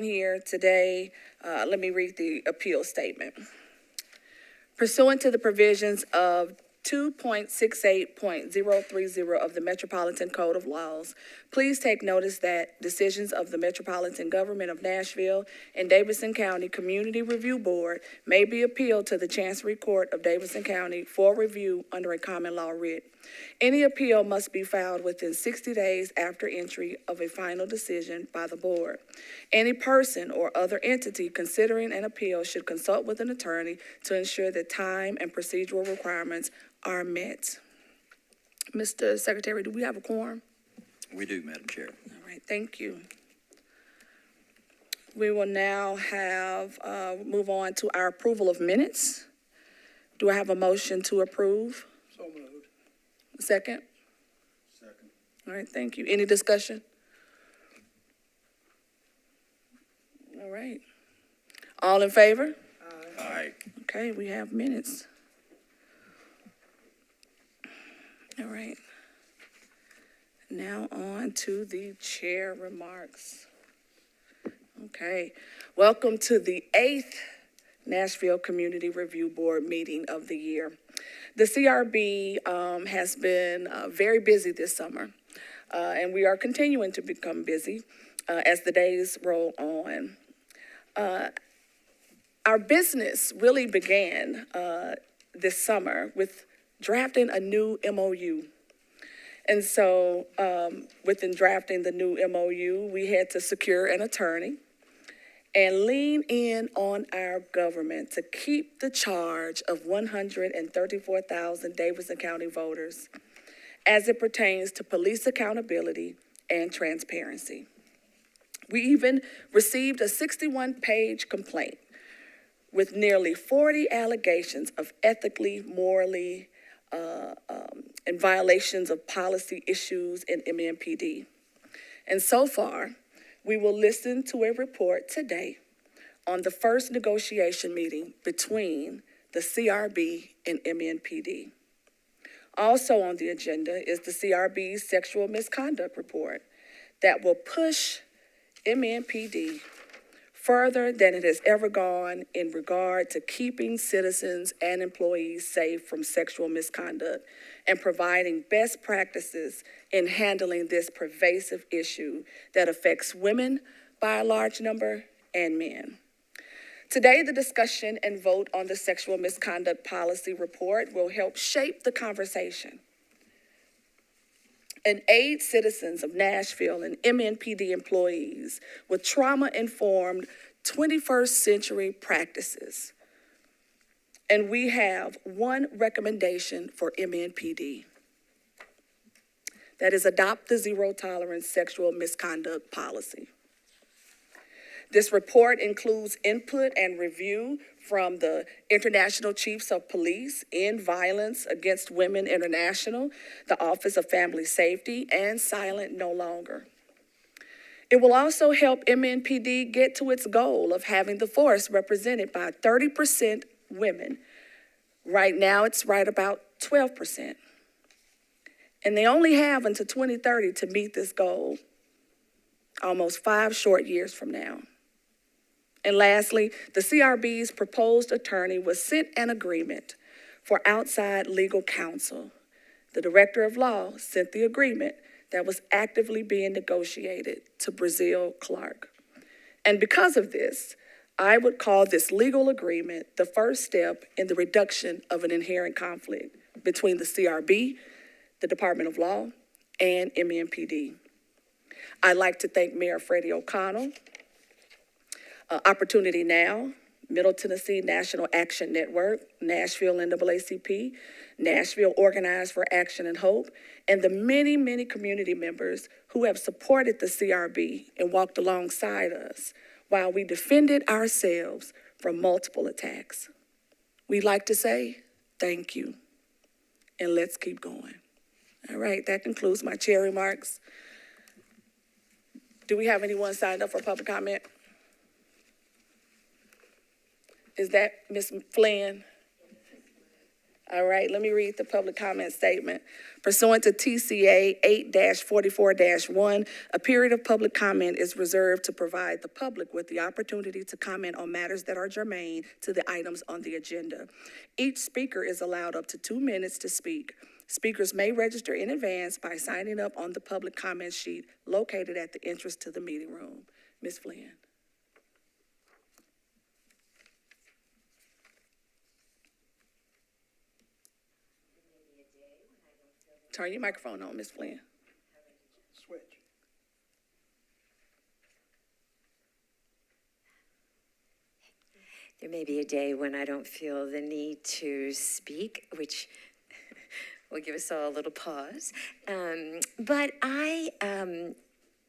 Here today, let me read the appeal statement. Pursuant to the provisions of 2.68.030 of the Metropolitan Code of Laws, please take notice that decisions of the Metropolitan Government of Nashville and Davidson County Community Review Board may be appealed to the Chancery Court of Davidson County for review under a common law writ. Any appeal must be filed within 60 days after entry of a final decision by the board. Any person or other entity considering an appeal should consult with an attorney to ensure that time and procedural requirements are met. Mr. Secretary, do we have a quorum? We do, Madam Chair. All right, thank you. We will now move on to our approval of minutes. Do I have a motion to approve? So moved. Second? Second. All right, thank you. Any discussion? All right. All in favor? Aye. Okay, we have minutes. All right. Now on to the chair remarks. Okay, welcome to the 8th Nashville Community Review Board meeting of the year. The CRB has been very busy this summer, and we are continuing to become busy as the days roll on. Our business really began this summer with drafting a new MOU. And so within drafting the new MOU, we had to secure an attorney and lean in on our government to keep the charge of 134,000 Davidson County voters as it pertains to police accountability and transparency. We even received a 61-page complaint with nearly 40 allegations of ethically, morally, and violations of policy issues in MNPD. And so far, we will listen to a report today on the first negotiation meeting between the CRB and MNPD. Also on the agenda is the CRB's sexual misconduct report that will push MNPD further than it has ever gone in regard to keeping citizens and employees safe from sexual misconduct and providing best practices in handling this pervasive issue that affects women by a large number and men. Today, the discussion and vote on the sexual misconduct policy report will help shape the conversation and aid citizens of Nashville and MNPD employees with trauma-informed 21st century practices. And we have one recommendation for MNPD. That is, adopt the zero-tolerance sexual misconduct policy. This report includes input and review from the International Chiefs of Police in Violence Against Women International, the Office of Family Safety, and Silent No Longer. It will also help MNPD get to its goal of having the force represented by 30% women. Right now, it's right about 12%. And they only have until 2030 to meet this goal, almost 5 short years from now. And lastly, the CRB's proposed attorney was sent an agreement for outside legal counsel. The Director of Law sent the agreement that was actively being negotiated to Brazil Clark. And because of this, I would call this legal agreement the first step in the reduction of an inherent conflict between the CRB, the Department of Law, and MNPD. I'd like to thank Mayor Freddie O'Connell, Opportunity Now, Middle Tennessee National Action Network, Nashville NAACP, Nashville Organized for Action and Hope, and the many, many community members who have supported the CRB and walked alongside us while we defended ourselves from multiple attacks. We'd like to say thank you, and let's keep going. All right, that concludes my chair remarks. Do we have anyone signed up for public comment? Is that Ms. Flynn? All right, let me read the public comment statement. Pursuant to TCA 8-44-1, a period of public comment is reserved to provide the public with the opportunity to comment on matters that are germane to the items on the agenda. Each speaker is allowed up to 2 minutes to speak. Speakers may register in advance by signing up on the public comment sheet located at the entrance to the meeting room. Ms. Flynn. Turn your microphone on, Ms. Flynn. Switch. There may be a day when I don't feel the need to speak, which will give us all a little pause. But I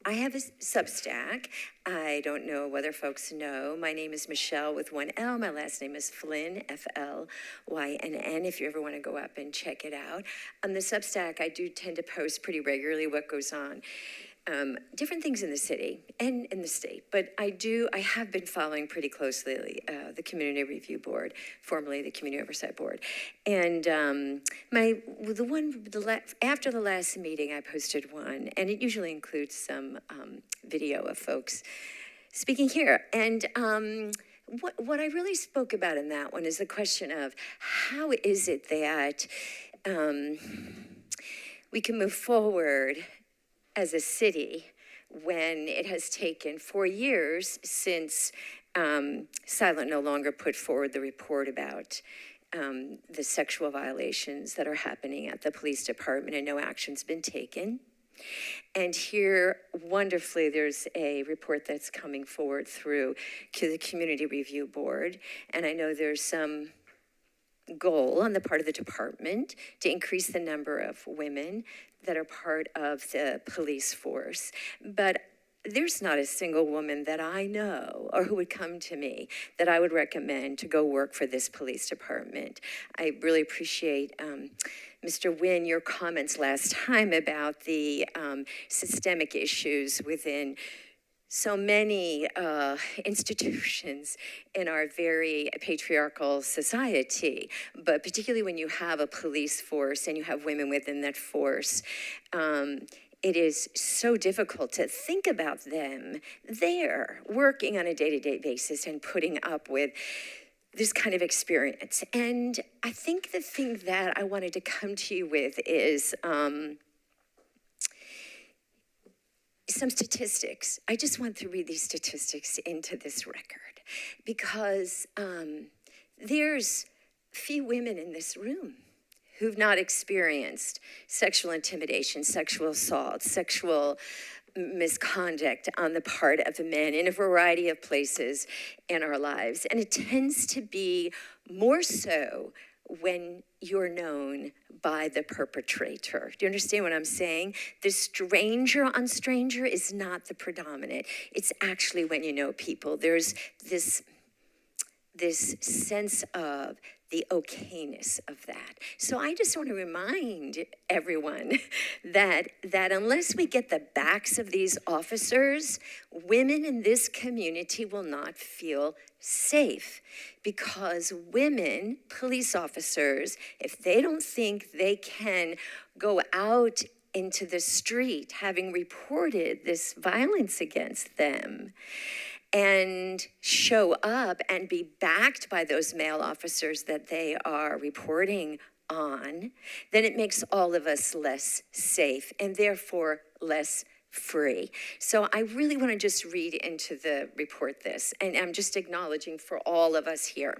have a Substack. I don't know whether folks know. My name is Michelle with one L. My last name is Flynn, F-L-Y-N-N, if you ever want to go up and check it out. On the Substack, I do tend to post pretty regularly what goes on. Different things in the city and in the state, but I have been following pretty closely the Community Review Board, formerly the Community Oversight Board. And after the last meeting, I posted one, and it usually includes some video of folks speaking here. And what I really spoke about in that one is the question of how is it that we can move forward as a city when it has taken 4 years since Silent no longer put forward the report about the sexual violations that are happening at the police department and no action's been taken. And here, wonderfully, there's a report that's coming forward through to the Community Review Board, and I know there's some goal on the part of the department to increase the number of women that are part of the police force. But there's not a single woman that I know or who would come to me that I would recommend to go work for this police department. I really appreciate Mr. Wynn, your comments last time about the systemic issues within so many institutions in our very patriarchal society, but particularly when you have a police force and you have women within that force, it is so difficult to think about them there working on a day-to-day basis and putting up with this kind of experience. And I think the thing that I wanted to come to you with is some statistics. I just want to read these statistics into this record because there's few women in this room who've not experienced sexual intimidation, sexual assault, sexual misconduct on the part of the men in a variety of places in our lives. And it tends to be more so when you're known by the perpetrator. Do you understand what I'm saying? The stranger on stranger is not the predominant. It's actually when you know people. There's this sense of the okayness of that. So I just want to remind everyone that unless we get the backs of these officers, women in this community will not feel safe, because women, police officers, if they don't think they can go out into the street having reported this violence against them and show up and be backed by those male officers that they are reporting on, then it makes all of us less safe and therefore less free. So I really want to just read into the report this, and I'm just acknowledging for all of us here.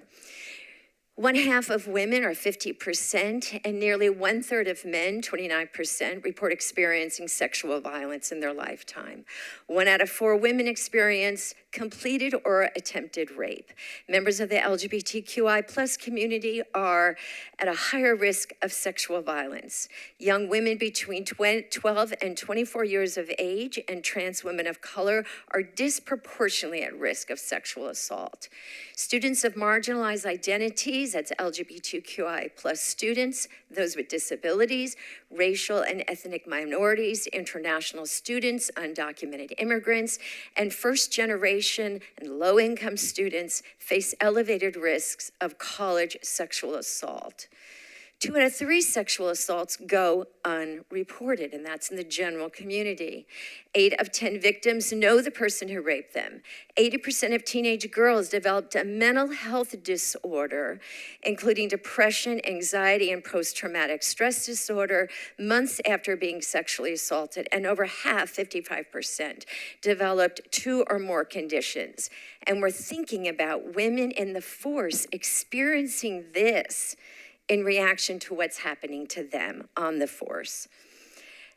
1/2 of women, or 50%, and nearly 1/3 of men, 29%, report experiencing sexual violence in their lifetime. 1 out of 4 women experience completed or attempted rape. Members of the LGBTQI+ community are at a higher risk of sexual violence. Young women between 12 and 24 years of age and trans women of color are disproportionately at risk of sexual assault. Students of marginalized identities, that's LGBTQI+ students, those with disabilities, racial and ethnic minorities, international students, undocumented immigrants, and first-generation and low-income students face elevated risks of college sexual assault. 2 out of 3 sexual assaults go unreported, and that's in the general community. 8 of 10 victims know the person who raped them. 80% of teenage girls developed a mental health disorder, including depression, anxiety, and post-traumatic stress disorder, months after being sexually assaulted, and over half, 55%, developed 2 or more conditions. And we're thinking about women in the force experiencing this in reaction to what's happening to them on the force.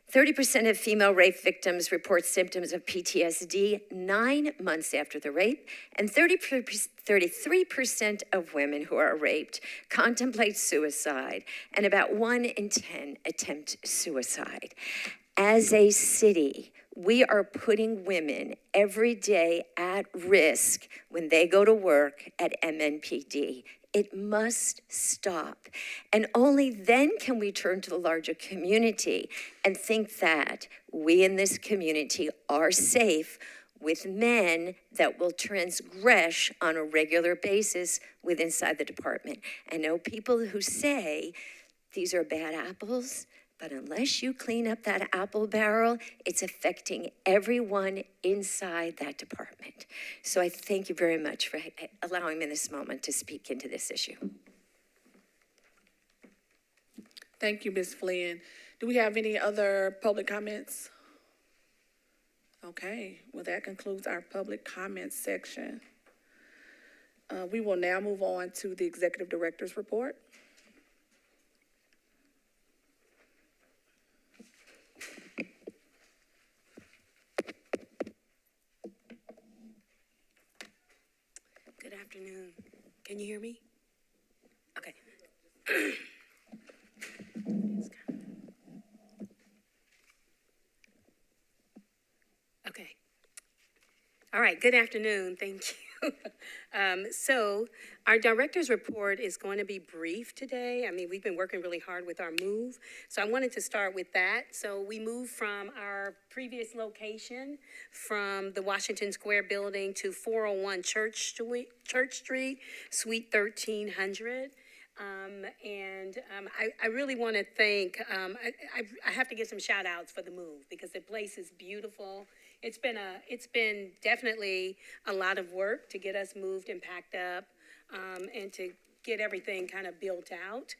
30% of female rape victims report symptoms of PTSD 9 months after the rape, and 33% of women who are raped contemplate suicide, and about 1 in 10 attempt suicide. As a city, we are putting women every day at risk when they go to work at MNPD. It must stop. And only then can we turn to the larger community and think that we in this community are safe with men that will transgress on a regular basis inside the department. I know people who say these are bad apples, but unless you clean up that apple barrel, it's affecting everyone inside that department. So I thank you very much for allowing me this moment to speak into this issue. Thank you, Ms. Flynn. Do we have any other public comments? Okay, well, that concludes our public comments section. We will now move on to the Executive Director's report. Good afternoon. Can you hear me? Okay. Okay. All right, good afternoon. Thank you. So our director's report is going to be brief today. I mean, we've been working really hard with our move. So I wanted to start with that. So we moved from our previous location from the Washington Square building to 401 Church Street, Suite 1300. I really want to thank, I have to give some shout outs for the move because the place is beautiful. It's been definitely a lot of work to get us moved and packed up, and to get everything kind of built out.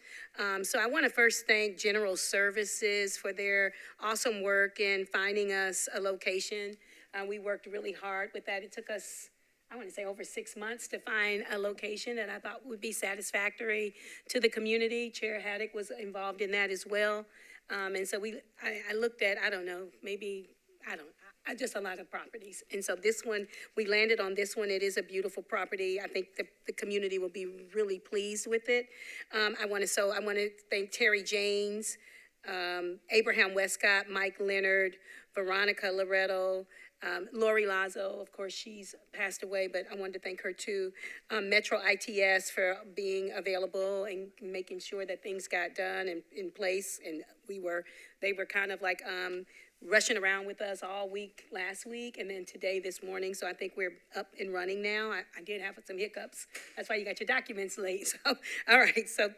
So I want to first thank General Services for their awesome work in finding us a location. We worked really hard with that. It took us, I want to say, over 6 months to find a location that I thought would be satisfactory to the community. Chair Haddock was involved in that as well. And so I looked at, just a lot of properties. And so this one, we landed on this one. It is a beautiful property. I think the community will be really pleased with it. I want to thank Terry James, Abraham Westcott, Mike Leonard, Veronica Loretto, Lori Lazo. Of course, she's passed away, but I wanted to thank her too. Metro ITS for being available and making sure that things got done and in place. And they were kind of like, rushing around with us all week last week and then today, this morning. So I think we're up and running now. I did have some hiccups. That's why you got your documents late. So, all right. So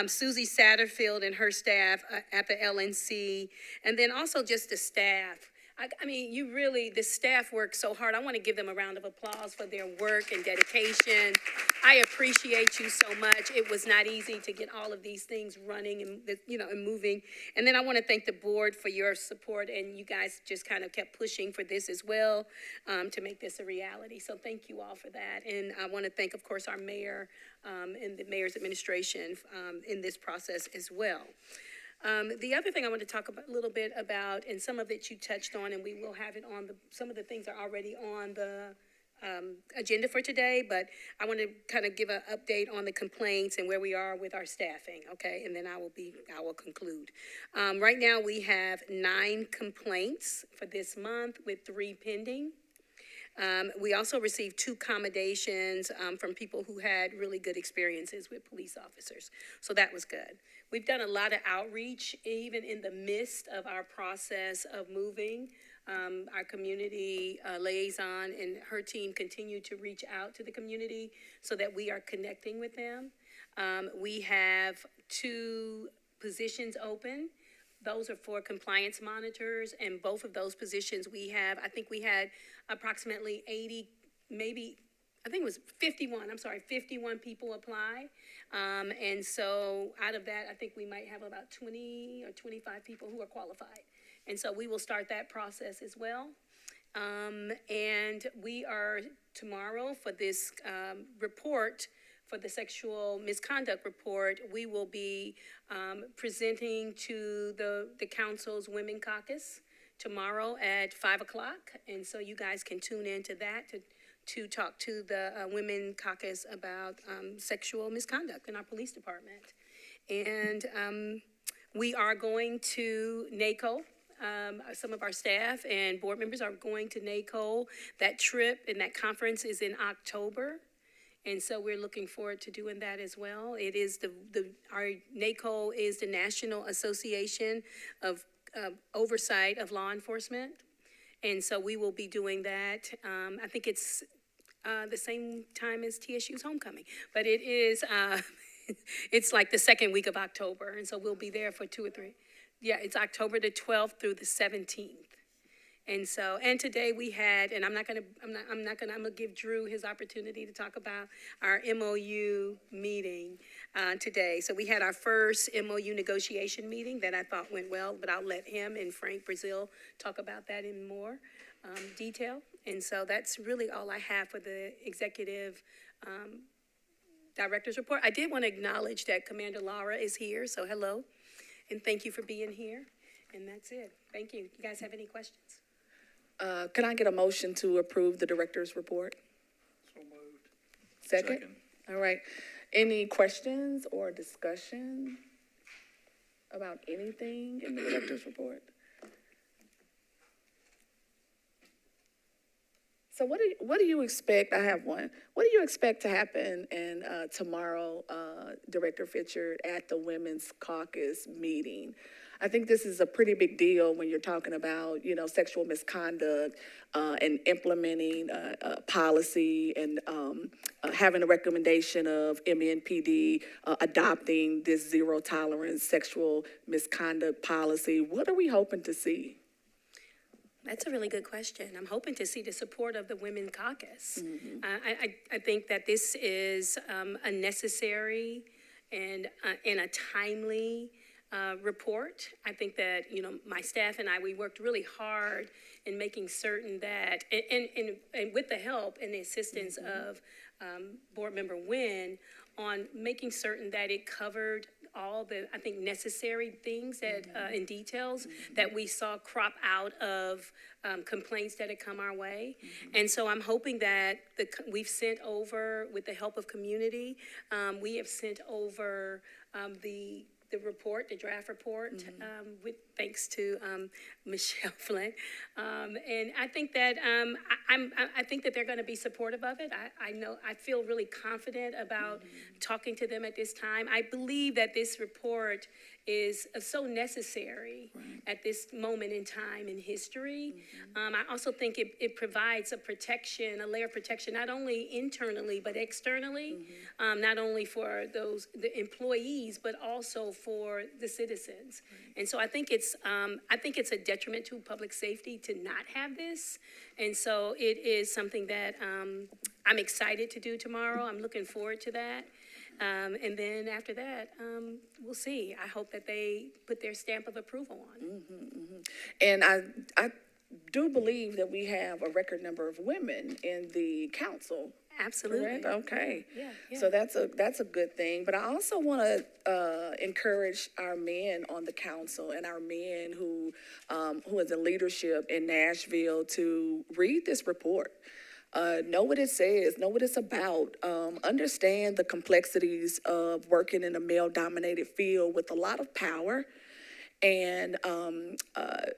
Susie Satterfield and her staff at the LNC, and then also just the staff. I mean, the staff works so hard. I want to give them a round of applause for their work and dedication. I appreciate you so much. It was not easy to get all of these things running and moving. And then I want to thank the board for your support, and you guys just kind of kept pushing for this as well, to make this a reality. So thank you all for that. And I want to thank, of course, our mayor and the mayor's administration in this process as well. The other thing I want to talk a little bit about, and some of it you touched on, and we will have it on some of the things are already on the agenda for today, but I want to kind of give an update on the complaints and where we are with our staffing, okay? And then I will conclude. Right now we have 9 complaints for this month with 3 pending. We also received 2 commendations from people who had really good experiences with police officers. So that was good. We've done a lot of outreach, even in the midst of our process of moving. Our community liaison and her team continue to reach out to the community so that we are connecting with them. We have 2 positions open. Those are for compliance monitors, and both of those positions I think we had approximately 80, maybe, I think it was 51 people apply. And so out of that, I think we might have about 20 or 25 people who are qualified. And so we will start that process as well. And we are tomorrow for this report, for the sexual misconduct report, we will be presenting to the council's Women Caucus tomorrow at 5 o'clock. And so you guys can tune into that to talk to the Women Caucus about sexual misconduct in our police department. And we are going to NACO. Some of our staff and board members are going to NACO. That trip and that conference is in October. And so we're looking forward to doing that as well. It is our NACO is the National Association of Oversight of Law Enforcement. And so we will be doing that. I think it's the same time as TSU's homecoming, but it is, it's like the second week of October. And so we'll be there for 2 or 3. Yeah, it's October the 12th through the 17th. And so, and today we had, and I'm gonna give Drew his opportunity to talk about our MOU meeting today. So we had our first MOU negotiation meeting that I thought went well, but I'll let him and Frank Brazil talk about that in more detail. And so that's really all I have for the executive director's report. I did want to acknowledge that Commander Laura is here, so hello, and thank you for being here. And that's it. Thank you. You guys have any questions? Can I get a motion to approve the director's report? So moved. Second? All right. Any questions or discussion about anything in the director's report? So what do you expect? I have one. What do you expect to happen in tomorrow, Director Fitchard, at the Women's Caucus meeting? I think this is a pretty big deal when you're talking about, sexual misconduct and implementing policy and having a recommendation of MNPD adopting this zero tolerance sexual misconduct policy. What are we hoping to see? That's a really good question. I'm hoping to see the support of the Women Caucus. I think that this is a necessary and a timely report. I think that, my staff and we worked really hard in making certain that, and with the help and the assistance of Board Member Nguyen, on making certain that it covered all the, I think, necessary things that, and details that we saw crop out of complaints that had come our way. And so I'm hoping that we've sent over, with the help of community, we have sent over the report, the draft report, with thanks to Michelle Flynn, and I think that I think that they're going to be supportive of it. I feel really confident about talking to them at this time. I believe that this report is so necessary at this moment in time in history. I also think it provides a protection, a layer of protection, not only internally but externally, not only for the employees but also for the citizens. And so I think it's a detriment to public safety to not have this. And so it is something that I'm excited to do tomorrow. I'm looking forward to that. And then after that, we'll see. I hope that they put their stamp of approval on. And I do believe that we have a record number of women in the council. Absolutely. Correct? Okay. Yeah. So that's a good thing. But I also want to encourage our men on the council and our men who is in leadership in Nashville to read this report. Know what it says, know what it's about, understand the complexities of working in a male-dominated field with a lot of power, and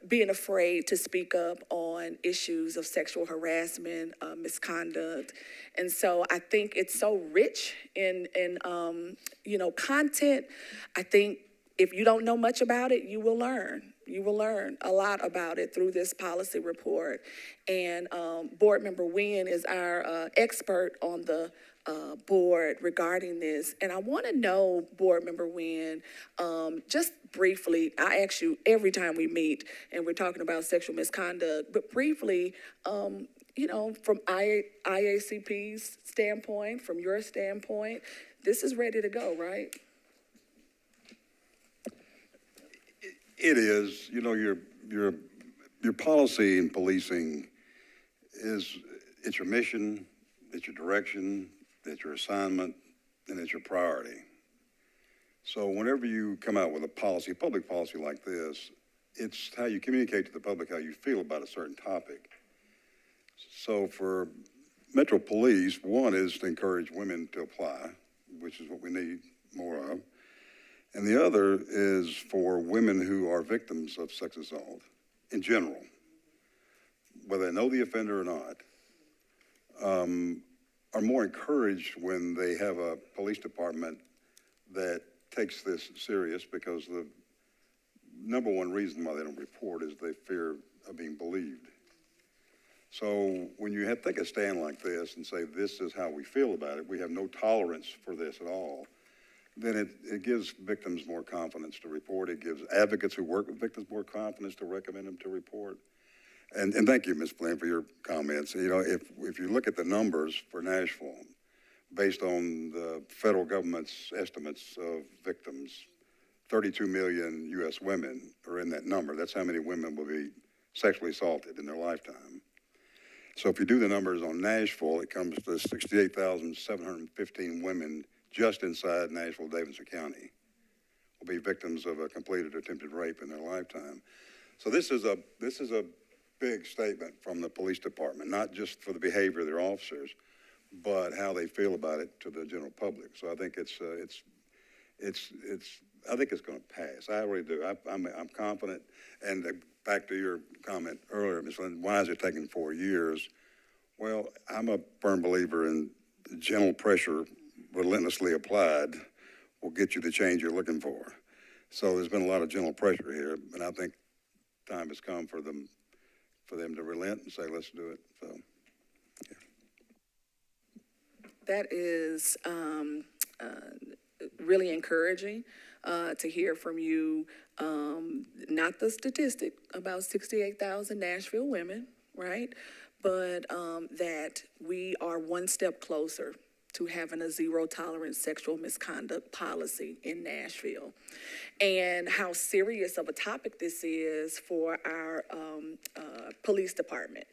being afraid to speak up on issues of sexual harassment, misconduct. And so I think it's so rich in content. I think if you don't know much about it, you will learn. You will learn a lot about it through this policy report. And Board Member Nguyen is our expert on the board regarding this. And I want to know, Board Member Nguyen, just briefly, I ask you every time we meet and we're talking about sexual misconduct, but briefly, you know, from IACP's standpoint, from your standpoint, this is ready to go, right? It is. You know, your policy in policing it's your mission, it's your direction, it's your assignment, and it's your priority. So whenever you come out with a policy, public policy like this, it's how you communicate to the public how you feel about a certain topic. So for Metro Police, one is to encourage women to apply, which is what we need more of. And the other is for women who are victims of sex assault in general, whether they know the offender or not, are more encouraged when they have a police department that takes this serious, because the number one reason why they don't report is they fear of being believed. So when you take a stand like this and say, this is how we feel about it, we have no tolerance for this at all, then it gives victims more confidence to report. It gives advocates who work with victims more confidence to recommend them to report. And thank you, Ms. Flynn, for your comments. You know, if you look at the numbers for Nashville, based on the federal government's estimates of victims, 32 million U.S. women are in that number. That's how many women will be sexually assaulted in their lifetime. So if you do the numbers on Nashville, it comes to 68,715 women just inside Nashville, Davidson County will be victims of a completed or attempted rape in their lifetime. So this is a big statement from the police department, not just for the behavior of their officers, but how they feel about it to the general public. So I think I think it's going to pass. I really do. I'm confident. And back to your comment earlier, Ms. Lynn, why is it taking 4 years? Well, I'm a firm believer in gentle pressure, relentlessly applied, will get you the change you're looking for. So there's been a lot of gentle pressure here, and I think time has come for them to relent and say, let's do it. So, yeah. That is really encouraging to hear from you. Not the statistic about 68,000 Nashville women, right? But that we are one step closer to having a zero tolerance sexual misconduct policy in Nashville, and how serious of a topic this is for our police department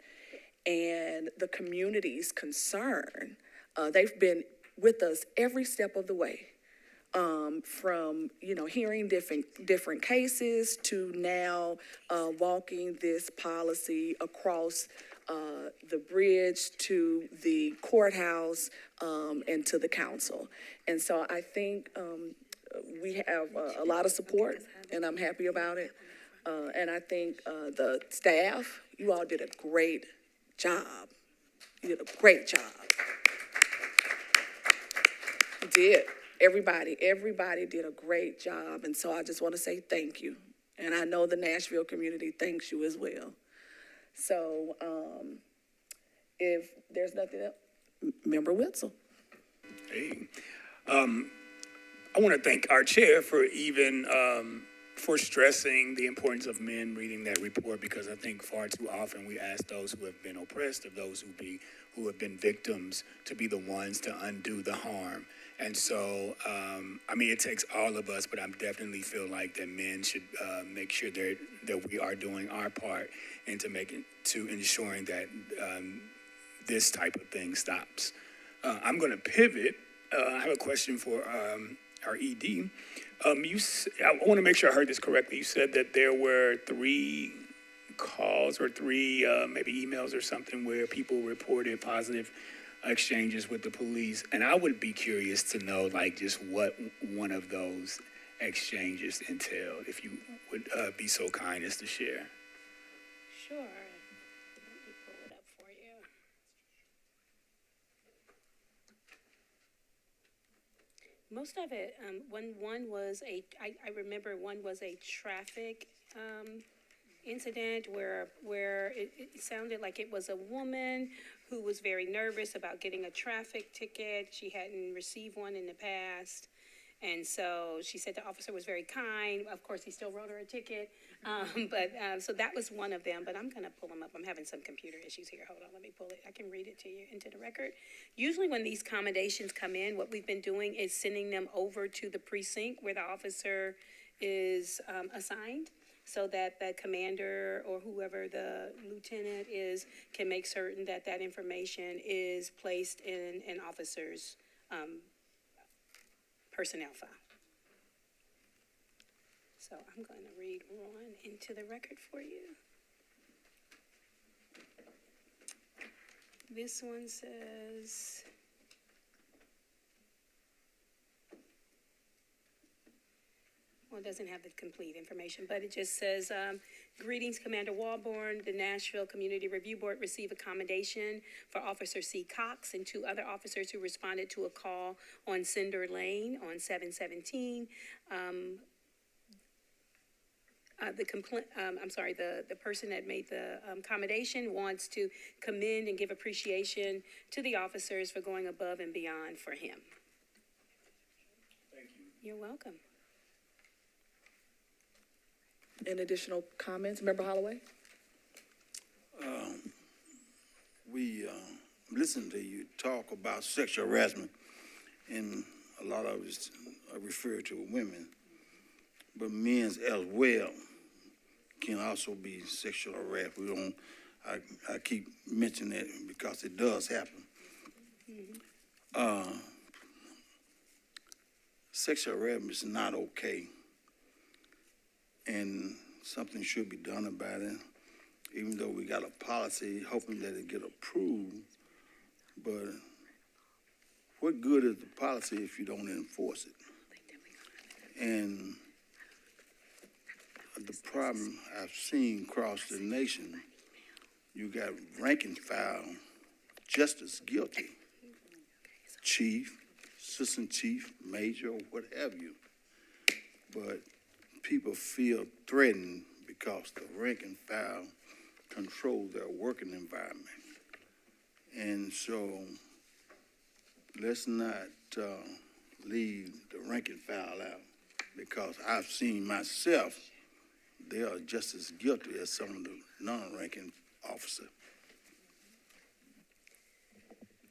and the community's concern. They've been with us every step of the way, from hearing different cases to now walking this policy across the bridge to the courthouse and to the council. And so I think we have a lot of support, and I'm happy about it. And I think the staff, you all did a great job. You did a great job. You did. Everybody did a great job. And so I just want to say thank you. And I know the Nashville community thanks you as well. So if there's nothing else, Member Witzel. Hey, I want to thank our chair for even for stressing the importance of men reading that report, because I think far too often we ask those who have been oppressed, of those who have been victims, to be the ones to undo the harm. And so, it takes all of us, but I definitely feel like that men should make sure that we are doing our part into ensuring that this type of thing stops. I'm going to pivot. I have a question for our ED. I want to make sure I heard this correctly. You said that there were 3 calls or 3 maybe emails or something where people reported positive exchanges with the police, and I would be curious to know just what one of those exchanges entailed, if you would be so kind as to share. Sure. Let me pull it up for you. Most of it, one was I remember one was a traffic, incident where it sounded like it was a woman who was very nervous about getting a traffic ticket. She hadn't received one in the past. And so she said the officer was very kind. Of course, he still wrote her a ticket. So that was one of them, but I'm gonna pull them up. I'm having some computer issues here. Hold on, let me pull it. I can read it to you into the record. Usually when these commendations come in, what we've been doing is sending them over to the precinct where the officer is assigned, so that the commander or whoever the lieutenant is can make certain that that information is placed in an officer's personnel file. So I'm going to read one into the record for you. This one says, well, it doesn't have the complete information, but it just says, greetings, Commander Walborn. The Nashville Community Review Board received a commendation for Officer C. Cox and 2 other officers who responded to a call on Cinder Lane on 7/17. The person that made the commendation wants to commend and give appreciation to the officers for going above and beyond for him. Thank you. You're welcome. Any additional comments, Member Holloway? We listen to you talk about sexual harassment, and a lot of it refer to women, but men as well can also be sexual harassed. I keep mentioning that because it does happen. Sexual harassment is not okay, and something should be done about it, even though we got a policy hoping that it get approved. But what good is the policy if you don't enforce it? And the problem I've seen across the nation, you got rank and file just as guilty, chief, assistant chief, major, or what have you. But people feel threatened because the rank and file control their working environment. And so let's not leave the rank and file out, because I've seen myself, they are just as guilty as some of the non-ranking officers.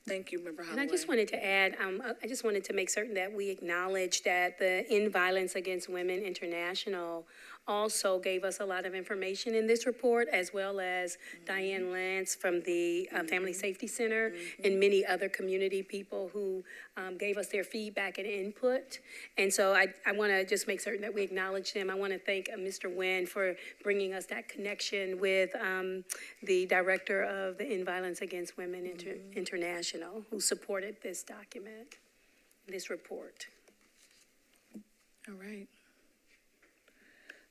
Thank you, Member Holloway. And I just wanted to add, I just wanted to make certain that we acknowledge that the End Violence Against Women International also gave us a lot of information in this report, as well as Diane Lance from the Family Safety Center and many other community people who gave us their feedback and input. And so I want to just make certain that we acknowledge them. I want to thank Mr. Nguyen for bringing us that connection with the director of the End Violence Against Women International, who supported this document, this report. All right.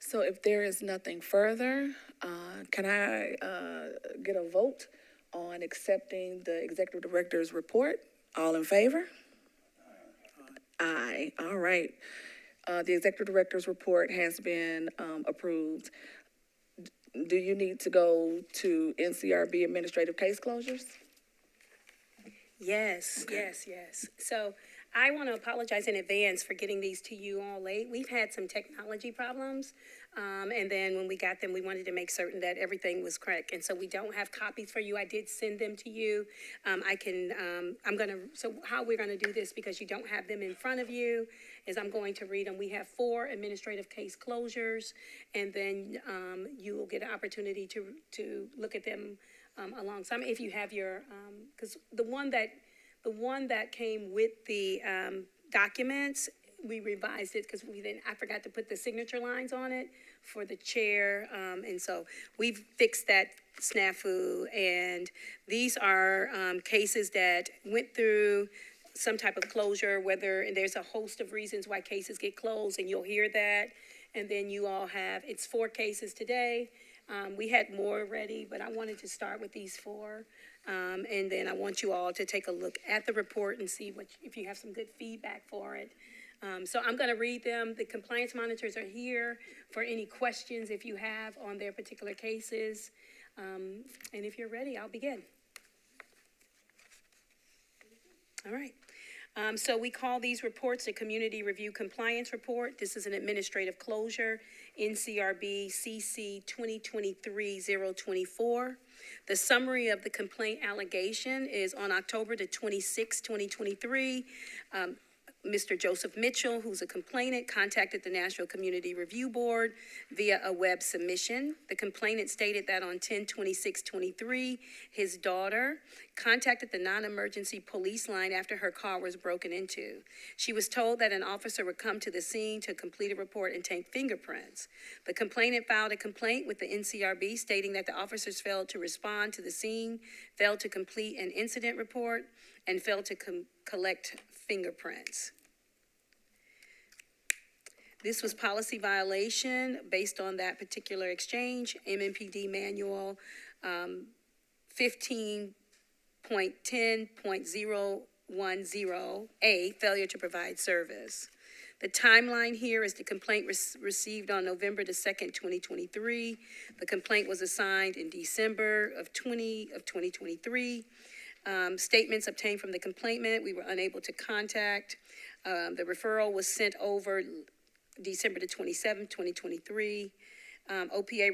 So if there is nothing further, can I get a vote on accepting the executive director's report? All in favor? Aye. All right. The executive director's report has been approved. Do you need to go to NCRB administrative case closures? Yes, yes. So I want to apologize in advance for getting these to you all late. We've had some technology problems, and then when we got them, we wanted to make certain that everything was correct. And so we don't have copies for you. I did send them to you. So how we're going to do this, because you don't have them in front of you, is I'm going to read them. We have 4 administrative case closures, and then you will get an opportunity to look at them alongside. If you have your, because the one that came with the documents, we revised it because I forgot to put the signature lines on it for the chair, and so we've fixed that snafu. And these are cases that went through some type of closure, and there's a host of reasons why cases get closed, and you'll hear that. And then you all it's 4 cases today. We had more ready, but I wanted to start with these 4. And then I want you all to take a look at the report and see if you have some good feedback for it. So I'm going to read them. The compliance monitors are here for any questions if you have on their particular cases. And if you're ready, I'll begin. All right. So we call these reports a Community Review Compliance Report. This is an administrative closure, NCRB CC 2023-024. The summary of the complaint allegation is on October the 26th, 2023. Mr. Joseph Mitchell, who's a complainant, contacted the Nashville Community Review Board via a web submission. The complainant stated that on 10/26/23, his daughter contacted the non-emergency police line after her car was broken into. She was told that an officer would come to the scene to complete a report and take fingerprints. The complainant filed a complaint with the NCRB stating that the officers failed to respond to the scene, failed to complete an incident report, and failed to collect fingerprints. This was policy violation based on that particular exchange, MMPD manual 15.10.010A, failure to provide service. The timeline here is the complaint received on November the 2nd, 2023. The complaint was assigned in December of 2023. Statements obtained from the complainant, we were unable to contact. The referral was sent over December the 27th, 2023. OPA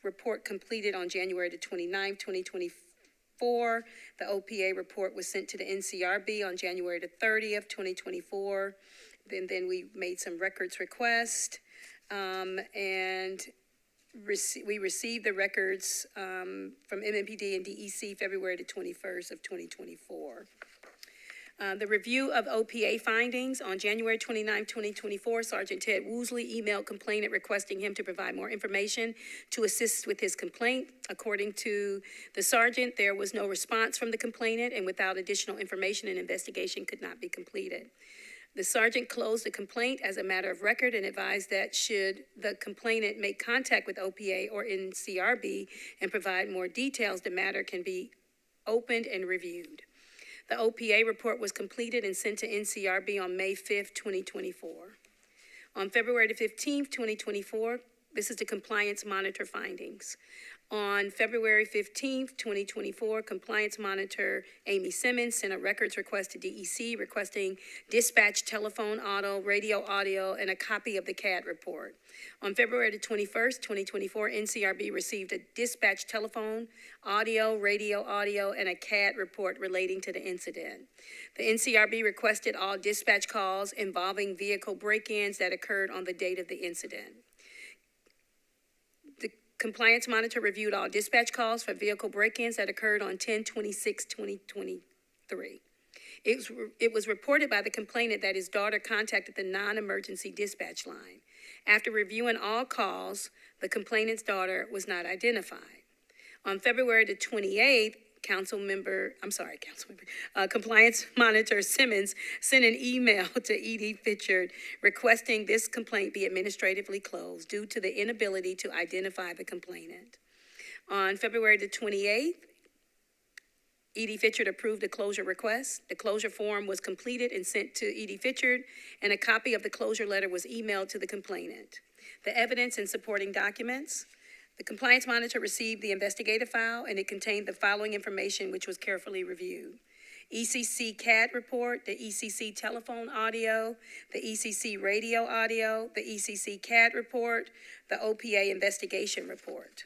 report completed on January the 29th, 2024. The OPA report was sent to the NCRB on January the 30th, 2024. Then we made some records request, and we received the records from MMPD and DEC February the 21st of 2024. The review of OPA findings on January 29, 2024, Sergeant Ted Woosley emailed complainant requesting him to provide more information to assist with his complaint. According to the sergeant, there was no response from the complainant, and without additional information, an investigation could not be completed. The sergeant closed the complaint as a matter of record and advised that should the complainant make contact with OPA or NCRB and provide more details, the matter can be opened and reviewed. The OPA report was completed and sent to NCRB on May 5th, 2024. On February the 15th, 2024, this is the compliance monitor findings. On February 15th, 2024, compliance monitor Amy Simmons sent a records request to DEC requesting dispatch telephone, radio, audio, and a copy of the CAD report. On February the 21st, 2024, NCRB received a dispatch telephone, radio, audio, and a CAD report relating to the incident. The NCRB requested all dispatch calls involving vehicle break-ins that occurred on the date of the incident. Compliance monitor reviewed all dispatch calls for vehicle break-ins that occurred on 10/26/2023. It was reported by the complainant that his daughter contacted the non-emergency dispatch line. After reviewing all calls, the complainant's daughter was not identified. On February the 28th, Compliance Monitor Simmons sent an email to E.D. Fitchard requesting this complaint be administratively closed due to the inability to identify the complainant. On February the 28th, E.D. Fitchard approved a closure request. The closure form was completed and sent to E.D. Fitchard, and a copy of the closure letter was emailed to the complainant. The evidence and supporting documents. The compliance monitor received the investigative file, and it contained the following information, which was carefully reviewed. ECC CAD report, the ECC telephone audio, the ECC radio audio, the ECC CAD report, the OPA investigation report.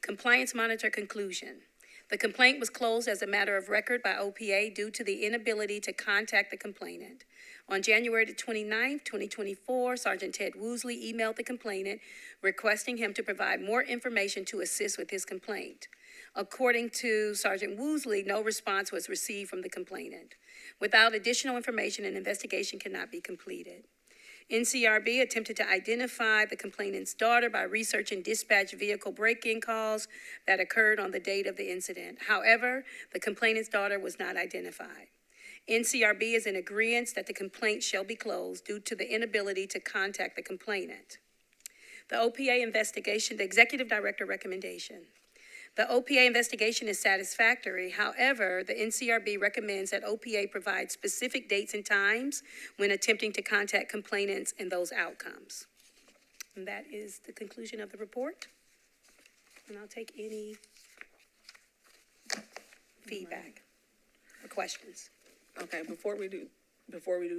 Compliance monitor conclusion. The complaint was closed as a matter of record by OPA due to the inability to contact the complainant. On January the 29th, 2024, Sergeant Ted Woosley emailed the complainant requesting him to provide more information to assist with his complaint. According to Sergeant Woosley, no response was received from the complainant. Without additional information, an investigation cannot be completed. NCRB attempted to identify the complainant's daughter by researching dispatch vehicle break-in calls that occurred on the date of the incident. However, the complainant's daughter was not identified. NCRB is in agreement that the complaint shall be closed due to the inability to contact the complainant. The OPA investigation, the Executive Director recommendation. The OPA investigation is satisfactory. However, the NCRB recommends that OPA provide specific dates and times when attempting to contact complainants and those outcomes. And that is the conclusion of the report. And I'll take any feedback or questions. Okay, before we do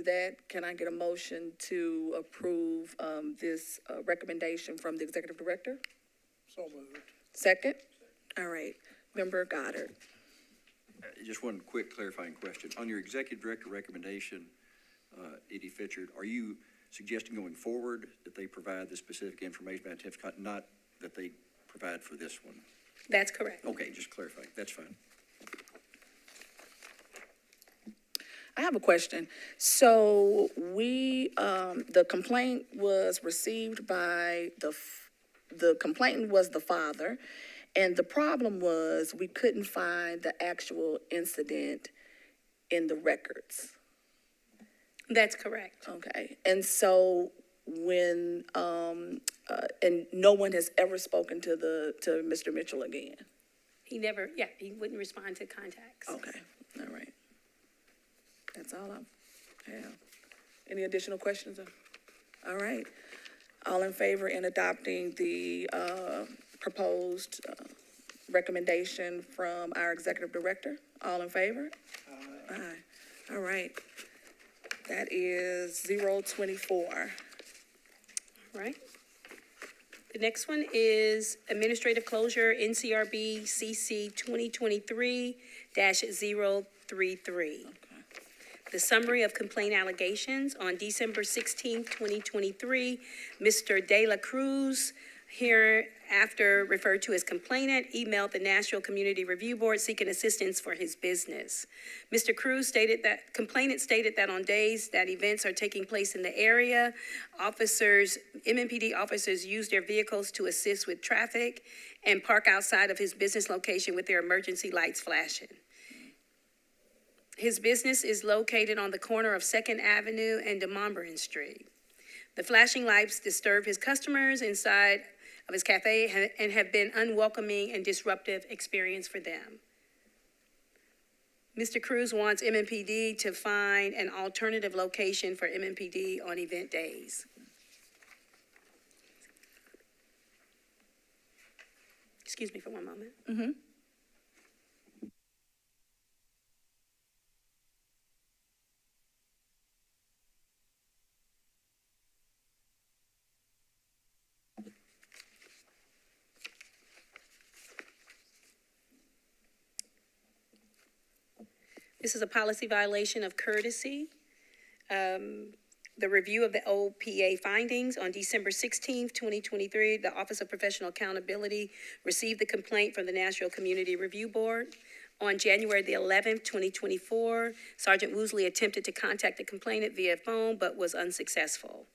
that, can I get a motion to approve, this, recommendation from the executive director? So moved. Second? All right, Member Goddard. Just one quick clarifying question. On your executive director recommendation, Edie Fitchard, are you suggesting going forward that they provide the specific information about attempts, not that they provide for this one? That's correct. Okay, just clarifying. That's fine. I have a question. So the complaint was received by the complainant was the father, and the problem was we couldn't find the actual incident in the records. That's correct. Okay, and so when, and no one has ever spoken to Mr. Mitchell again? He wouldn't respond to contacts. Okay, all right. That's all I have. Any additional questions? All right. All in favor in adopting the proposed recommendation from our executive director? All in favor? Aye. All right. That is 024. Right. The next one is administrative closure, NCRB CC 2023-033. The summary of complaint allegations on December 16, 2023, Mr. De La Cruz, hereafter referred to as complainant, emailed the Nashville Community Review Board seeking assistance for his business. Mr. Cruz complainant stated that on days that events are taking place in the area, MMPD officers use their vehicles to assist with traffic and park outside of his business location with their emergency lights flashing. His business is located on the corner of 2nd Avenue and DeMontbrin Street. The flashing lights disturb his customers inside of his cafe and have been unwelcoming and disruptive experience for them. Mr. Cruz wants MMPD to find an alternative location for MMPD on event days. Excuse me for one moment. Mm-hmm. This is a policy violation of courtesy. The review of the OPA findings on December 16th, 2023, the Office of Professional Accountability received the complaint from the Nashville Community Review Board. On January the 11th, 2024, Sergeant Woosley attempted to contact the complainant via phone, but was unsuccessful.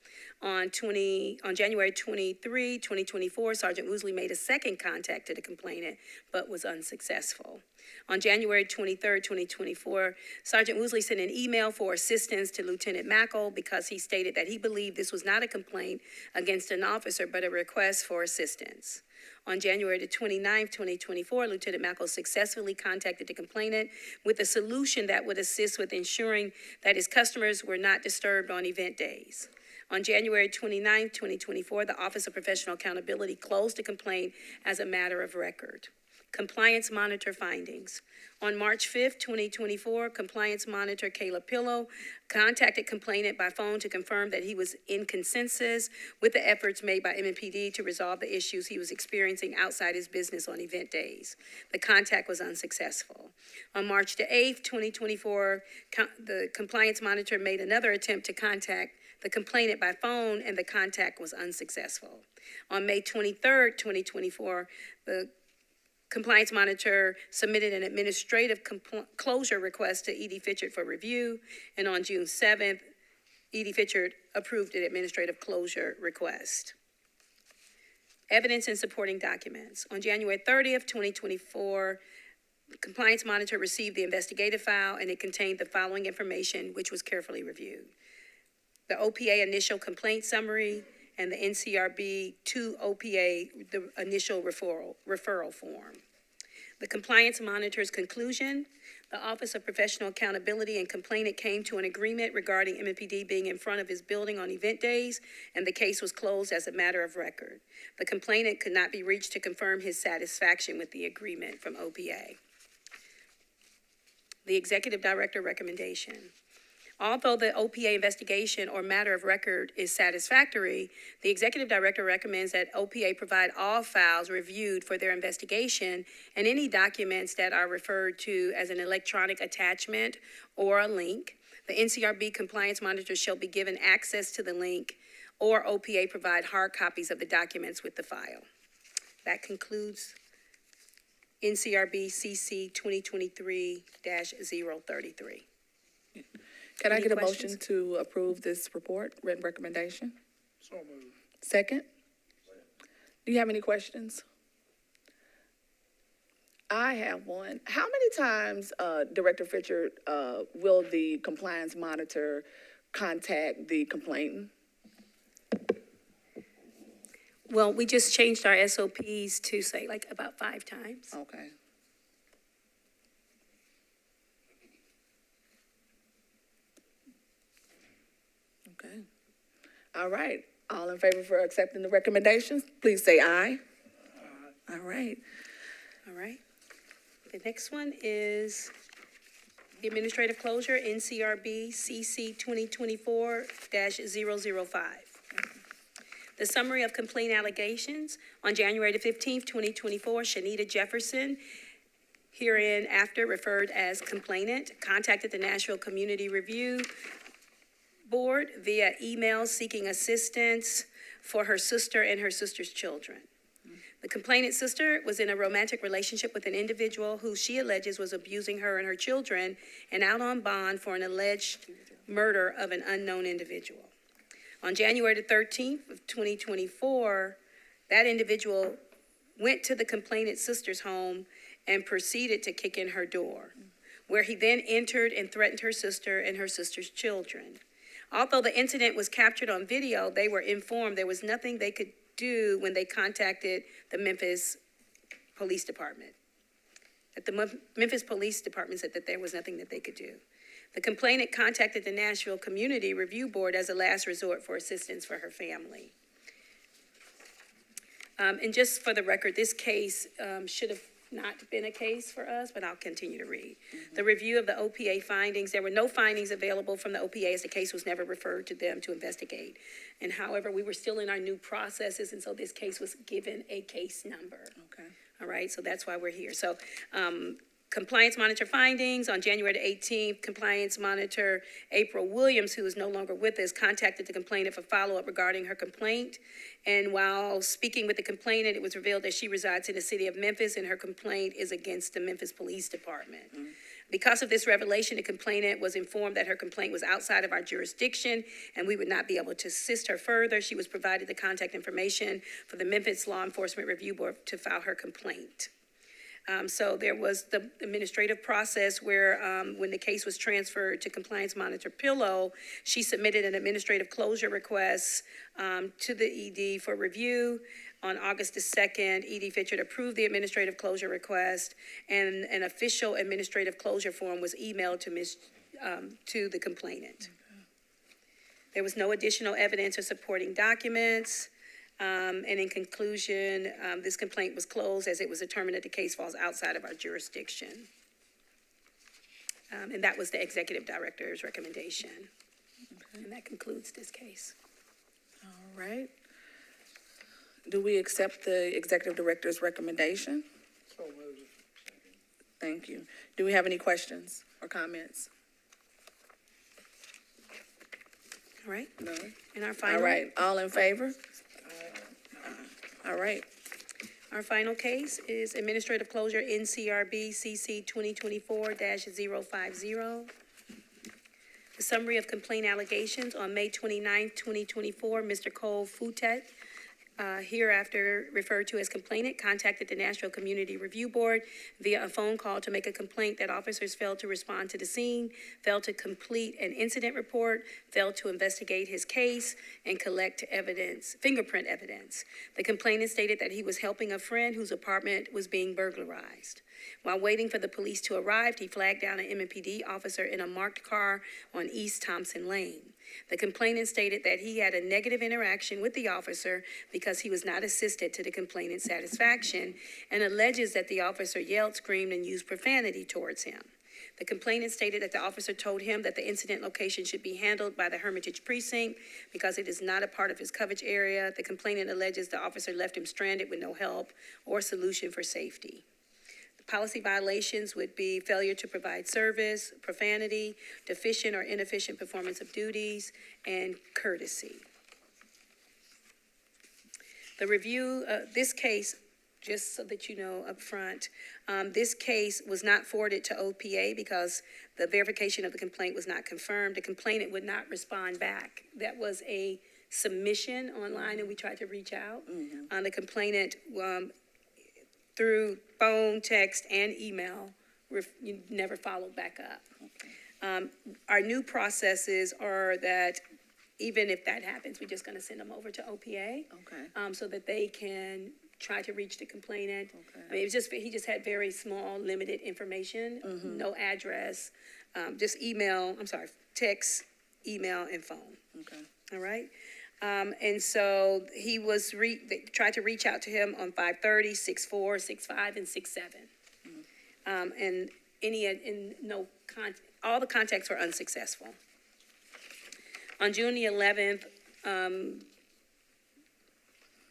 On January 23, 2024, Sergeant Woosley made a second contact to the complainant, but was unsuccessful. On January 23, 2024, Sergeant Woosley sent an email for assistance to Lieutenant Mackle because he stated that he believed this was not a complaint against an officer, but a request for assistance. On January the 29th, 2024, Lieutenant Mackle successfully contacted the complainant with a solution that would assist with ensuring that his customers were not disturbed on event days. On January 29th, 2024, the Office of Professional Accountability closed the complaint as a matter of record. Compliance Monitor findings. On March 5th, 2024, Compliance Monitor Kayla Pillow contacted complainant by phone to confirm that he was in consensus with the efforts made by MMPD to resolve the issues he was experiencing outside his business on event days. The contact was unsuccessful. On March the 8th, 2024, the Compliance Monitor made another attempt to contact the complainant by phone, and the contact was unsuccessful. On May 23rd, 2024, the Compliance Monitor submitted an administrative closure request to Edie Fitchard for review, and on June 7th, Edie Fitchard approved an administrative closure request. Evidence and supporting documents. On January 30th, 2024, the Compliance Monitor received the investigative file, and it contained the following information, which was carefully reviewed. The OPA initial complaint summary and the NCRB 2 OPA, the initial referral form. The compliance monitor's conclusion, the Office of Professional Accountability and complainant came to an agreement regarding MPD being in front of his building on event days, and the case was closed as a matter of record. The complainant could not be reached to confirm his satisfaction with the agreement from OPA. The Executive Director recommendation. Although the OPA investigation or matter of record is satisfactory, the Executive Director recommends that OPA provide all files reviewed for their investigation and any documents that are referred to as an electronic attachment or a link. The NCRB compliance monitor shall be given access to the link, or OPA provide hard copies of the documents with the file. That concludes NCRB CC 2023-033. Can I Any get a questions? motion to approve this report, written recommendation? So moved. Second? Do you have any questions? I have one. How many times, Director Fisher, will the compliance monitor contact the complainant? Well, we just changed our SOPs to say like about 5 times. Okay. Okay. All right. All in favor for accepting the recommendations, please say aye. All right. All right. The next one is the administrative closure, NCRB CC 2024-005. The summary of complaint allegations on January the 15th, 2024, Shanita Jefferson, herein after referred as complainant, contacted the Nashville Community Review Board via email seeking assistance for her sister and her sister's children. The complainant's sister was in a romantic relationship with an individual who she alleges was abusing her and her children and out on bond for an alleged murder of an unknown individual. On January the 13th of 2024, that individual went to the complainant's sister's home and proceeded to kick in her door, where he then entered and threatened her sister and her sister's children. Although the incident was captured on video, they were informed there was nothing they could do when they contacted the Memphis Police Department. That the Memphis Police Department said that there was nothing that they could do. The complainant contacted the Nashville Community Review Board as a last resort for assistance for her family. And just for the record, this case should have not been a case for us, but I'll continue to read. The review of the OPA findings, there were no findings available from the OPA as the case was never referred to them to investigate. And however, we were still in our new processes, and so this case was given a case number. Okay. All right, so that's why we're here. So, compliance monitor findings on January the 18th, compliance monitor April Williams, who is no longer with us, contacted the complainant for follow-up regarding her complaint. And while speaking with the complainant, it was revealed that she resides in the city of Memphis and her complaint is against the Memphis Police Department. Because of this revelation, the complainant was informed that her complaint was outside of our jurisdiction and we would not be able to assist her further. She was provided the contact information for the Memphis Law Enforcement Review Board to file her complaint. So there was the administrative process where when the case was transferred to Compliance Monitor Pillow, she submitted an administrative closure request to the ED for review. On August the 2nd, ED Fitchett approved the administrative closure request, and an official administrative closure form was emailed to the complainant. There was no additional evidence or supporting documents. And in conclusion, this complaint was closed as it was determined that the case falls outside of our jurisdiction. And that was the executive director's recommendation. And that concludes this case. All right. Do we accept the executive director's recommendation? So moved. Thank you. Do we have any questions or comments? All right, No? and our final. All right, all in favor? All right. Our final case is administrative closure NCRB CC 2024-050. The summary of complaint allegations on May 29th, 2024, Mr. Cole Futet, hereafter referred to as complainant, contacted the Nashville Community Review Board via a phone call to make a complaint that officers failed to respond to the scene, failed to complete an incident report, failed to investigate his case, and collect evidence, fingerprint evidence. The complainant stated that he was helping a friend whose apartment was being burglarized. While waiting for the police to arrive, he flagged down an MMPD officer in a marked car on East Thompson Lane. The complainant stated that he had a negative interaction with the officer because he was not assisted to the complainant's satisfaction, and alleges that the officer yelled, screamed, and used profanity towards him. The complainant stated that the officer told him that the incident location should be handled by the Hermitage Precinct because it is not a part of his coverage area. The complainant alleges the officer left him stranded with no help or solution for safety. The policy violations would be failure to provide service, profanity, deficient or inefficient performance of duties, and courtesy. The review, this case, just so that you know up front, this case was not forwarded to OPA because the verification of the complaint was not confirmed. The complainant would not respond back. That was a submission online, and we tried to reach out. The complainant, through phone, text, and email, never followed back up. Our new processes are that even if that happens, we're just gonna send them over to OPA. Okay. So that they can try to reach the complainant. Okay. I mean, it was just, he just had very small, limited information, no address, just text, email, and phone. Okay. All right? And so he was, they tried to reach out to him on 5:30, 6:04, 6:05, and 6:07. And all the contacts were unsuccessful. On June the 11th,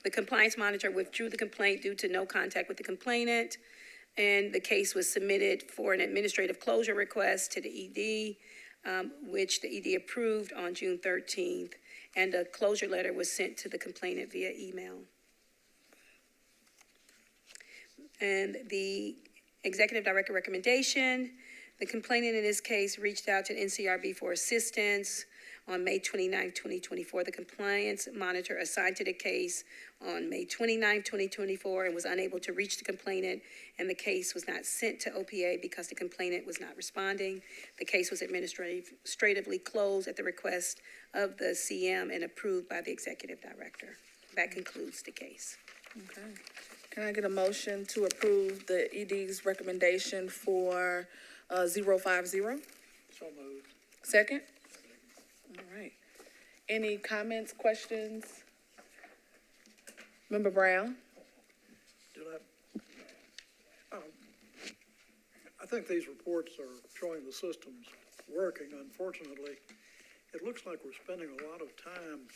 the compliance monitor withdrew the complaint due to no contact with the complainant, and the case was submitted for an administrative closure request to the ED, which the ED approved on June 13th, and a closure letter was sent to the complainant via email. And the executive director recommendation, the complainant in this case reached out to NCRB for assistance. On May 29, 2024, the compliance monitor assigned to the case on May 29, 2024, and was unable to reach the complainant, and the case was not sent to OPA because the complainant was not responding. The case was administratively closed at the request of the CM and approved by the executive director. That concludes the case. Okay. Can I get a motion to approve the ED's recommendation for 050? So moved. Second? All right. Any comments, questions? Member Brown? I think these reports are showing the system's working. Unfortunately, it looks like we're spending a lot of time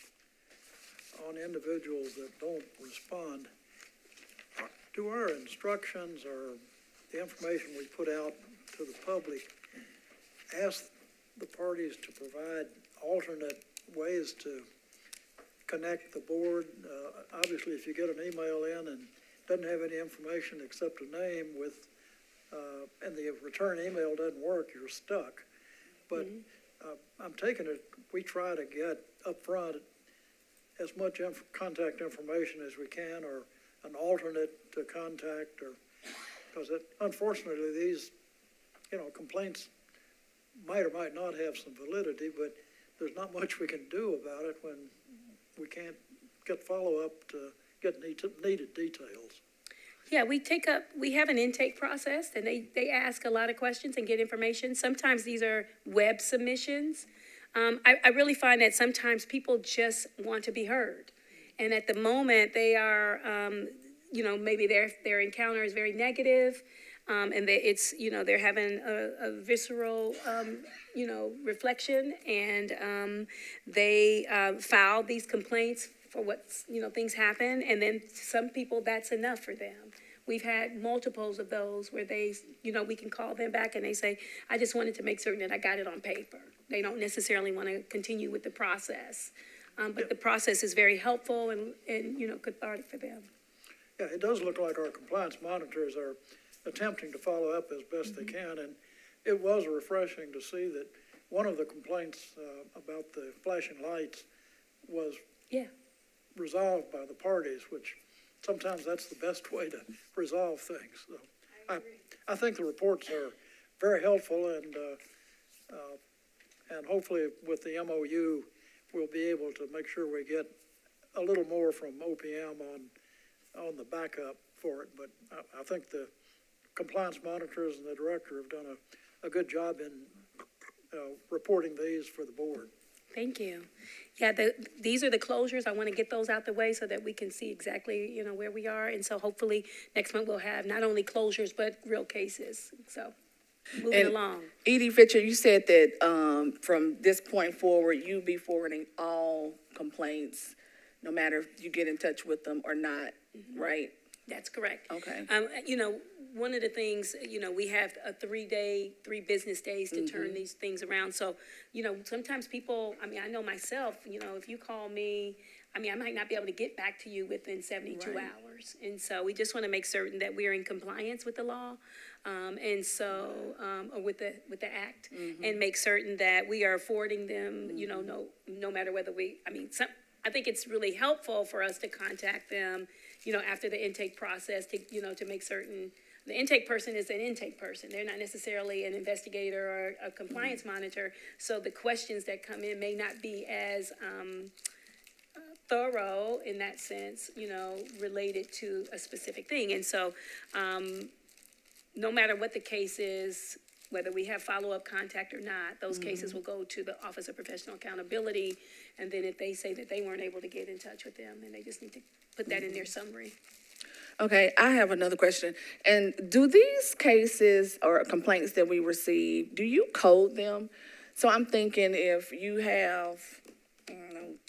on individuals that don't respond. Do our instructions or the information we put out to the public ask the parties to provide alternate ways to connect the board? Obviously, if you get an email in and doesn't have any information except a name and the return email doesn't work, you're stuck. But I'm taking it, we try to get up front as much contact information as we can, or an alternate to contact, or because unfortunately these, complaints might or might not have some validity, but there's not much we can do about it when we can't get follow-up to get needed details. Yeah, we have an intake process, and they ask a lot of questions and get information. Sometimes these are web submissions. I really find that sometimes people just want to be heard. And at the moment, they are, maybe their encounter is very negative, and they're having a visceral, reflection, and they file these complaints for things happen, and then some people, that's enough for them. We've had multiples of those where we can call them back and they say, I just wanted to make certain that I got it on paper. They don't necessarily want to continue with the process. But the process is very helpful and cathartic for them. Yeah, it does look like our compliance monitors are attempting to follow up as best they can, and it was refreshing to see that one of the complaints about the flashing lights was resolved by the parties, which sometimes that's the best way to resolve things. So I think the reports are very helpful, and hopefully with the MOU, we'll be able to make sure we get a little more from OPM on the backup for it. But I think compliance monitors and the director have done a good job in reporting these for the board. Thank you. Yeah, these are the closures. I want to get those out the way so that we can see exactly, where we are. And so hopefully next month we'll have not only closures, but real cases. So moving And along. Edie Fitcher, you said that from this point forward, you'll be forwarding all complaints, no matter if you get in touch with them or not, right? That's correct. Okay. One of the things, we have a 3 business days to turn these things around. So, sometimes people, I know myself, if you call me, I might not be able to get back to you within 72 Right. hours. And so we just want to make certain that we're in compliance with the law. Or with the act, and make certain that we are forwarding them, no matter whether I think it's really helpful for us to contact them, after the intake process to make certain. The intake person is an intake person. They're not necessarily an investigator or a compliance monitor. So the questions that come in may not be as thorough in that sense, related to a specific thing. And so no matter what the case is, whether we have follow-up contact or not, those cases will go to the Office of Professional Accountability. And then if they say that they weren't able to get in touch with them, then they just need to put that in their summary. Okay, I have another question. And do these cases or complaints that we receive, do you code them? So I'm thinking if you have,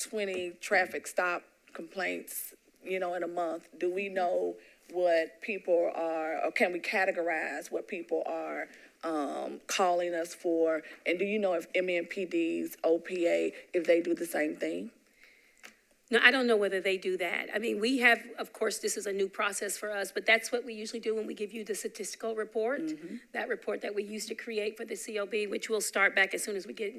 20 traffic stop complaints, in a month, do we know what people are, or can we categorize what people are calling us for? And do you know if MNPD's OPA, if they do the same thing? No, I don't know whether they do that. We have, of course, this is a new process for us, but that's what we usually do when we give you the statistical report, that report that we used to create for the COB, which will start back as soon as we get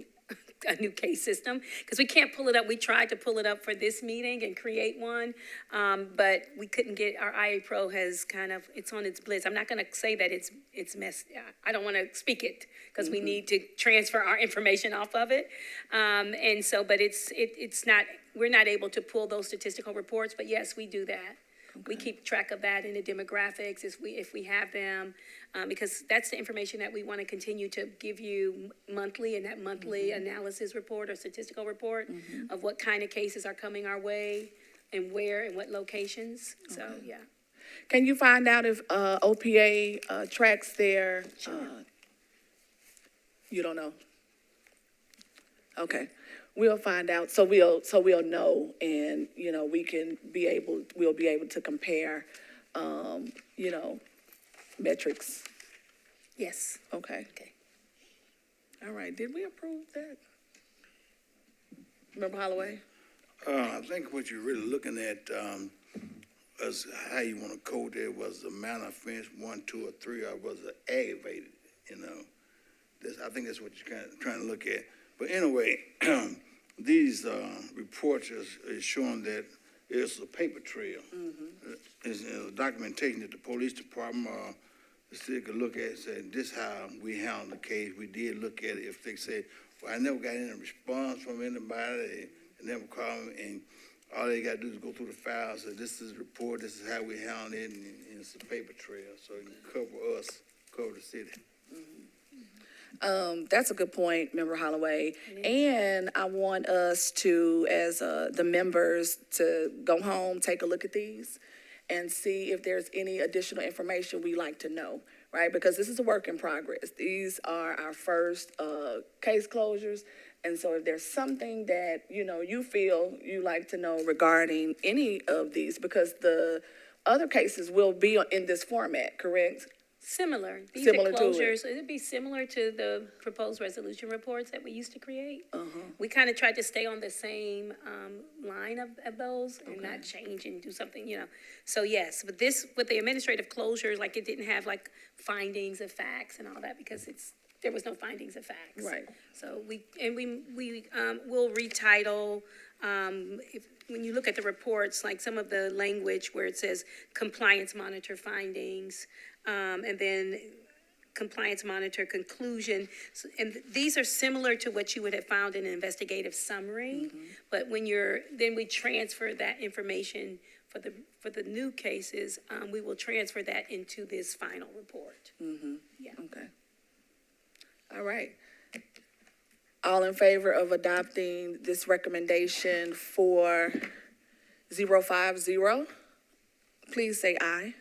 a new case system, because we can't pull it up. We tried to pull it up for this meeting and create one, but we couldn't get, our IA Pro has it's on its blitz. I'm not going to say that it's messed. I don't want to speak it because we need to transfer our information off of it. And so, but it's not, we're not able to pull those statistical reports, but yes, we do that. We keep track of that in the demographics if we have them, because that's the information that we want to continue to give you monthly, and that monthly analysis report or statistical report of what kind of cases are coming our way and where and what locations. So, yeah. Can you find out if OPA tracks their? You don't know. Okay. We'll find out, so we'll know, and, we'll be able to compare, metrics. Yes. Okay. All right, did we approve that? Member Holloway? I think what you're really looking at, as how you want to code it was a minor offense, 1, 2, or 3, or was it aggravated, I think that's what you're trying to look at. But anyway, these reports is showing that it's a paper trail. It's a documentation that the police department or the city could look at and say, this is how we handled the case. We did look at it. If they say, well, I never got any response from anybody, they never called me, and all they got to do is go through the files, say, this is the report, this is how we handled it, and it's a paper trail. So it can cover us, cover the city. That's a good point, Member Holloway. And I want us to, as the members, to go home, take a look at these and see if there's any additional information we'd like to know, right? Because this is a work in progress. These are our first case closures. And so if there's something that, you feel you like to know regarding any of these, because the other cases will be in this format, correct? Similar. These Similar are to it. closures. It'd be similar to the proposed resolution reports that we used to create. We kind of tried to stay on the same line of those and not change and do something, So yes, but with the administrative closures, like it didn't have like findings of facts and all that because there was no findings of facts. Right. So we'll retitle. When you look at the reports, like some of the language where it says compliance monitor findings, and then compliance monitor conclusion. So, and these are similar to what you would have found in an investigative summary, but then we transfer that information for the new cases, we will transfer that into this final report. Yeah. Okay. All right. All in favor of adopting this recommendation for 050, please say aye.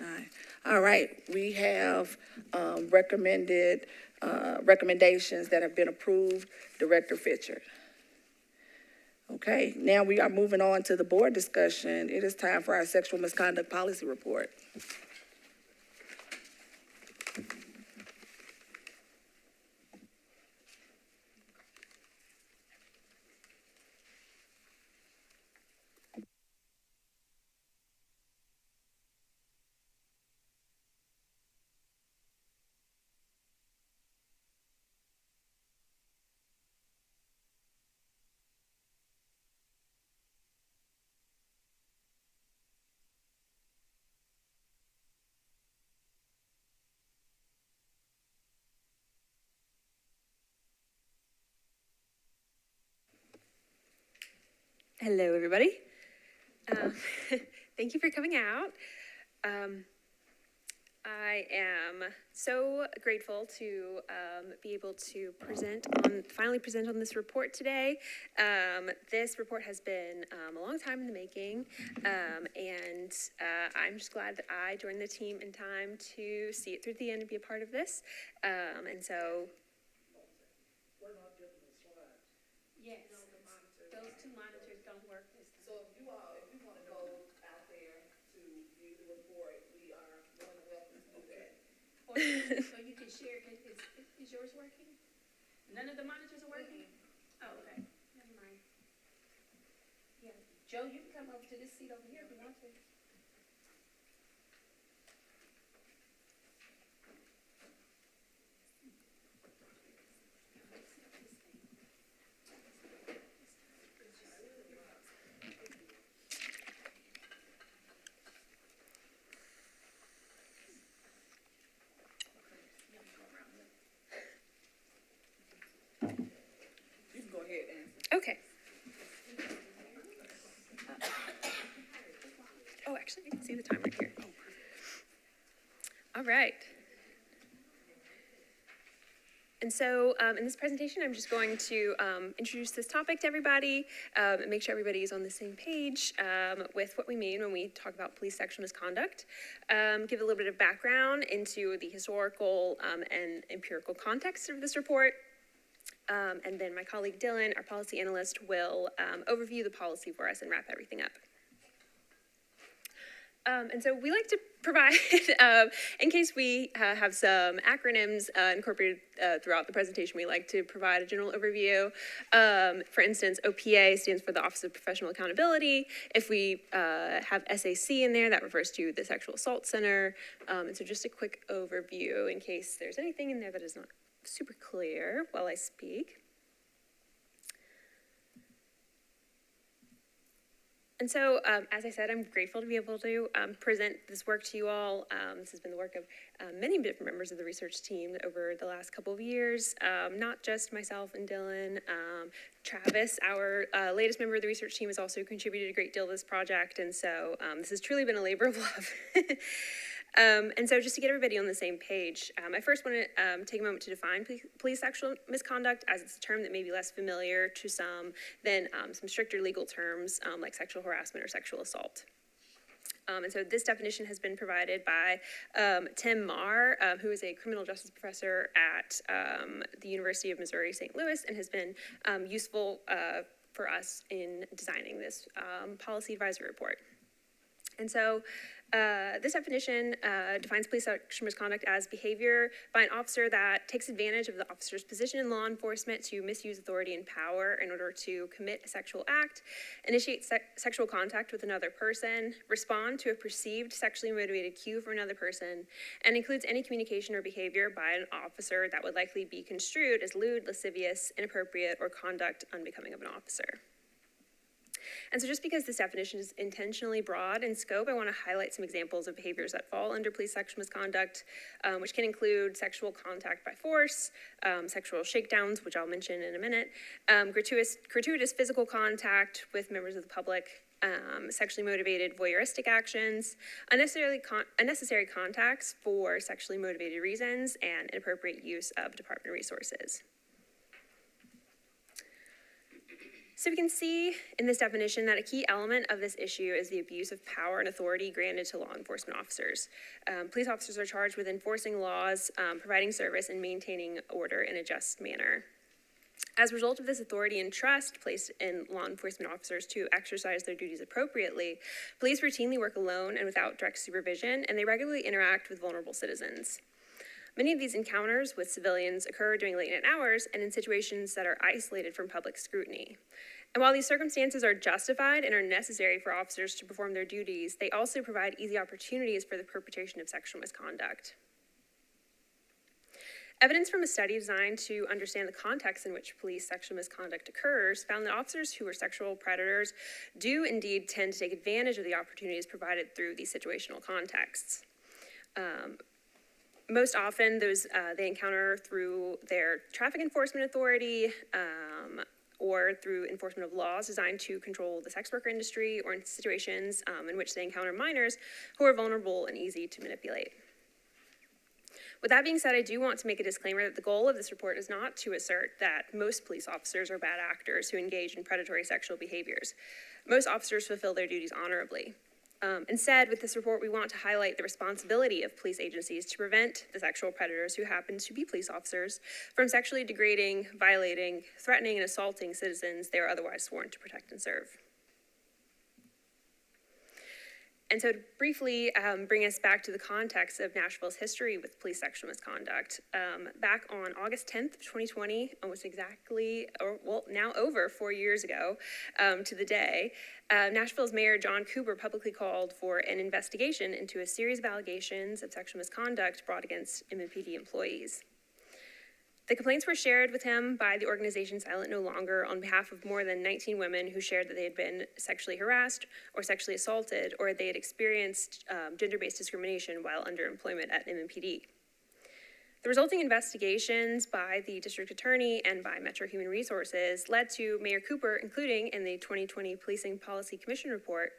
Aye. All right, we have recommendations that have been approved. Director Fitchard. Okay, now we are moving on to the board discussion. It is time for our sexual misconduct policy report. Hello, everybody. Thank you for coming out. I am so grateful to be able to finally present on this report today. This report has been a long time in the making, and I'm just glad that I joined the team in time to see it through to the end and be a part of this. And so. Yes, those two monitors don't work this time. So if you want to go out there to view the report, we are more than welcome to do that. Or you can share, is yours working? None of the monitors are working? Oh, okay, never mind. Yeah, Joe, you can come over to this seat over here if you want to. You can go ahead and. Okay. Oh, actually, I can see the time right here. All right. And so in this presentation, I'm just going to introduce this topic to everybody and make sure everybody is on the same page with what we mean when we talk about police sexual misconduct. Give a little bit of background into the historical and empirical context of this report. And then my colleague Dylan, our policy analyst, will overview the policy for us and wrap everything up. And so we like to provide, in case we have some acronyms incorporated throughout the presentation, we like to provide a general overview. For instance, OPA stands for the Office of Professional Accountability. If we have SAC in there, that refers to the Sexual Assault Center. And so just a quick overview in case there's anything in there that is not super clear while I speak. And so, as I said, I'm grateful to be able to present this work to you all. This has been the work of many different members of the research team over the last couple of years, not just myself and Dylan. Travis, our latest member of the research team, has also contributed a great deal to this project, and so this has truly been a labor of love. And so just to get everybody on the same page, I first want to take a moment to define police sexual misconduct, as it's a term that may be less familiar to some than some stricter legal terms like sexual harassment or sexual assault. And so this definition has been provided by Tim Marr, who is a criminal justice professor at the University of Missouri, St. Louis, and has been useful for us in designing this policy advisory report. And so this definition defines police sexual misconduct as behavior by an officer that takes advantage of the officer's position in law enforcement to misuse authority and power in order to commit a sexual act, initiate sexual contact with another person, respond to a perceived sexually motivated cue from another person, and includes any communication or behavior by an officer that would likely be construed as lewd, lascivious, inappropriate, or conduct unbecoming of an officer. And so just because this definition is intentionally broad in scope, I want to highlight some examples of behaviors that fall under police sexual misconduct, which can include sexual contact by force, sexual shakedowns, which I'll mention in a minute, gratuitous physical contact with members of the public, sexually motivated voyeuristic actions, unnecessary contacts for sexually motivated reasons, and inappropriate use of department resources. So we can see in this definition that a key element of this issue is the abuse of power and authority granted to law enforcement officers. Police officers are charged with enforcing laws, providing service, and maintaining order in a just manner. As a result of this authority and trust placed in law enforcement officers to exercise their duties appropriately, police routinely work alone and without direct supervision, and they regularly interact with vulnerable citizens. Many of these encounters with civilians occur during late-night hours and in situations that are isolated from public scrutiny. And while these circumstances are justified and are necessary for officers to perform their duties, they also provide easy opportunities for the perpetration of sexual misconduct. Evidence from a study designed to understand the context in which police sexual misconduct occurs found that officers who are sexual predators do indeed tend to take advantage of the opportunities provided through these situational contexts. Most often, they encounter through their traffic enforcement authority or through enforcement of laws designed to control the sex worker industry, or in situations in which they encounter minors who are vulnerable and easy to manipulate. With that being said, I do want to make a disclaimer that the goal of this report is not to assert that most police officers are bad actors who engage in predatory sexual behaviors. Most officers fulfill their duties honorably. Instead, with this report, we want to highlight the responsibility of police agencies to prevent the sexual predators who happen to be police officers from sexually degrading, violating, threatening, and assaulting citizens they are otherwise sworn to protect and serve. And so to briefly bring us back to the context of Nashville's history with police sexual misconduct, back on August 10th, 2020, almost exactly, now over 4 years ago to the day, Nashville's Mayor John Cooper publicly called for an investigation into a series of allegations of sexual misconduct brought against MMPD employees. The complaints were shared with him by the organization Silent No Longer on behalf of more than 19 women who shared that they had been sexually harassed or sexually assaulted, or they had experienced gender-based discrimination while under employment at MMPD. The resulting investigations by the district attorney and by Metro Human Resources led to Mayor Cooper including in the 2020 Policing Policy Commission report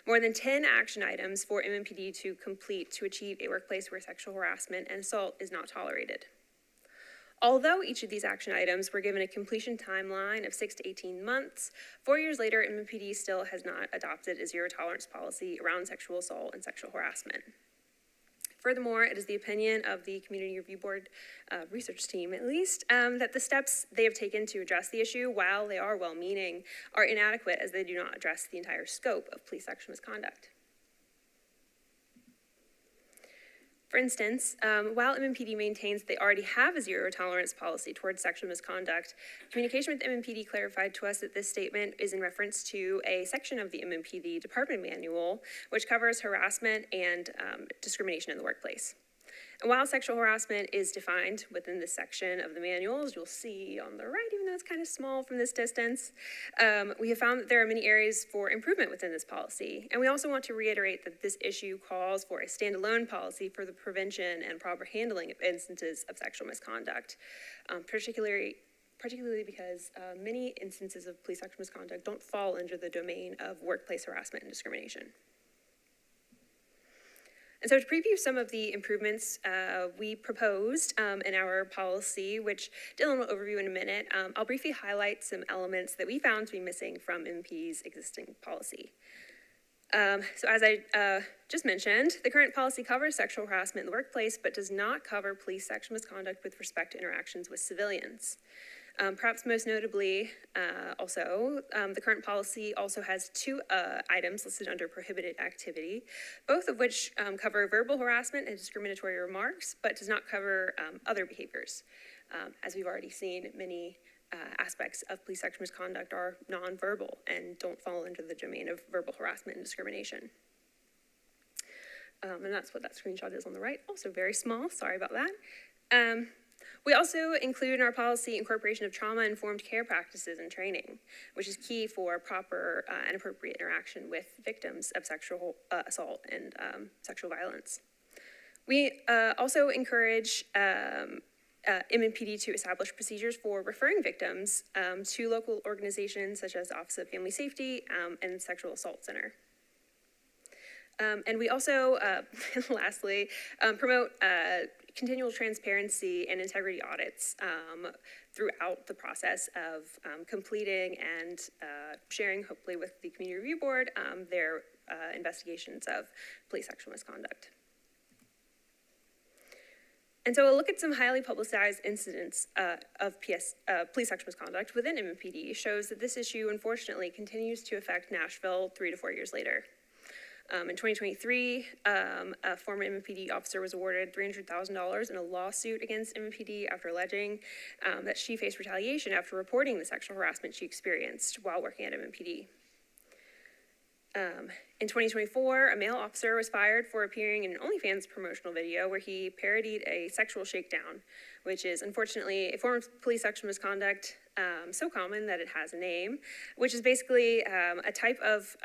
more than 10 action items for MMPD to complete to achieve a workplace where sexual harassment and assault is not tolerated. Although each of these action items were given a completion timeline of 6 to 18 months, 4 years later, MMPD still has not adopted a zero-tolerance policy around sexual assault and sexual harassment. Furthermore, it is the opinion of the Community Review Board research team, at least, that the steps they have taken to address the issue, while they are well-meaning, are inadequate as they do not address the entire scope of police sexual misconduct. For instance, while MMPD maintains they already have a zero-tolerance policy towards sexual misconduct, communication with MMPD clarified to us that this statement is in reference to a section of the MMPD department manual, which covers harassment and discrimination in the workplace. And while sexual harassment is defined within this section of the manual, as you'll see on the right, even though it's kind of small from this distance, we have found that there are many areas for improvement within this policy. And we also want to reiterate that this issue calls for a standalone policy for the prevention and proper handling of instances of sexual misconduct, particularly because many instances of police sexual misconduct don't fall under the domain of workplace harassment and discrimination. And so to preview some of the improvements we proposed in our policy, which Dylan will overview in a minute, I'll briefly highlight some elements that we found to be missing from MMPD's existing policy. So as I just mentioned, the current policy covers sexual harassment in the workplace, but does not cover police sexual misconduct with respect to interactions with civilians. Perhaps most notably, the current policy also has two items listed under prohibited activity, both of which cover verbal harassment and discriminatory remarks, but does not cover other behaviors. As we've already seen, many aspects of police sexual misconduct are nonverbal and don't fall under the domain of verbal harassment and discrimination. And that's what that screenshot is on the right, also very small, sorry about that. We also include in our policy incorporation of trauma-informed care practices and training, which is key for proper and appropriate interaction with victims of sexual assault and sexual violence. We also encourage MNPD to establish procedures for referring victims to local organizations such as the Office of Family Safety and Sexual Assault Center. And we also, lastly, promote continual transparency and integrity audits throughout the process of completing and sharing, hopefully with the Community Review Board, their investigations of police sexual misconduct. And so a look at some highly publicized incidents of police sexual misconduct within MNPD shows that this issue, unfortunately, continues to affect Nashville 3 to 4 years later. In 2023, a former MNPD officer was awarded $300,000 in a lawsuit against MNPD after alleging that she faced retaliation after reporting the sexual harassment she experienced while working at MNPD. In 2024, a male officer was fired for appearing in an OnlyFans promotional video where he parodied a sexual shakedown, which is unfortunately a form of police sexual misconduct so common that it has a name, which is basically a type of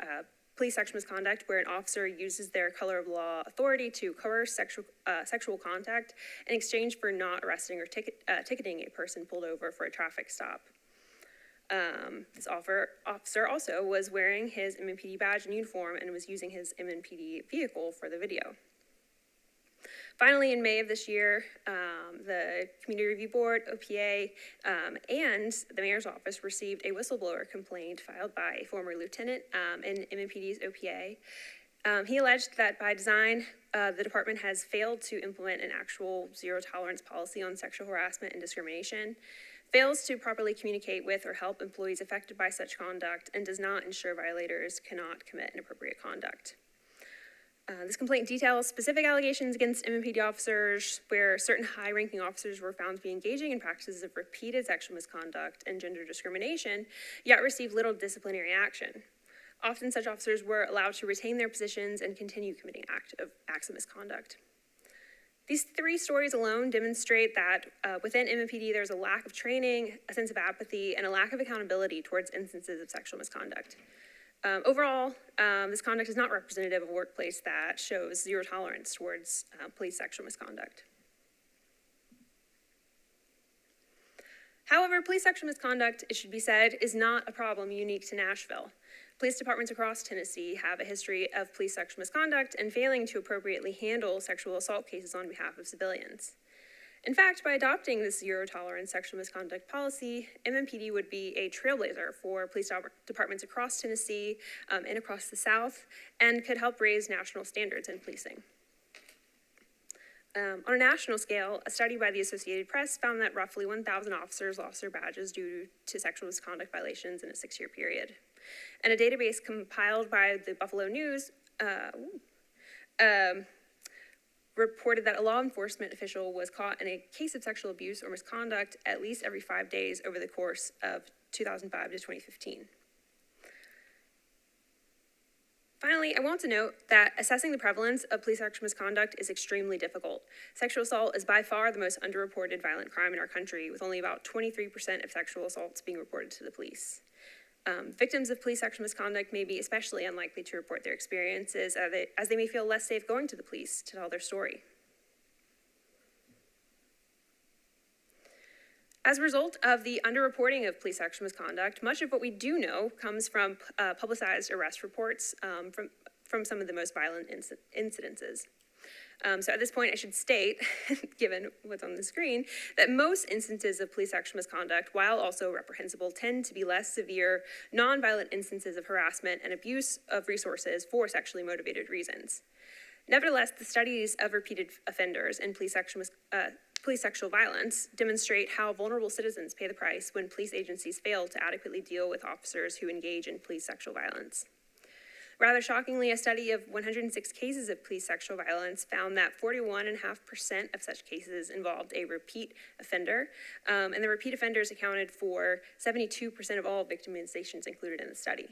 police sexual misconduct where an officer uses their color of law authority to coerce sexual contact in exchange for not arresting or ticketing a person pulled over for a traffic stop. This officer also was wearing his MNPD badge and uniform and was using his MNPD vehicle for the video. Finally, in May of this year, the Community Review Board, OPA, and the Mayor's Office received a whistleblower complaint filed by a former lieutenant in MNPD's OPA. He alleged that by design, the department has failed to implement an actual zero-tolerance policy on sexual harassment and discrimination, fails to properly communicate with or help employees affected by such conduct, and does not ensure violators cannot commit inappropriate conduct. This complaint details specific allegations against MNPD officers where certain high-ranking officers were found to be engaging in practices of repeated sexual misconduct and gender discrimination, yet received little disciplinary action. Often such officers were allowed to retain their positions and continue committing acts of misconduct. These 3 stories alone demonstrate that within MNPD there's a lack of training, a sense of apathy, and a lack of accountability towards instances of sexual misconduct. Overall, this conduct is not representative of a workplace that shows zero tolerance towards police sexual misconduct. However, police sexual misconduct, it should be said, is not a problem unique to Nashville. Police departments across Tennessee have a history of police sexual misconduct and failing to appropriately handle sexual assault cases on behalf of civilians. In fact, by adopting this zero-tolerance sexual misconduct policy, MNPD would be a trailblazer for police departments across Tennessee and across the South, and could help raise national standards in policing. On a national scale, a study by the Associated Press found that roughly 1,000 officers lost their badges due to sexual misconduct violations in a 6-year period. And a database compiled by the Buffalo News reported that a law enforcement official was caught in a case of sexual abuse or misconduct at least every 5 days over the course of 2005 to 2015. Finally, I want to note that assessing the prevalence of police sexual misconduct is extremely difficult. Sexual assault is by far the most underreported violent crime in our country, with only about 23% of sexual assaults being reported to the police. Victims of police sexual misconduct may be especially unlikely to report their experiences as they may feel less safe going to the police to tell their story. As a result of the underreporting of police sexual misconduct, much of what we do know comes from publicized arrest reports from some of the most violent incidences. So at this point, I should state, given what's on the screen, that most instances of police sexual misconduct, while also reprehensible, tend to be less severe, non-violent instances of harassment and abuse of resources for sexually motivated reasons. Nevertheless, the studies of repeated offenders in police sexual violence demonstrate how vulnerable citizens pay the price when police agencies fail to adequately deal with officers who engage in police sexual violence. Rather shockingly, a study of 106 cases of police sexual violence found that 41.5% of such cases involved a repeat offender, and the repeat offenders accounted for 72% of all victimizations included in the study.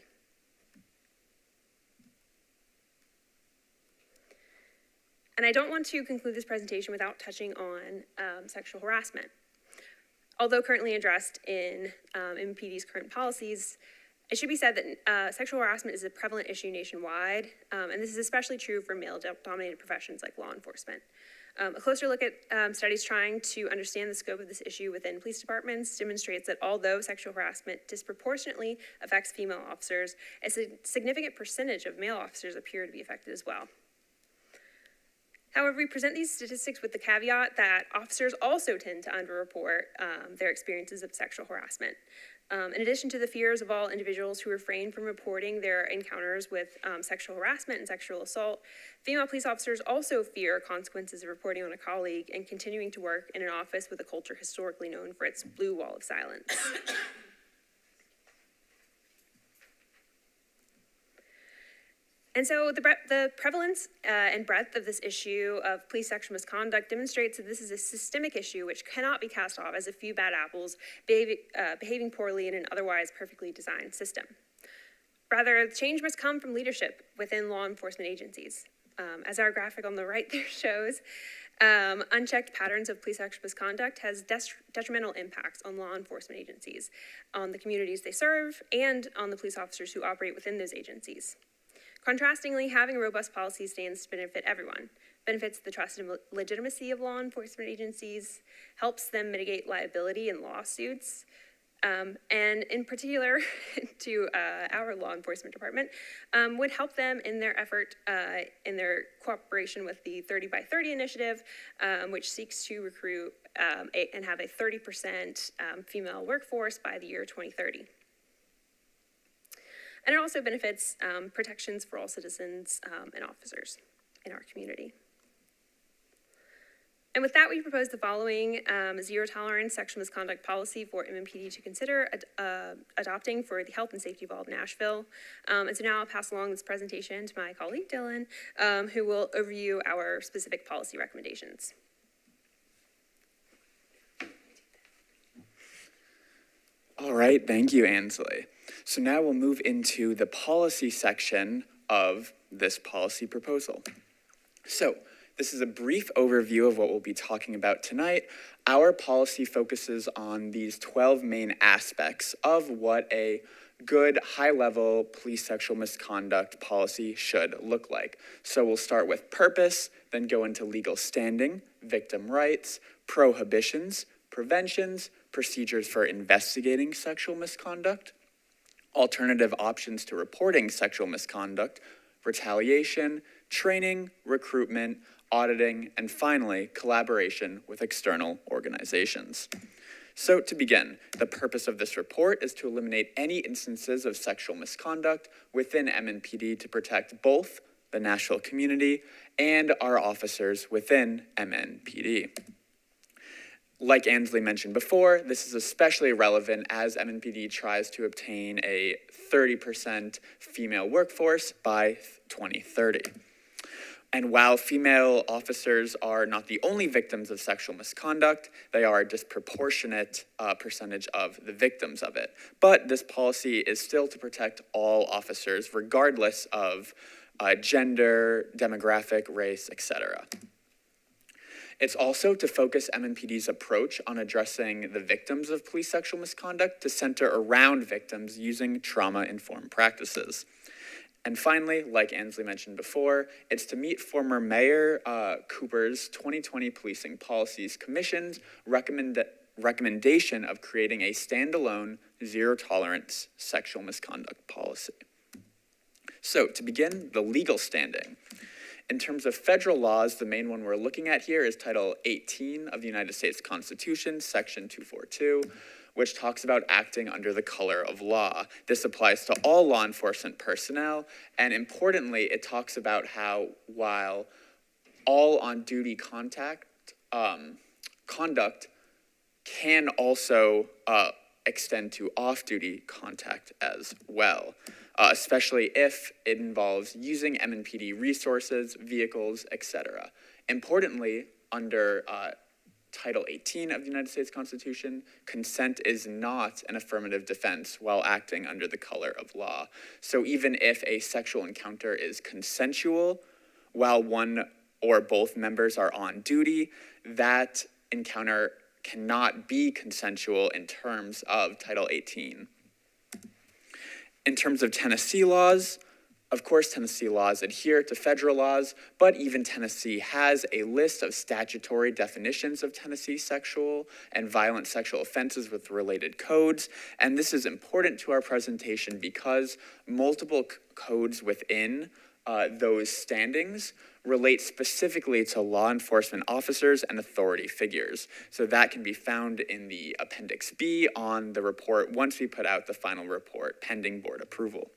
And I don't want to conclude this presentation without touching on sexual harassment. Although currently addressed in MPD's current policies, it should be said that sexual harassment is a prevalent issue nationwide, and this is especially true for male-dominated professions like law enforcement. A closer look at studies trying to understand the scope of this issue within police departments demonstrates that although sexual harassment disproportionately affects female officers, a significant percentage of male officers appear to be affected as well. However, we present these statistics with the caveat that officers also tend to underreport their experiences of sexual harassment. In addition to the fears of all individuals who refrain from reporting their encounters with sexual harassment and sexual assault, female police officers also fear consequences of reporting on a colleague and continuing to work in an office with a culture historically known for its blue wall of silence. And so the prevalence and breadth of this issue of police sexual misconduct demonstrates that this is a systemic issue which cannot be cast off as a few bad apples behaving poorly in an otherwise perfectly designed system. Rather, change must come from leadership within law enforcement agencies. As our graphic on the right there shows, unchecked patterns of police sexual misconduct has detrimental impacts on law enforcement agencies, on the communities they serve, and on the police officers who operate within those agencies. Contrastingly, having a robust policy stands to benefit everyone, benefits the trust and legitimacy of law enforcement agencies, helps them mitigate liability in lawsuits, and in particular to our law enforcement department, would help them in their effort, in their cooperation with the 30 by 30 initiative, which seeks to recruit and have a 30% female workforce by the year 2030. And it also benefits protections for all citizens and officers in our community. And with that, we propose the following zero tolerance sexual misconduct policy for MMPD to consider adopting for the health and safety of all of Nashville. And so now I'll pass along this presentation to my colleague, Dylan, who will overview our specific policy recommendations. All right, thank you, Ansley. So now we'll move into the policy section of this policy proposal. So this is a brief overview of what we'll be talking about tonight. Our policy focuses on these 12 main aspects of what a good high-level police sexual misconduct policy should look like. So we'll start with purpose, then go into legal standing, victim rights, prohibitions, preventions, procedures for investigating sexual misconduct, alternative options to reporting sexual misconduct, retaliation, training, recruitment, auditing, and finally, collaboration with external organizations. So to begin, the purpose of this report is to eliminate any instances of sexual misconduct within MNPD to protect both the Nashville community and our officers within MNPD. Like Ansley mentioned before, this is especially relevant as MNPD tries to obtain a 30% female workforce by 2030. And while female officers are not the only victims of sexual misconduct, they are a disproportionate percentage of the victims of it. But this policy is still to protect all officers, regardless of gender, demographic, race, etc. It's also to focus MNPD's approach on addressing the victims of police sexual misconduct to center around victims using trauma-informed practices. And finally, like Ansley mentioned before, it's to meet former Mayor Cooper's 2020 Policing Policies Commission's recommendation of creating a standalone zero-tolerance sexual misconduct policy. So to begin, the legal standing. In terms of federal laws, the main one we're looking at here is Title 18 of the United States Constitution, Section 242, which talks about acting under the color of law. This applies to all law enforcement personnel, and importantly, it talks about how while all on-duty conduct can also extend to off-duty contact as well. Especially if it involves using MNPD resources, vehicles, etc. Importantly, under Title 18 of the United States Constitution, consent is not an affirmative defense while acting under the color of law. So even if a sexual encounter is consensual, while one or both members are on duty, that encounter cannot be consensual in terms of Title 18. In terms of Tennessee laws, Of course, Tennessee laws adhere to federal laws, but even Tennessee has a list of statutory definitions of Tennessee sexual and violent sexual offenses with related codes. And this is important to our presentation because multiple codes within those standings relate specifically to law enforcement officers and authority figures. So that can be found in the Appendix B on the report once we put out the final report, pending board approval.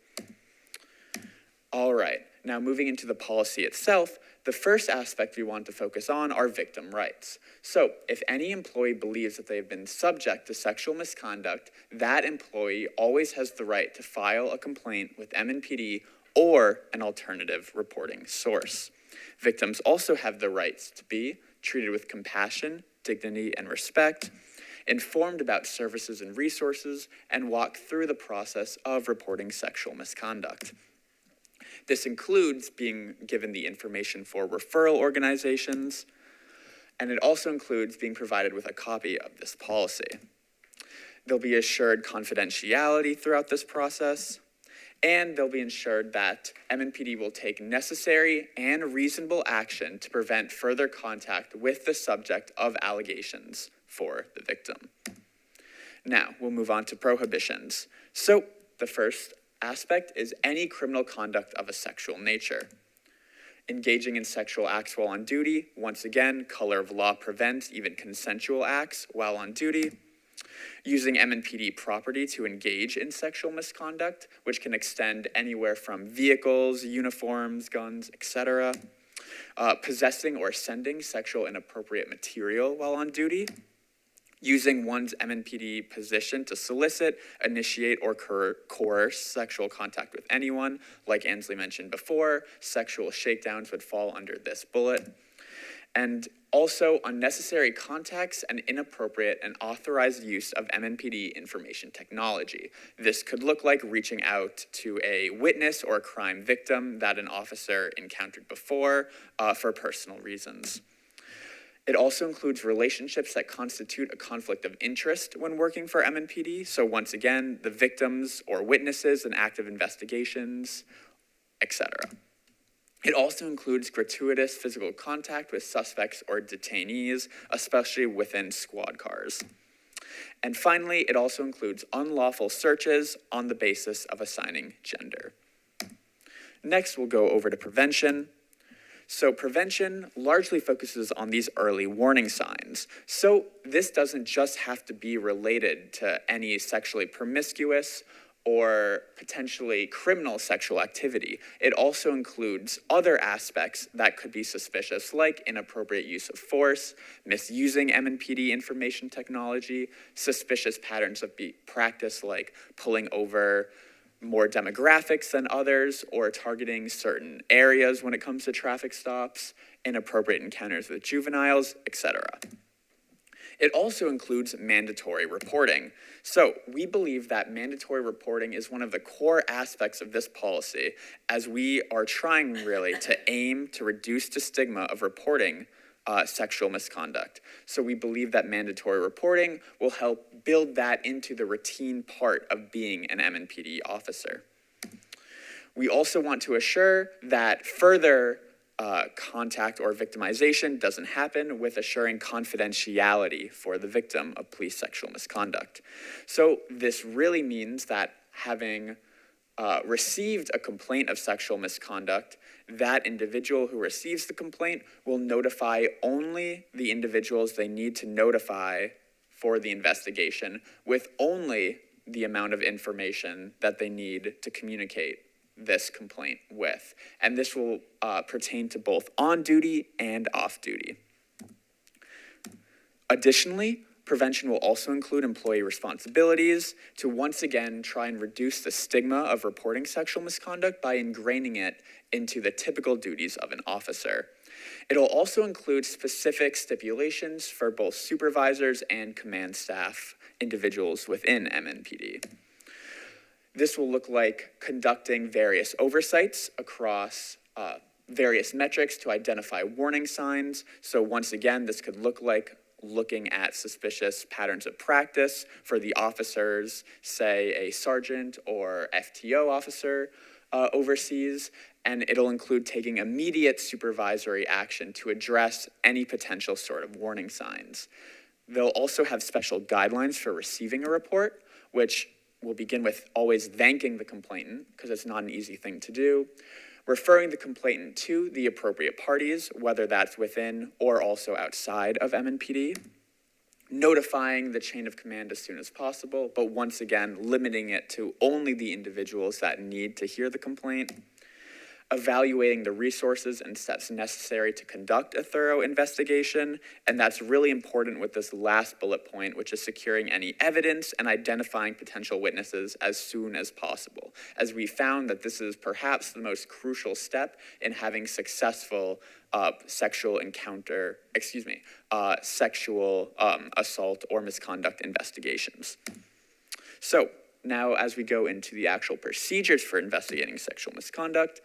All right, now moving into the policy itself, the first aspect we want to focus on are victim rights. So if any employee believes that they've been subject to sexual misconduct, that employee always has the right to file a complaint with MNPD or an alternative reporting source. Victims also have the rights to be treated with compassion, dignity, and respect, informed about services and resources, and walk through the process of reporting sexual misconduct. This includes being given the information for referral organizations, and it also includes being provided with a copy of this policy. They'll be assured confidentiality throughout this process, and they'll be ensured that MNPD will take necessary and reasonable action to prevent further contact with the subject of allegations for the victim. Now, we'll move on to prohibitions. So, the first aspect is any criminal conduct of a sexual nature. Engaging in sexual acts while on duty, once again, color of law prevents even consensual acts while on duty. Using MNPD property to engage in sexual misconduct, which can extend anywhere from vehicles, uniforms, guns, etc. Possessing or sending sexual inappropriate material while on duty. Using one's MNPD position to solicit, initiate, or coerce sexual contact with anyone. Like Ansley mentioned before, sexual shakedowns would fall under this bullet. And also unnecessary contacts and inappropriate and authorized use of MNPD information technology. This could look like reaching out to a witness or a crime victim that an officer encountered before for personal reasons. It also includes relationships that constitute a conflict of interest when working for MNPD. So once again, the victims or witnesses in active investigations, etc. It also includes gratuitous physical contact with suspects or detainees, especially within squad cars. And finally, it also includes unlawful searches on the basis of assigning gender. Next, we'll go over to prevention. So prevention largely focuses on these early warning signs. So this doesn't just have to be related to any sexually promiscuous or potentially criminal sexual activity. It also includes other aspects that could be suspicious, like inappropriate use of force, misusing MNPD information technology, suspicious patterns of practice like pulling over more demographics than others, or targeting certain areas when it comes to traffic stops, inappropriate encounters with juveniles, etc. It also includes mandatory reporting. So we believe that mandatory reporting is one of the core aspects of this policy, as we are trying really to aim to reduce the stigma of reporting sexual misconduct. So we believe that mandatory reporting will help build that into the routine part of being an MNPD officer. We also want to assure that further contact or victimization doesn't happen, with assuring confidentiality for the victim of police sexual misconduct. So this really means that having received a complaint of sexual misconduct, that individual who receives the complaint will notify only the individuals they need to notify for the investigation, with only the amount of information that they need to communicate this complaint with. And this will pertain to both on-duty and off-duty. Additionally, prevention will also include employee responsibilities to once again try and reduce the stigma of reporting sexual misconduct by ingraining it into the typical duties of an officer. It'll also include specific stipulations for both supervisors and command staff individuals within MNPD. This will look like conducting various oversights across various metrics to identify warning signs. So once again, this could look like looking at suspicious patterns of practice for the officers, say a sergeant or FTO officer, oversees, and it'll include taking immediate supervisory action to address any potential sort of warning signs. They'll also have special guidelines for receiving a report, which will begin with always thanking the complainant, because it's not an easy thing to do, referring the complainant to the appropriate parties, whether that's within or also outside of MNPD, notifying the chain of command as soon as possible, but once again, limiting it to only the individuals that need to hear the complaint, evaluating the resources and steps necessary to conduct a thorough investigation, and that's really important with this last bullet point, which is securing any evidence and identifying potential witnesses as soon as possible, as we found that this is perhaps the most crucial step in having successful sexual assault or misconduct investigations. So now as we go into the actual procedures for investigating sexual misconduct,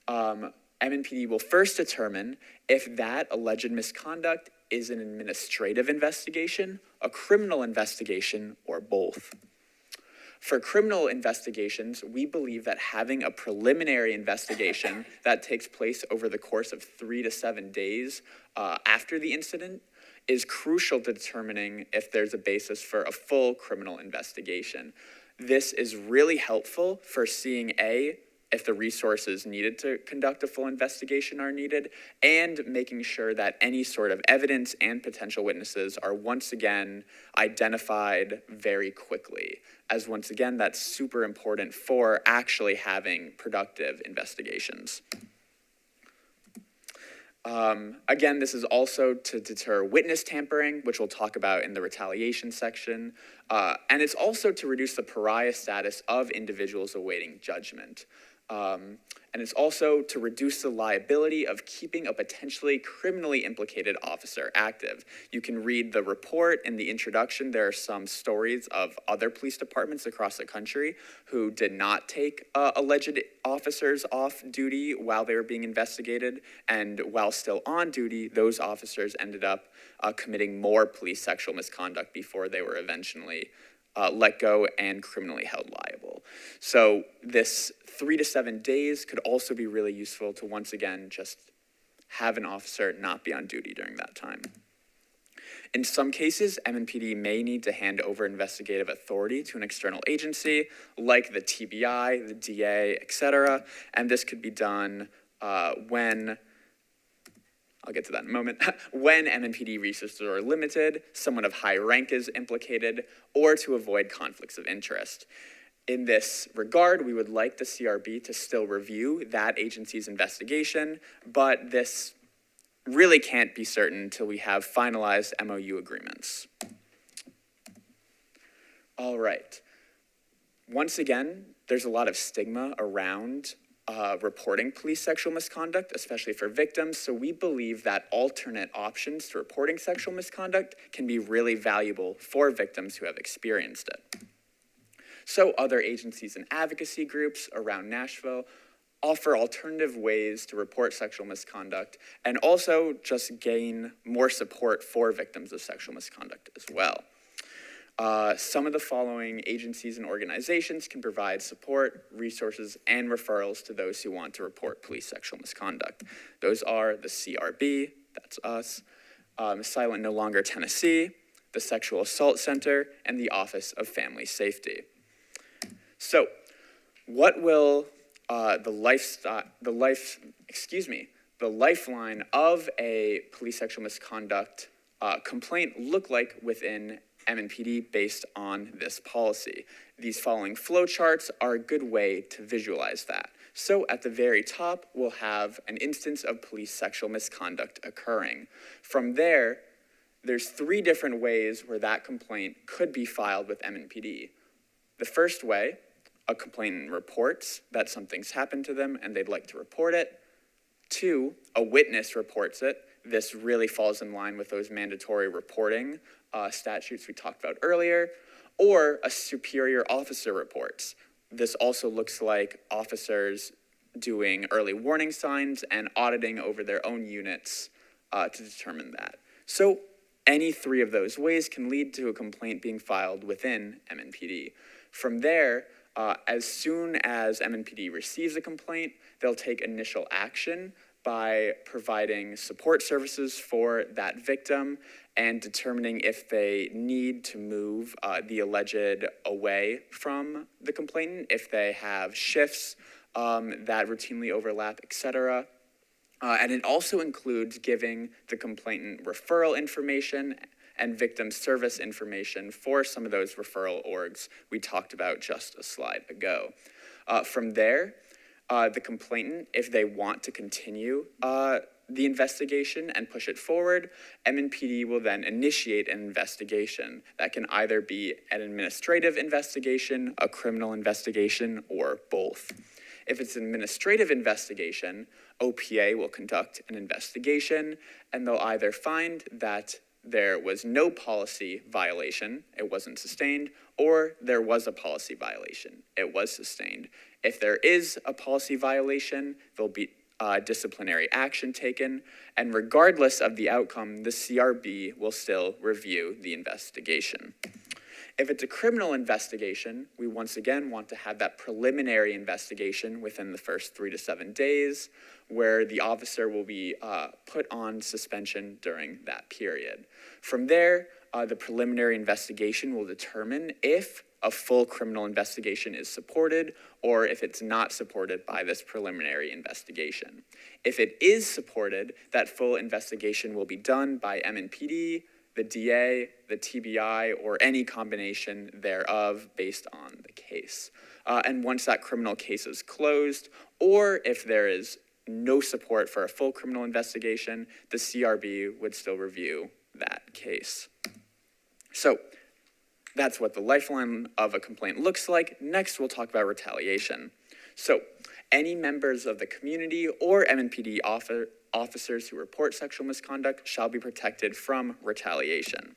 MNPD will first determine if that alleged misconduct is an administrative investigation, a criminal investigation, or both. For criminal investigations, we believe that having a preliminary investigation that takes place over the course of 3 to 7 days after the incident is crucial to determining if there's a basis for a full criminal investigation. This is really helpful for seeing if the resources needed to conduct a full investigation are needed, and making sure that any sort of evidence and potential witnesses are once again identified very quickly, as once again, that's super important for actually having productive investigations. Again, this is also to deter witness tampering, which we'll talk about in the retaliation section, and it's also to reduce the pariah status of individuals awaiting judgment. And it's also to reduce the liability of keeping a potentially criminally implicated officer active. You can read the report in the introduction. There are some stories of other police departments across the country who did not take alleged officers off duty while they were being investigated. And while still on duty, those officers ended up committing more police sexual misconduct before they were eventually let go and criminally held liable. So this 3 to 7 days could also be really useful to once again just have an officer not be on duty during that time. In some cases, MNPD may need to hand over investigative authority to an external agency like the TBI, the DA, etc. And this could be done when, I'll get to that in a moment, when MNPD resources are limited, someone of high rank is implicated, or to avoid conflicts of interest. In this regard, we would like the CRB to still review that agency's investigation, but this really can't be certain until we have finalized MOU agreements. All right. Once again, there's a lot of stigma around reporting police sexual misconduct, especially for victims, so we believe that alternate options to reporting sexual misconduct can be really valuable for victims who have experienced it. So other agencies and advocacy groups around Nashville offer alternative ways to report sexual misconduct and also just gain more support for victims of sexual misconduct as well. Some of the following agencies and organizations can provide support, resources, and referrals to those who want to report police sexual misconduct. Those are the CRB, that's us, Silent No Longer Tennessee, the Sexual Assault Center, and the Office of Family Safety. So, what will the lifeline of a police sexual misconduct complaint look like within MNPD based on this policy? These following flowcharts are a good way to visualize that. So at the very top, we'll have an instance of police sexual misconduct occurring. From there, there's 3 different ways where that complaint could be filed with MNPD. The first way, a complainant reports that something's happened to them and they'd like to report it. 2, a witness reports it. This really falls in line with those mandatory reporting statutes we talked about earlier. Or a superior officer reports. This also looks like officers doing early warning signs and auditing over their own units to determine that. So any 3 of those ways can lead to a complaint being filed within MNPD. From there, As soon as MNPD receives a complaint, they'll take initial action by providing support services for that victim and determining if they need to move the alleged away from the complainant, if they have shifts that routinely overlap, etc. And it also includes giving the complainant referral information and victim service information for some of those referral orgs we talked about just a slide ago. From there, the complainant, if they want to continue the investigation and push it forward, MNPD will then initiate an investigation. That can either be an administrative investigation, a criminal investigation, or both. If it's an administrative investigation, OPA will conduct an investigation, and they'll either find that there was no policy violation, it wasn't sustained, or there was a policy violation, it was sustained. If there is a policy violation, there'll be disciplinary action taken, and regardless of the outcome, the CRB will still review the investigation. If it's a criminal investigation, we once again want to have that preliminary investigation within the first 3 to 7 days, where the officer will be put on suspension during that period. From there, the preliminary investigation will determine if a full criminal investigation is supported or if it's not supported by this preliminary investigation. If it is supported, that full investigation will be done by MNPD, the DA, the TBI, or any combination thereof based on the case. And once that criminal case is closed, or if there is no support for a full criminal investigation, the CRB would still review that case. So that's what the lifeline of a complaint looks like. Next, we'll talk about retaliation. So any members of the community or MNPD officers who report sexual misconduct shall be protected from retaliation.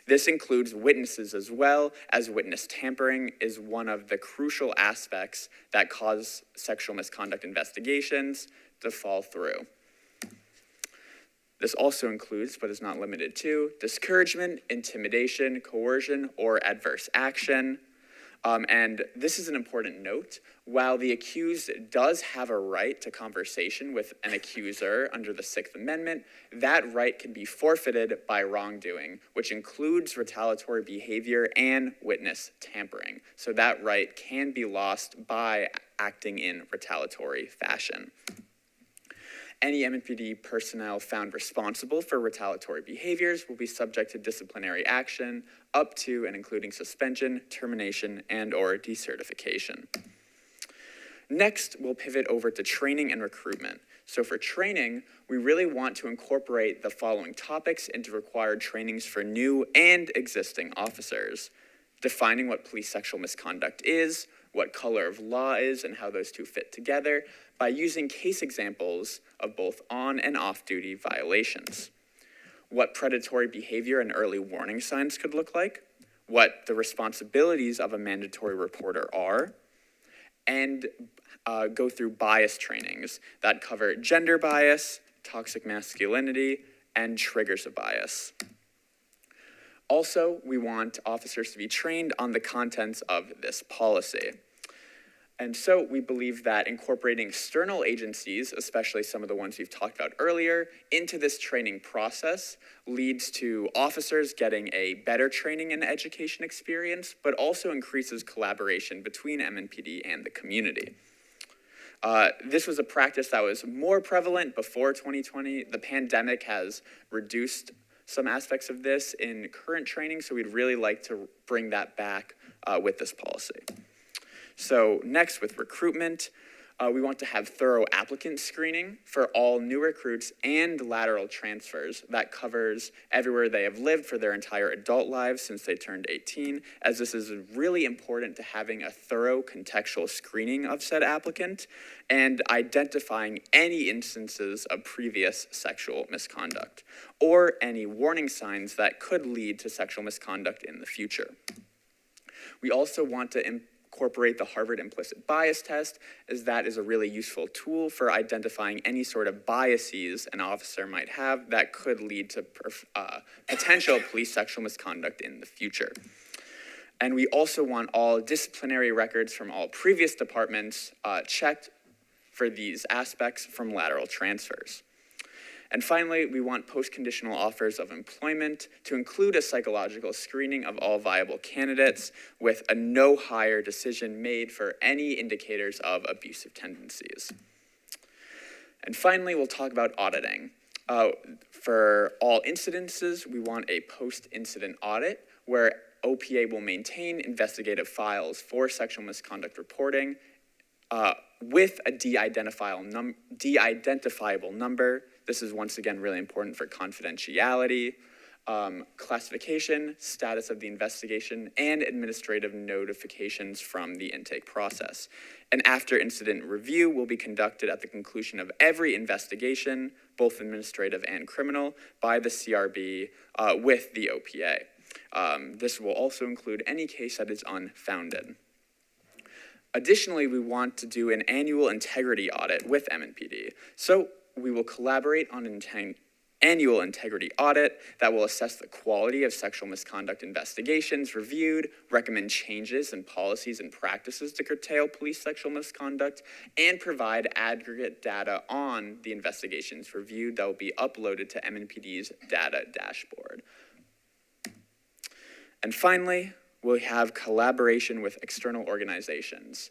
This includes witnesses as well, as witness tampering is one of the crucial aspects that cause sexual misconduct investigations to fall through. This also includes, but is not limited to, discouragement, intimidation, coercion, or adverse action. And this is an important note. While the accused does have a right to conversation with an accuser under the Sixth Amendment, that right can be forfeited by wrongdoing, which includes retaliatory behavior and witness tampering. So that right can be lost by acting in retaliatory fashion. Any MNPD personnel found responsible for retaliatory behaviors will be subject to disciplinary action up to and including suspension, termination, and/or decertification. Next, we'll pivot over to training and recruitment. So for training, we really want to incorporate the following topics into required trainings for new and existing officers. Defining what police sexual misconduct is, what color of law is, and how those two fit together by using case examples of both on and off-duty violations. What predatory behavior and early warning signs could look like, what the responsibilities of a mandatory reporter are, and go through bias trainings that cover gender bias, toxic masculinity, and triggers of bias. Also, we want officers to be trained on the contents of this policy. And so we believe that incorporating external agencies, especially some of the ones we've talked about earlier, into this training process leads to officers getting a better training and education experience, but also increases collaboration between MNPD and the community. This was a practice that was more prevalent before 2020. The pandemic has reduced some aspects of this in current training, so we'd really like to bring that back with this policy. So next, with recruitment, we want to have thorough applicant screening for all new recruits and lateral transfers. That covers everywhere they have lived for their entire adult lives since they turned 18, as this is really important to having a thorough contextual screening of said applicant and identifying any instances of previous sexual misconduct or any warning signs that could lead to sexual misconduct in the future. We also want to incorporate the Harvard implicit bias test, as that is a really useful tool for identifying any sort of biases an officer might have that could lead to potential police sexual misconduct in the future. And we also want all disciplinary records from all previous departments checked for these aspects from lateral transfers. And finally, we want post-conditional offers of employment to include a psychological screening of all viable candidates with a no hire decision made for any indicators of abusive tendencies. And finally, we'll talk about auditing. For all incidences, we want a post-incident audit where OPA will maintain investigative files for sexual misconduct reporting with a de-identifiable number. This is once again really important for confidentiality, classification, status of the investigation, and administrative notifications from the intake process. An after-incident review will be conducted at the conclusion of every investigation, both administrative and criminal, by the CRB with the OPA. This will also include any case that is unfounded. Additionally, we want to do an annual integrity audit with MNPD. So we will collaborate on an annual integrity audit that will assess the quality of sexual misconduct investigations reviewed, recommend changes in policies and practices to curtail police sexual misconduct, and provide aggregate data on the investigations reviewed that will be uploaded to MNPD's data dashboard. And finally, we'll have collaboration with external organizations.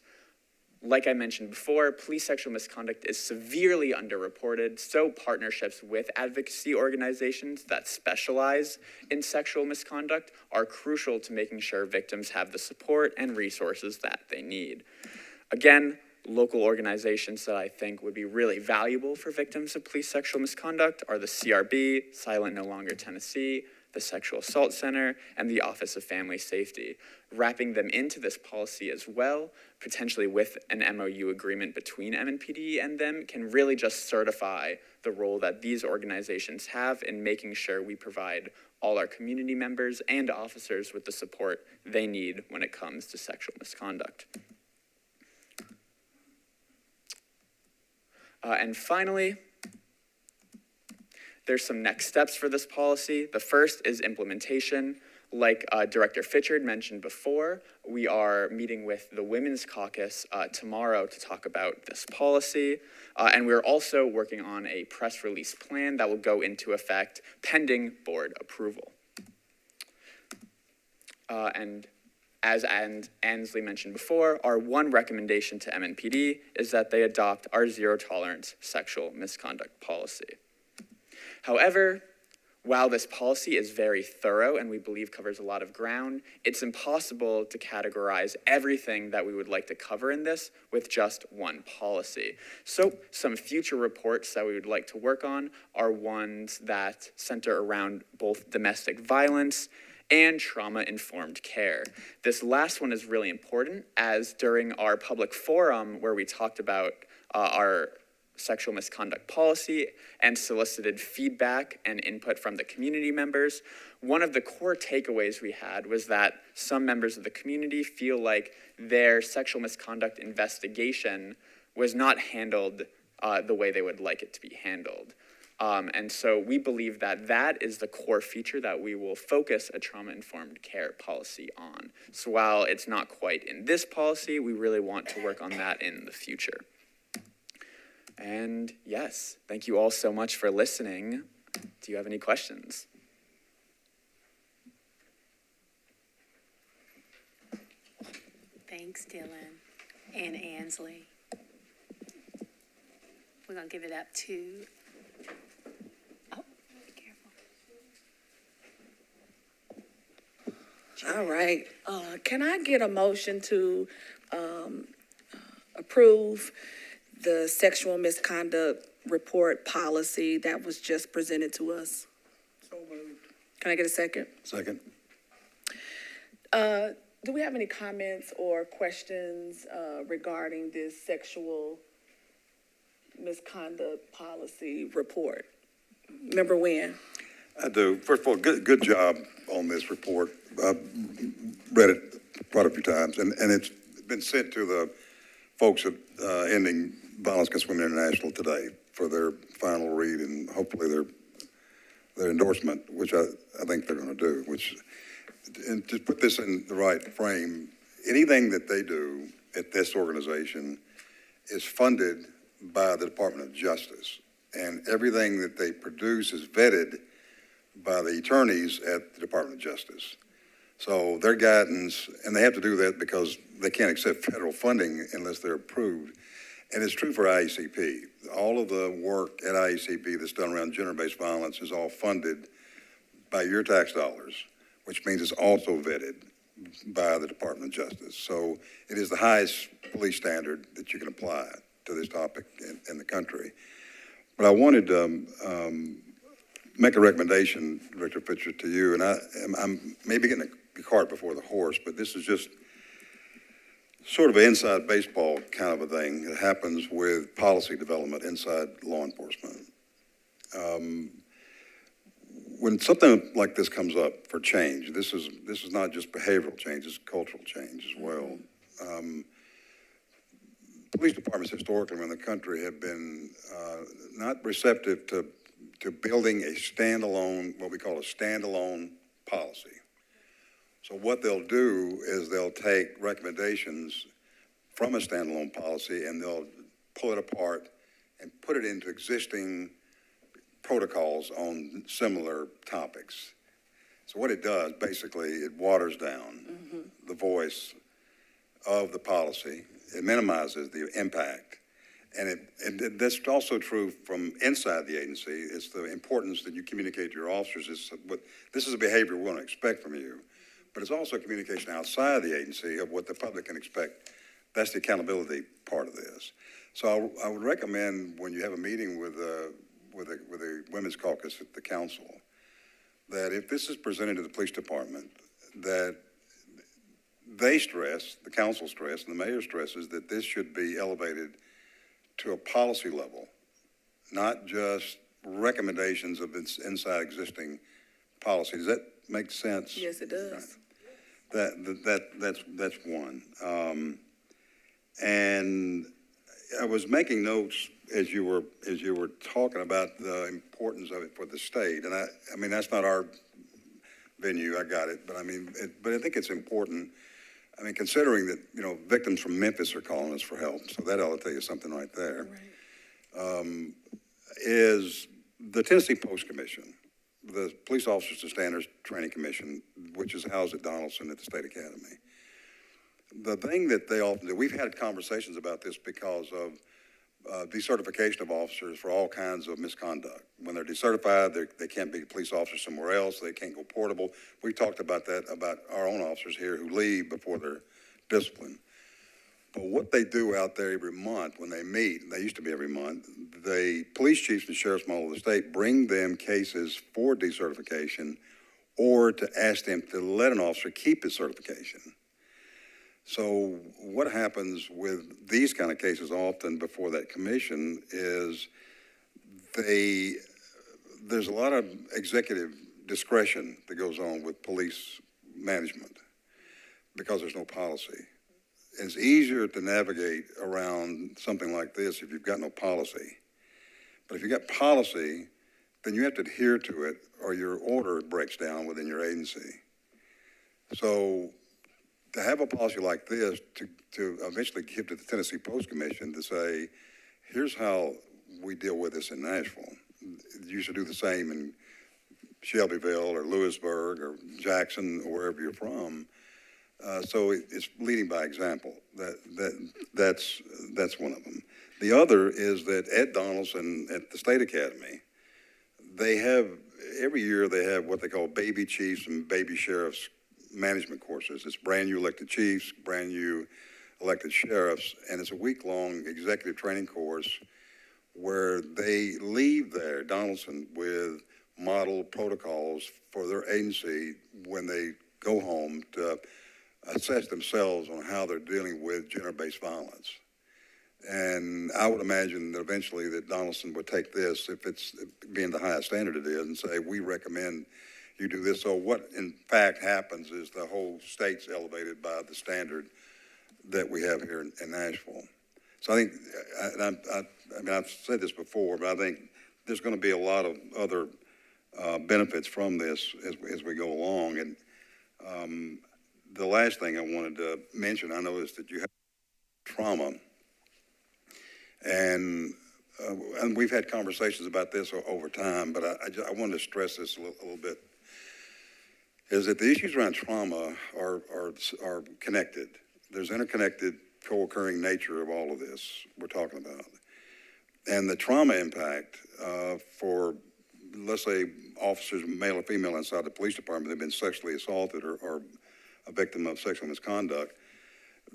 Like I mentioned before, police sexual misconduct is severely underreported, so partnerships with advocacy organizations that specialize in sexual misconduct are crucial to making sure victims have the support and resources that they need. Again, local organizations that I think would be really valuable for victims of police sexual misconduct are the CRB, Silent No Longer Tennessee, the Sexual Assault Center, and the Office of Family Safety. Wrapping them into this policy as well, potentially with an MOU agreement between MNPD and them, can really just certify the role that these organizations have in making sure we provide all our community members and officers with the support they need when it comes to sexual misconduct. And finally, there's some next steps for this policy. The first is implementation. Like Director Fitchard mentioned before, we are meeting with the Women's Caucus tomorrow to talk about this policy. And we're also working on a press release plan that will go into effect pending board approval. And as Ansley mentioned before, our one recommendation to MNPD is that they adopt our zero tolerance sexual misconduct policy. However, while this policy is very thorough and we believe covers a lot of ground, it's impossible to categorize everything that we would like to cover in this with just one policy. So some future reports that we would like to work on are ones that center around both domestic violence and trauma-informed care. This last one is really important, as during our public forum where we talked about our sexual misconduct policy and solicited feedback and input from the community members, one of the core takeaways we had was that some members of the community feel like their sexual misconduct investigation was not handled the way they would like it to be handled. And so we believe that that is the core feature that we will focus a trauma-informed care policy on. So while it's not quite in this policy, we really want to work on that in the future. And yes, thank you all so much for listening. Do you have any questions? Thanks, Dylan and Ansley. We're gonna give it up to, oh, be careful. All right. Can I get a motion to approve the sexual misconduct report policy that was just presented to us? So moved. Can I get a second? Second. Do we have any comments or questions regarding this sexual misconduct policy report? Member Nguyen? I do. First of all, good job on this report. I've read it quite a few times, and it's been sent to the folks at Ending Violence Against Women International today for their final read and hopefully their endorsement, which I think they're going to do, which and to put this in the right frame, anything that they do at this organization is funded by the Department of Justice. And everything that they produce is vetted by the attorneys at the Department of Justice. So their guidance, and they have to do that because they can't accept federal funding unless they're approved. And it's true for IACP. All of the work at IACP that's done around gender-based violence is all funded by your tax dollars, which means it's also vetted by the Department of Justice. So it is the highest police standard that you can apply to this topic in the country. But I wanted to make a recommendation, Director Fisher, to you, and I'm maybe getting the cart before the horse, but this is just sort of an inside baseball kind of a thing that happens with policy development inside law enforcement. When something like this comes up for change, this is not just behavioral change, it's cultural change as well. Police departments historically around the country have been not receptive to building a standalone, what we call a standalone policy. So what they'll do is they'll take recommendations from a standalone policy and they'll pull it apart and put it into existing protocols on similar topics. So what it does, basically, it waters down the voice of the policy. It minimizes the impact. And that's also true from inside the agency. It's the importance that you communicate to your officers. This is a behavior we want to expect from you. But it's also communication outside the agency of what the public can expect. That's the accountability part of this. So I would recommend when you have a meeting with a women's caucus at the council, that if this is presented to the police department, that they stress, the council stress, and the mayor stresses that this should be elevated to a policy level, not just recommendations of inside existing policy. Does that make sense? Yes, it does. That's one. And I was making notes as you were talking about the importance of it for the state. And I mean, that's not our venue, I got it, but I mean, but I think it's important. I mean, considering that, you know, victims from Memphis are calling us for help, so that ought to tell you something right there. Right. Is the Tennessee Post Commission, the Police Officers to Standards Training Commission, which is housed at Donaldson at the State Academy. The thing that they often do, we've had conversations about this because of decertification of officers for all kinds of misconduct. When they're decertified, they can't be police officers somewhere else. They can't go portable. We talked about that, about our own officers here who leave before they're disciplined. But what they do out there every month when they meet, they used to be every month, the police chiefs and sheriffs from all over the state bring them cases for decertification or to ask them to let an officer keep his certification. So what happens with these kind of cases often before that commission is there's a lot of executive discretion that goes on with police management because there's no policy. It's easier to navigate around something like this if you've got no policy. But if you've got policy, then you have to adhere to it or your order breaks down within your agency. So to have a policy like this, to eventually give to the Tennessee Post Commission to say, here's how we deal with this in Nashville. You should do the same in Shelbyville or Lewisburg or Jackson or wherever you're from. So it's leading by example. That's one of them. The other is that at Donaldson, at the State Academy, they have, every year they have what they call baby chiefs and baby sheriffs management courses. It's brand new elected chiefs, brand new elected sheriffs, and it's a week-long executive training course where they leave there, Donaldson, with model protocols for their agency when they go home to assess themselves on how they're dealing with gender-based violence. And I would imagine that eventually that Donaldson would take this, if it's being the highest standard it is, and say, we recommend you do this. So what in fact happens is the whole state's elevated by the standard that we have here in Nashville. So I think, I mean, I've said this before, but I think there's going to be a lot of other benefits from this as we go along. And The last thing I wanted to mention, I noticed that you have trauma, and we've had conversations about this over time, but I wanted to stress this a little bit, is that the issues around trauma are connected. There's interconnected, co-occurring nature of all of this we're talking about. And the trauma impact for, let's say, officers, male or female, inside the police department that have been sexually assaulted or a victim of sexual misconduct,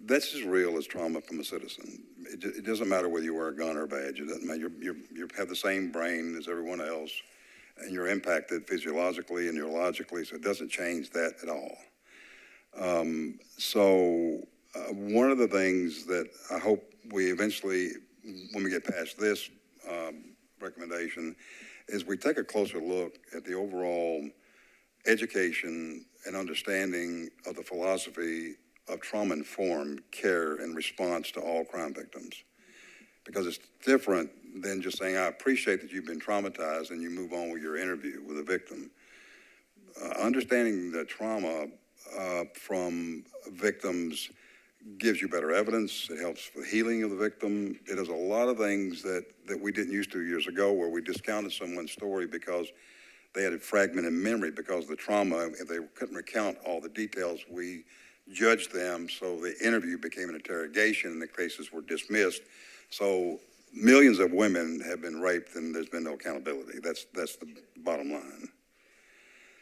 that's as real as trauma from a citizen. It doesn't matter whether you wear a gun or a badge. It doesn't matter. You have the same brain as everyone else, and you're impacted physiologically and neurologically, so it doesn't change that at all. One of the things that I hope we eventually, when we get past this recommendation, is we take a closer look at the overall education and understanding of the philosophy of trauma-informed care and response to all crime victims. Because it's different than just saying, I appreciate that you've been traumatized, and you move on with your interview with a victim. Understanding the trauma from victims gives you better evidence. It helps with healing of the victim. It does a lot of things that we didn't used to years ago, where we discounted someone's story because they had a fragmented memory because of the trauma. If they couldn't recount all the details, we judged them, so the interview became an interrogation and the cases were dismissed. So millions of women have been raped and there's been no accountability. That's the bottom line.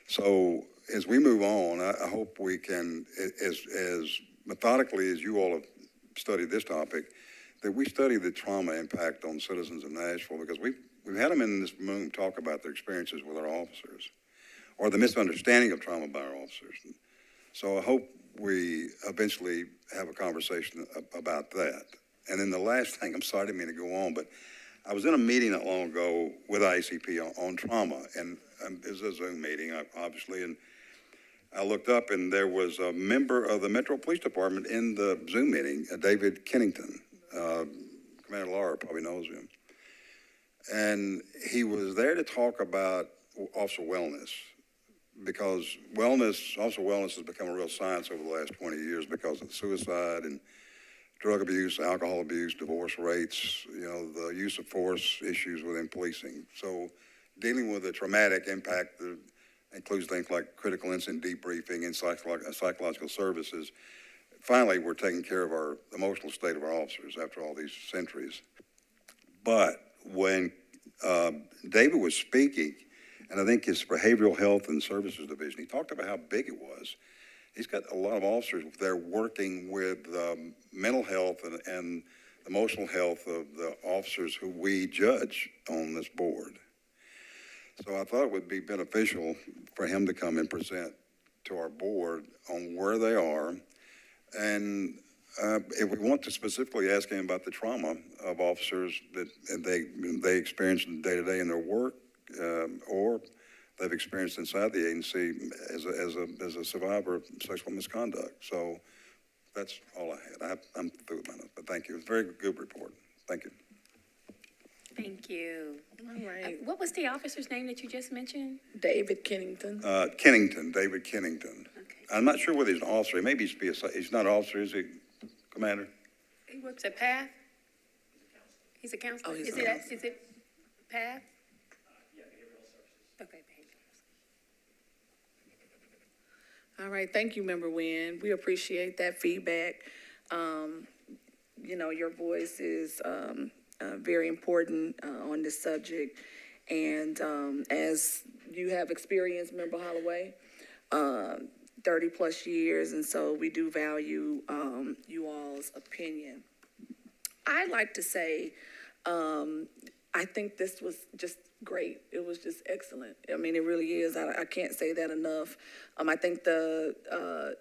So as we move on, I hope we can, as methodically as you all have studied this topic, that we study the trauma impact on citizens of Nashville, because we've had them in this room talk about their experiences with our officers or the misunderstanding of trauma by our officers. So I hope we eventually have a conversation about that. And then the last thing, I'm sorry, I didn't mean to go on, but I was in a meeting not long ago with ICP on trauma, and it was a Zoom meeting, obviously, and I looked up and there was a member of the Metro Police Department in the Zoom meeting, David Kennington. Commander Laura probably knows him. And he was there to talk about officer wellness, because officer wellness has become a real science over the last 20 years because of suicide and drug abuse, alcohol abuse, divorce rates, the use of force issues within policing. So dealing with the traumatic impact that includes things like critical incident debriefing and psychological services. Finally, we're taking care of our emotional state of our officers after all these centuries. But when David was speaking, and I think his behavioral health and services division, he talked about how big it was. He's got a lot of officers there working with mental health and emotional health of the officers who we judge on this board. So I thought it would be beneficial for him to come and present to our board on where they are. And if we want to specifically ask him about the trauma of officers that they experience day-to-day in their work, or they've experienced inside the agency as a survivor of sexual misconduct. So that's all I had. I'm through with my notes, but thank you. It's a very good report. Thank you. Thank you. All right. What was the officer's name that you just mentioned? David Kennington. David Kennington. Okay. I'm not sure whether he's an officer. Maybe he's not an officer, is he, Commander? He works at PATH? He's a counselor? Oh, he's Is a it counselor. is it PATH? Yeah, behavioral services. Okay, behavioral. All right, thank you, Member Nguyen. We appreciate that feedback. Your voice is very important on this subject. And as you have experienced, Member Holloway, 30 plus years, and so we do value you all's opinion. I'd like to say, I think this was just great. It was just excellent. I mean, it really is. I can't say that enough. I think the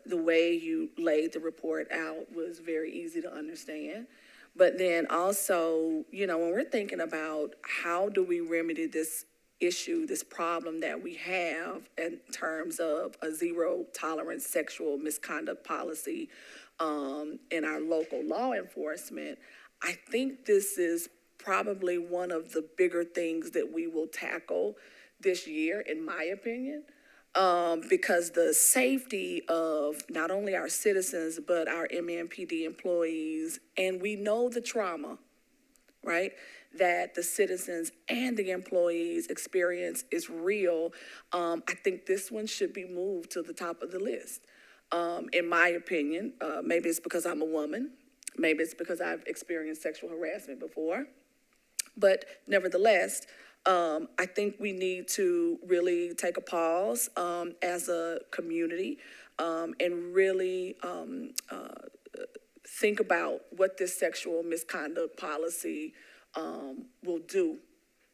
way you laid the report out was very easy to understand. But then also, when we're thinking about how do we remedy this issue, this problem that we have in terms of a zero tolerance sexual misconduct policy in our local law enforcement, I think this is probably one of the bigger things that we will tackle this year, in my opinion. because the safety of not only our citizens, but our MNPD employees, and we know the trauma, right, that the citizens and the employees experience is real. I think this one should be moved to the top of the list. In my opinion, maybe it's because I'm a woman, maybe it's because I've experienced sexual harassment before, but nevertheless, I think we need to really take a pause as a community and really think about what this sexual misconduct policy will do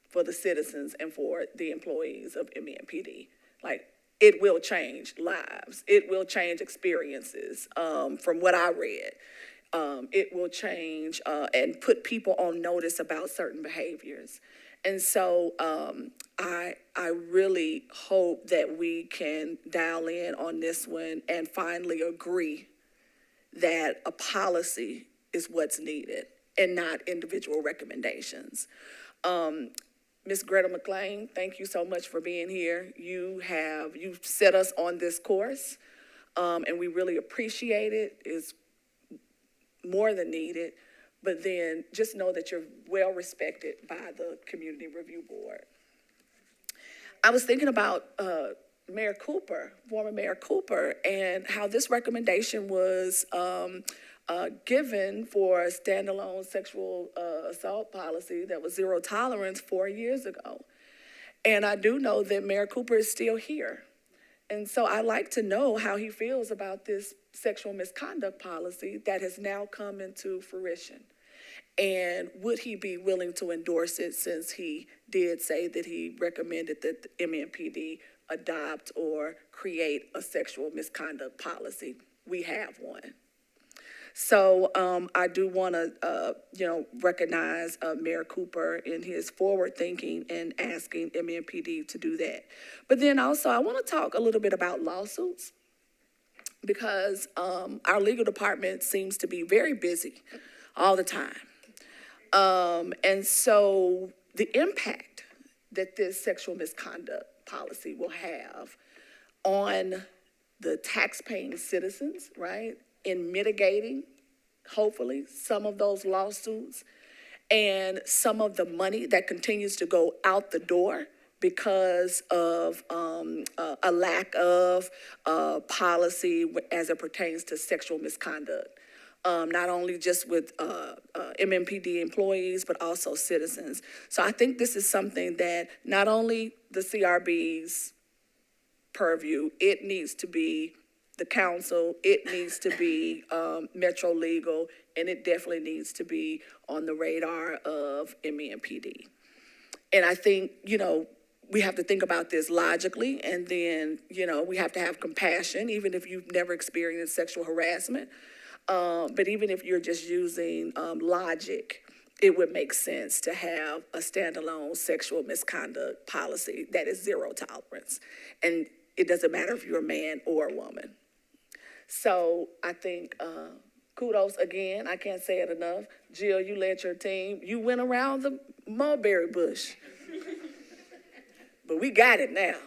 for the citizens and for the employees of MNPD. Like, it will change lives. It will change experiences from what I read. It will change and put people on notice about certain behaviors. And so I really hope that we can dial in on this one and finally agree that a policy is what's needed and not individual recommendations. Ms. Greta McLean, thank you so much for being here. You've set us on this course, and we really appreciate it. It's more than needed. But then just know that you're well respected by the Community Review Board. I was thinking about Mayor Cooper, former Mayor Cooper, and how this recommendation was given for a standalone sexual assault policy that was zero tolerance 4 years ago. And I do know that Mayor Cooper is still here. And so I'd like to know how he feels about this sexual misconduct policy that has now come into fruition. And would he be willing to endorse it, since he did say that he recommended that the MNPD adopt or create a sexual misconduct policy? We have one. So I do want to, recognize Mayor Cooper in his forward thinking and asking MNPD to do that. But then also I want to talk a little bit about lawsuits, because our legal department seems to be very busy all the time. And so the impact that this sexual misconduct policy will have on the tax-paying citizens, right, in mitigating, hopefully, some of those lawsuits and some of the money that continues to go out the door because of a lack of policy as it pertains to sexual misconduct. Not only just with MNPD employees, but also citizens. So I think this is something that not only the CRB's purview, it needs to be the council, it needs to be Metro Legal, and it definitely needs to be on the radar of MNPD. And I think, we have to think about this logically, and then, we have to have compassion, even if you've never experienced sexual harassment. But even if you're just using logic, it would make sense to have a standalone sexual misconduct policy that is zero tolerance. And it doesn't matter if you're a man or a woman. So I think kudos again. I can't say it enough. Jill, you led your team. You went around the mulberry bush. But we got it now.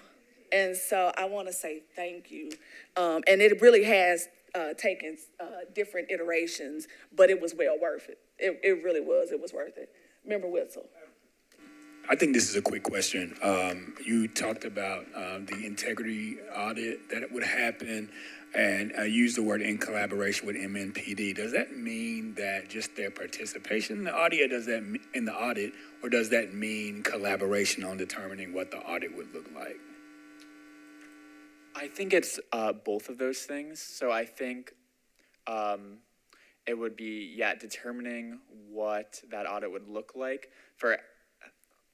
And so I want to say thank you. And it really has taken different iterations, but it was well worth it. It really was. It was worth it. Member Witzel. I think this is a quick question. You talked about the integrity audit that would happen, and used the word in collaboration with MNPD. Does that mean that just their participation in the audit, or does that mean collaboration on determining what the audit would look like? I think it's both of those things. So I think it would be, determining what that audit would look like. For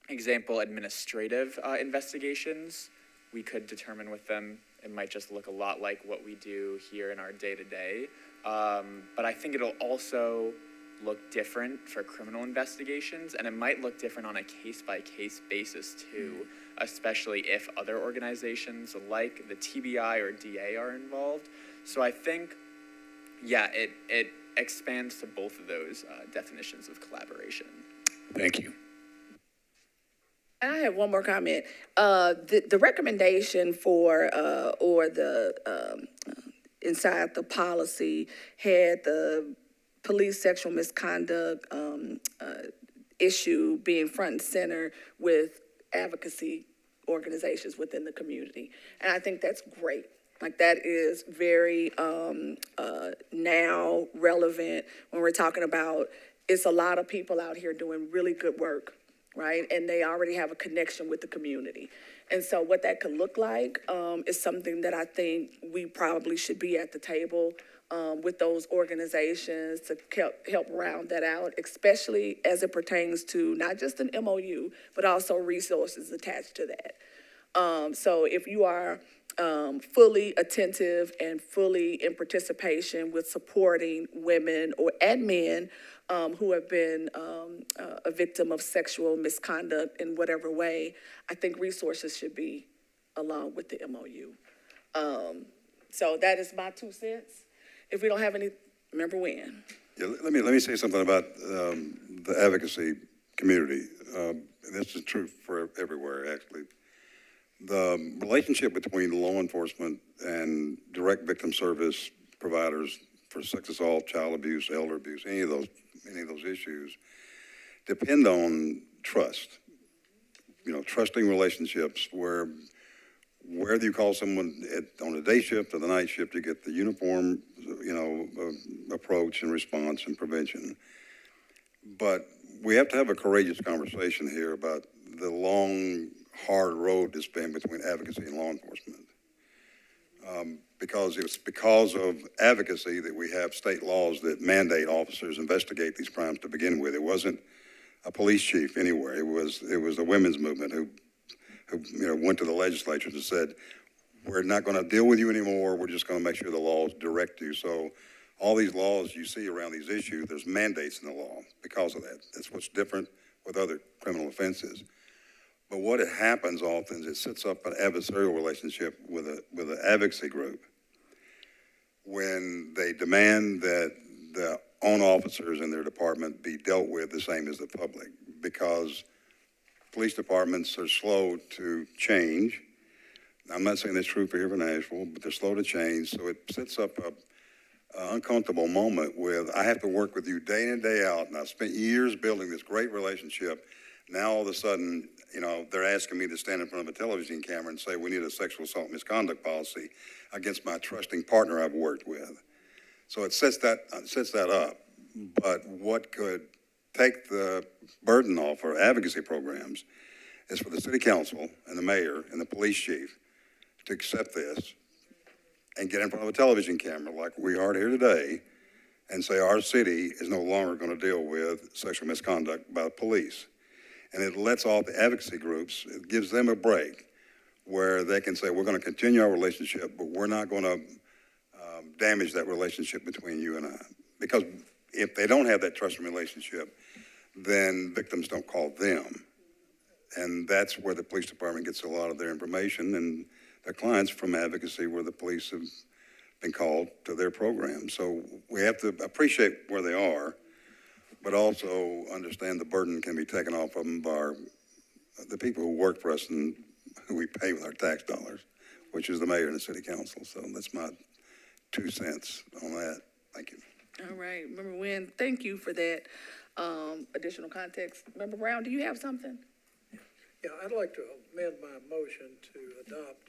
example, administrative investigations, we could determine with them, it might just look a lot like what we do here in our day-to-day. But I think it'll also look different for criminal investigations, and it might look different on a case-by-case basis too, especially if other organizations like the TBI or DA are involved. So I think, it expands to both of those definitions of collaboration. Thank you. And I have one more comment. The recommendation for, or the, inside the policy had the police sexual misconduct, issue being front and center with advocacy organizations within the community. And I think that's great. Like, that is very, now relevant when we're talking about, it's a lot of people out here doing really good work, right? And they already have a connection with the community. And so what that could look like is something that I think we probably should be at the table with those organizations to help round that out, especially as it pertains to not just an MOU, but also resources attached to that. So if you are fully attentive and fully in participation with supporting women and men who have been a victim of sexual misconduct in whatever way, I think resources should be along with the MOU. So that is my 2 cents. If we don't have any, remember when. Yeah, let me say something about the advocacy community. This is true for everywhere, actually. The relationship between law enforcement and direct victim service providers for sex assault, child abuse, elder abuse, any of those issues depend on trust. You know, trusting relationships where whether you call someone on the day shift or the night shift, you get the uniform, approach and response and prevention. But we have to have a courageous conversation here about the long, hard road that's been between advocacy and law enforcement. Because it's because of advocacy that we have state laws that mandate officers investigate these crimes to begin with. It wasn't a police chief anywhere. It was the women's movement who went to the legislature and said, we're not going to deal with you anymore. We're just going to make sure the laws direct you. So all these laws you see around these issues, there's mandates in the law because of that. That's what's different with other criminal offenses. But what happens often is it sets up an adversarial relationship with an advocacy group when they demand that the own officers in their department be dealt with the same as the public, because police departments are slow to change. I'm not saying that's true for here in Nashville, but they're slow to change. So it sets up an uncomfortable moment with, I have to work with you day in and day out, and I've spent years building this great relationship. Now all of a sudden, they're asking me to stand in front of a television camera and say we need a sexual assault misconduct policy against my trusting partner I've worked with. So it sets that up. But what could take the burden off our advocacy programs is for the city council and the mayor and the police chief to accept this and get in front of a television camera like we are here today and say our city is no longer going to deal with sexual misconduct by the police. And it lets off the advocacy groups, it gives them a break where they can say, we're going to continue our relationship, but we're not going to damage that relationship between you and I. Because if they don't have that trusting relationship, then victims don't call them. And that's where the police department gets a lot of their information and their clients from advocacy, where the police have been called to their program. So we have to appreciate where they are, but also understand the burden can be taken off of them by the people who work for us and who we pay with our tax dollars, which is the mayor and the city council. So that's my 2 cents on that. Thank you. All right, Member Nguyen, thank you for that additional context. Member Brown, do you have something? Yeah, I'd like to amend my motion to adopt,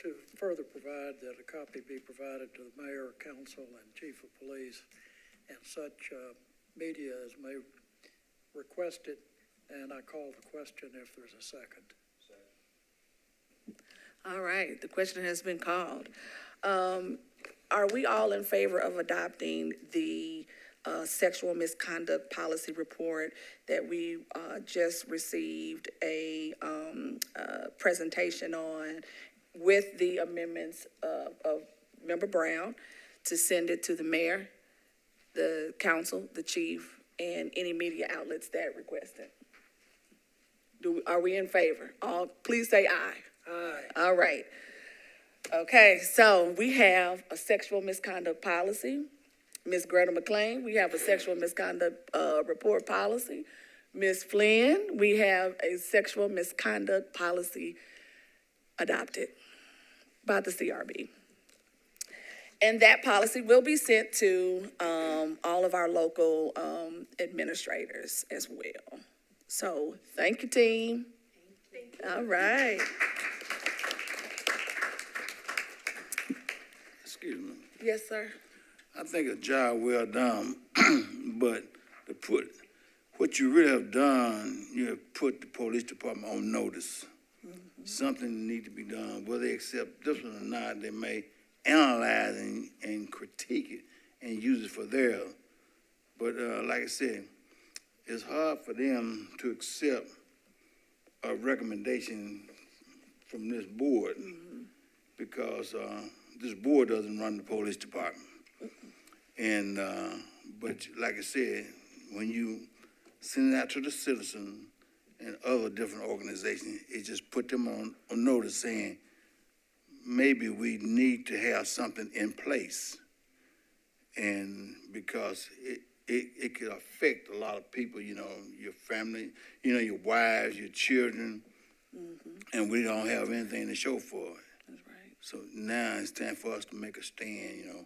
to further provide that a copy be provided to the mayor, council, and chief of police, and such media as may request it, and I call the question if there's a second. All right, the question has been called. Are we all in favor of adopting the sexual misconduct policy report that we just received a presentation on, with the amendments of Member Brown, to send it to the mayor, the council, the chief, and any media outlets that request it? Are we in favor? All, please say aye. Aye. All right. Okay, so we have a sexual misconduct policy. Ms. Greta McLean, we have a sexual misconduct report policy. Ms. Flynn, we have a sexual misconduct policy adopted by the CRB. And that policy will be sent to all of our local administrators as well. So thank you, team. All right. Excuse me. Yes, sir. I think a job well done, but to put, what you really have done, you have put the police department on notice. Something need to be done, whether they accept this one or not, they may analyze and critique it and use it for theirs. But like I said, it's hard for them to accept a recommendation from this board because this board doesn't run the police department. And, but like I said, when you send it out to the citizens and other different organizations, it just put them on notice saying, maybe we need to have something in place. And because it could affect a lot of people, you know, your family, you know, your wives, your children, and we don't have anything to show for it. That's right. So now it's time for us to make a stand, you know.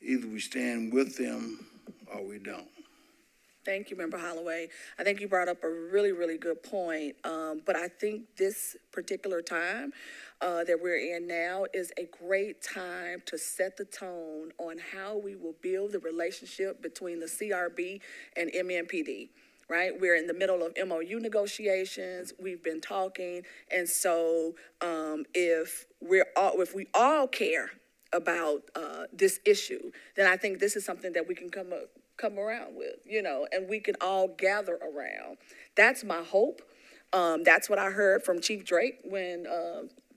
Either we stand with them or we don't. Thank you, Member Holloway. I think you brought up a really, really good point. But I think this particular time that we're in now is a great time to set the tone on how we will build the relationship between the CRB and MNPD. Right? We're in the middle of MOU negotiations. We've been talking. And so if we all care about this issue, then I think this is something that we can come around with, you know, and we can all gather around. That's my hope. That's what I heard from Chief Drake when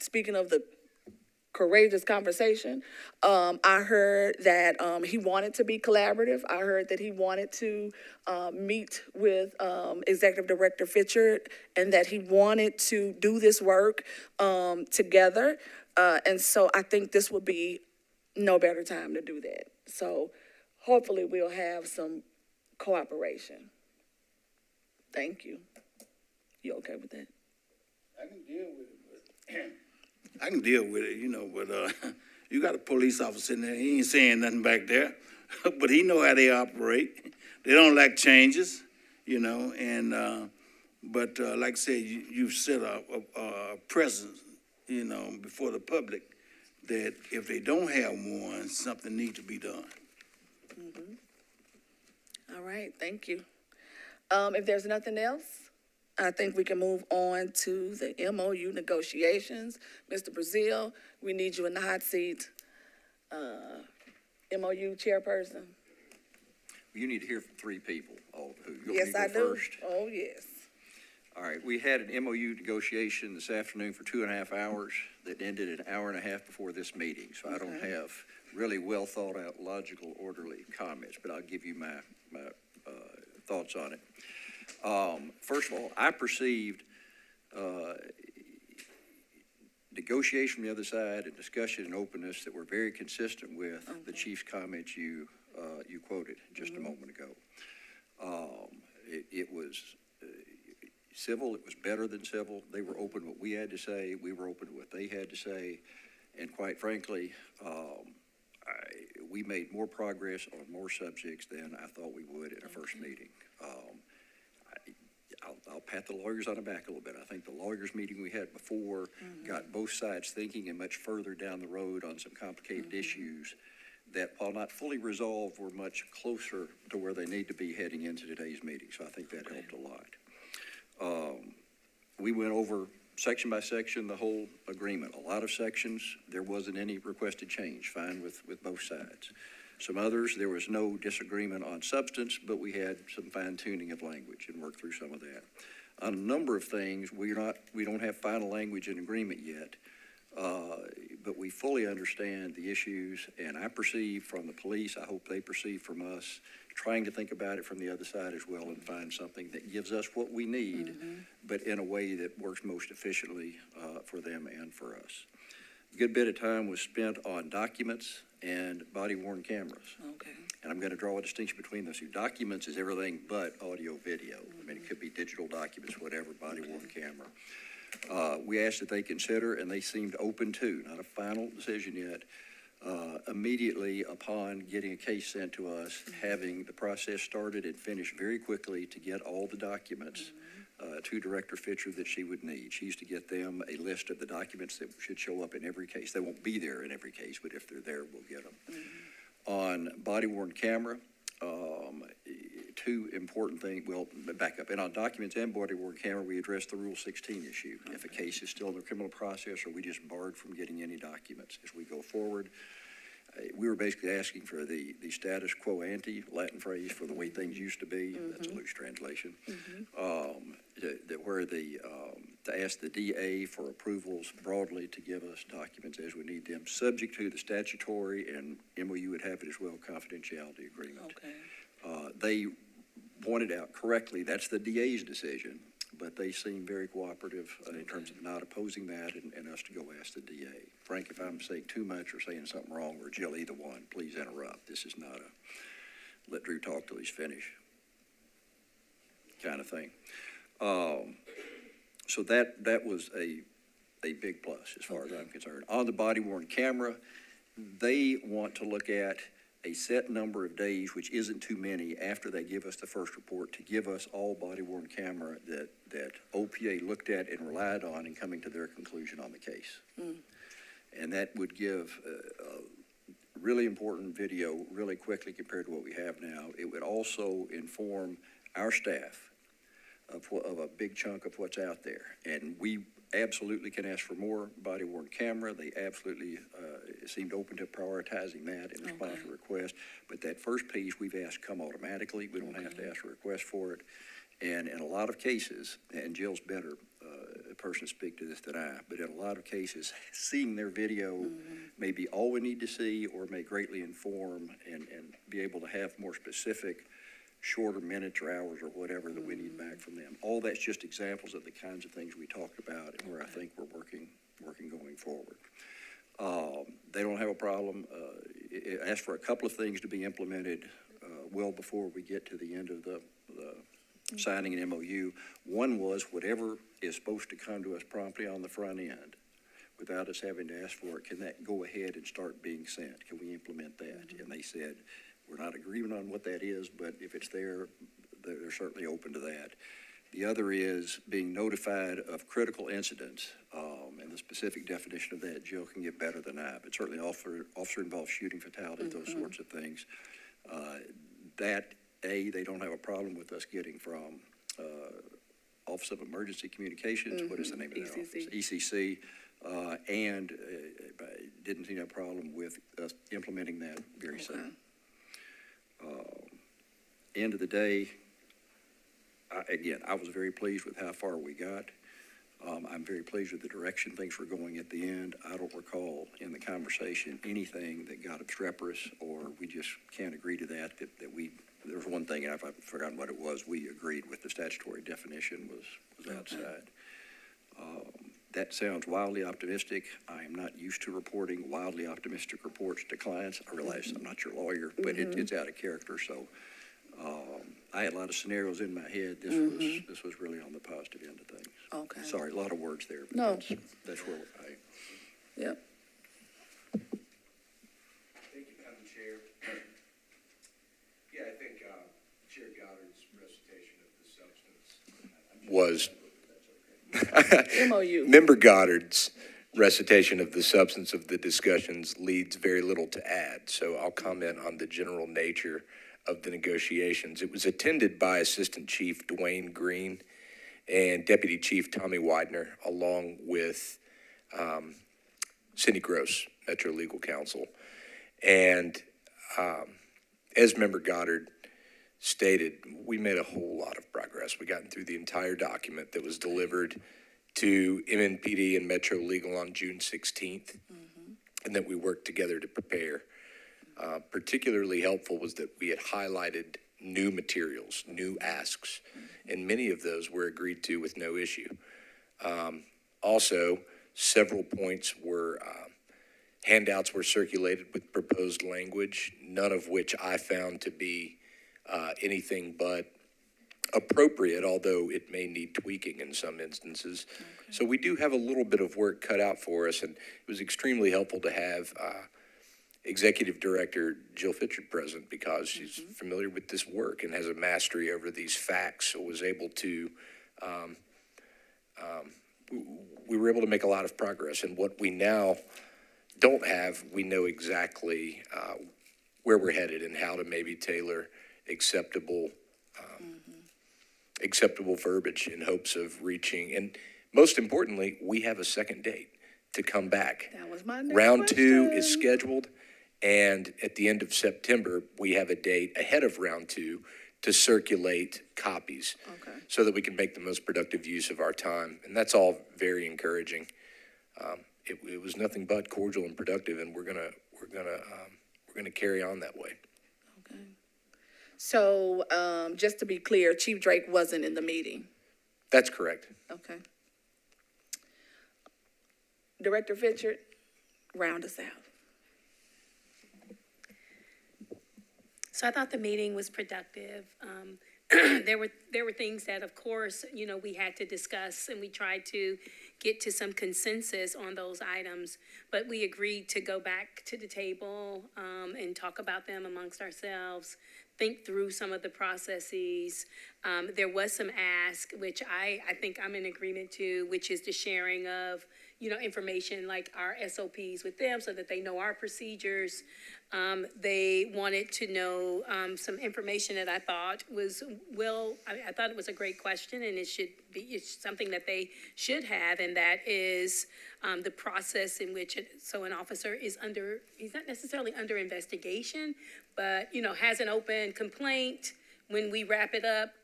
speaking of the courageous conversation. I heard that he wanted to be collaborative. I heard that he wanted to meet with Executive Director Fitchard and that he wanted to do this work together. And so I think this would be no better time to do that. So hopefully we'll have some cooperation. Thank you. You okay with that? I can deal with it, but I can deal with it, you know, but you got a police officer in there, he ain't saying nothing back there, but he know how they operate. They don't like changes, you know, and, but like I said, you've set a presence, you know, before the public that if they don't have one, something needs to be done. All right, thank you. If there's nothing else, I think we can move on to the MOU negotiations. Mr. Brazil, we need you in the hot seat. MOU chairperson. You need to hear from three people, all of who. You want me Yes, to I go do. first? Oh, yes. All right, we had an MOU negotiation this afternoon for 2.5 hours that ended an hour and a half before this meeting. So I don't have really well thought out, logical, orderly comments, but I'll give you my thoughts on it. First of all, I perceived negotiation from the other side and discussion and openness that were very consistent with the chief's comments you quoted just a moment ago. It was civil. It was better than civil. They were open to what we had to say. We were open to what they had to say. And quite frankly, we made more progress on more subjects than I thought we would in a first meeting. I'll pat the lawyers on the back a little bit. I think the lawyers meeting we had before got both sides thinking and much further down the road on some complicated issues that, while not fully resolved, were much closer to where they need to be heading into today's meeting. So I think that helped a lot. We went over section by section the whole agreement. A lot of sections, there wasn't any requested change, fine with both sides. Some others, there was no disagreement on substance, but we had some fine tuning of language and worked through some of that. On a number of things, we don't have final language in agreement yet, but we fully understand the issues, and I perceive from the police, I hope they perceive from us, trying to think about it from the other side as well and find something that gives us what we need, but in a way that works most efficiently for them and for us. A good bit of time was spent on documents and body-worn cameras. Okay. And I'm going to draw a distinction between those two. Documents is everything but audio, video. I mean, it could be digital documents, whatever, body-worn camera. We asked that they consider, and they seemed open to, not a final decision yet, immediately upon getting a case sent to us, having the process started and finished very quickly to get all the documents to Director Fitcher that she would need. She used to get them a list of the documents that should show up in every case. They won't be there in every case, but if they're there, we'll get them. On body-worn camera, two important things, well, back up. And on documents and body-worn camera, we addressed the Rule 16 issue. If a case is still in the criminal process, are we just barred from getting any documents as we go forward? We were basically asking for the status quo ante, Latin phrase, for the way things used to be. That's a loose translation. To ask the DA for approvals broadly to give us documents as we need them, subject to the statutory, and MOU would have it as well, confidentiality agreement. Okay. They pointed out correctly, that's the DA's decision, but they seem very cooperative in terms of not opposing that and us to go ask the DA. Frank, if I'm saying too much or saying something wrong, or Jill, either one, please interrupt. This is not a let Drew talk till he's finished kind of thing. So that was a big plus as far as I'm concerned. On the body-worn camera, they want to look at a set number of days, which isn't too many, after they give us the first report, to give us all body-worn camera that OPA looked at and relied on in coming to their conclusion on the case. And that would give really important video really quickly compared to what we have now. It would also inform our staff of a big chunk of what's out there. And we absolutely can ask for more body-worn camera. They absolutely seemed open to prioritizing that in response to request. But that first piece we've asked come automatically. We don't have to ask for a request for it. And in a lot of cases, and Jill's better person to speak to this than I, but in a lot of cases, seeing their video may be all we need to see, or may greatly inform and be able to have more specific, shorter minutes or hours or whatever that we need back from them. All that's just examples of the kinds of things we talked about and where I think we're working going forward. They don't have a problem. It asked for a couple of things to be implemented well before we get to the end of the signing an MOU. One was whatever is supposed to come to us promptly on the front end without us having to ask for it, can that go ahead and start being sent? Can we implement that? And they said, we're not agreeing on what that is, but if it's there, they're certainly open to that. The other is being notified of critical incidents, and the specific definition of that, Jill can get better than I, but certainly officer-involved shooting fatality, those sorts of things. They don't have a problem with us getting from Office of Emergency Communications, what is the name of that office? ECC, and didn't see no problem with us implementing that very soon. End of the day, I was very pleased with how far we got. I'm very pleased with the direction things were going at the end. I don't recall in the conversation anything that got obstreperous, or we just can't agree to that there was one thing, and I've forgotten what it was, we agreed with the statutory definition was outside. That sounds wildly optimistic. I am not used to reporting wildly optimistic reports to clients. I realize I'm not your lawyer, but it's out of character. So I had a lot of scenarios in my head. This was really on the positive end of things. Okay. Sorry, a lot of words there. But No. That's where Yep. Thank you, Madam Chair. Yeah, I think Chair Goddard's recitation of the substance was MOU. Member Goddard's recitation of the substance of the discussions leads very little to add, so I'll comment on the general nature of the negotiations. It was attended by Assistant Chief Dwayne Green and Deputy Chief Tommy Widener, along with Cindy Gross, Metro Legal Counsel. And as Member Goddard stated, we made a whole lot of progress. We got through the entire document that was delivered to MNPD and Metro Legal on June 16th, and that we worked together to prepare. Particularly helpful was that we had highlighted new materials, new asks, and many of those were agreed to with no issue. Also, several points were Handouts were circulated with proposed language, none of which I found to be anything but appropriate, although it may need tweaking in some instances. So we do have a little bit of work cut out for us, and it was extremely helpful to have Executive Director Jill Fitchard present because she's familiar with this work and has a mastery over these facts, so was able to, we were able to make a lot of progress. And what we now don't have, we know exactly where we're headed and how to maybe tailor acceptable verbiage in hopes of reaching. And most importantly, we have a second date to come back. That was my next Round two question. is scheduled, and at the end of September, we have a date ahead of round two to circulate copies. Okay. So that we can make the most productive use of our time. And that's all very encouraging. It was nothing but cordial and productive, and we're gonna carry on that way. Okay. So, just to be clear, Chief Drake wasn't in the meeting. That's correct. Okay. Director Fitchard, round us out. So I thought the meeting was productive. There were things that, of course, we had to discuss, and we tried to get to some consensus on those items. But we agreed to go back to the table and talk about them amongst ourselves, think through some of the processes. There was some ask, which I think I'm in agreement to, which is the sharing of information like our SOPs with them so that they know our procedures. They wanted to know some information that I thought was, I thought it was a great question, and it's something that they should have, and that is the process in which so an officer is he's not necessarily under investigation, but, has an open complaint. When we wrap it up,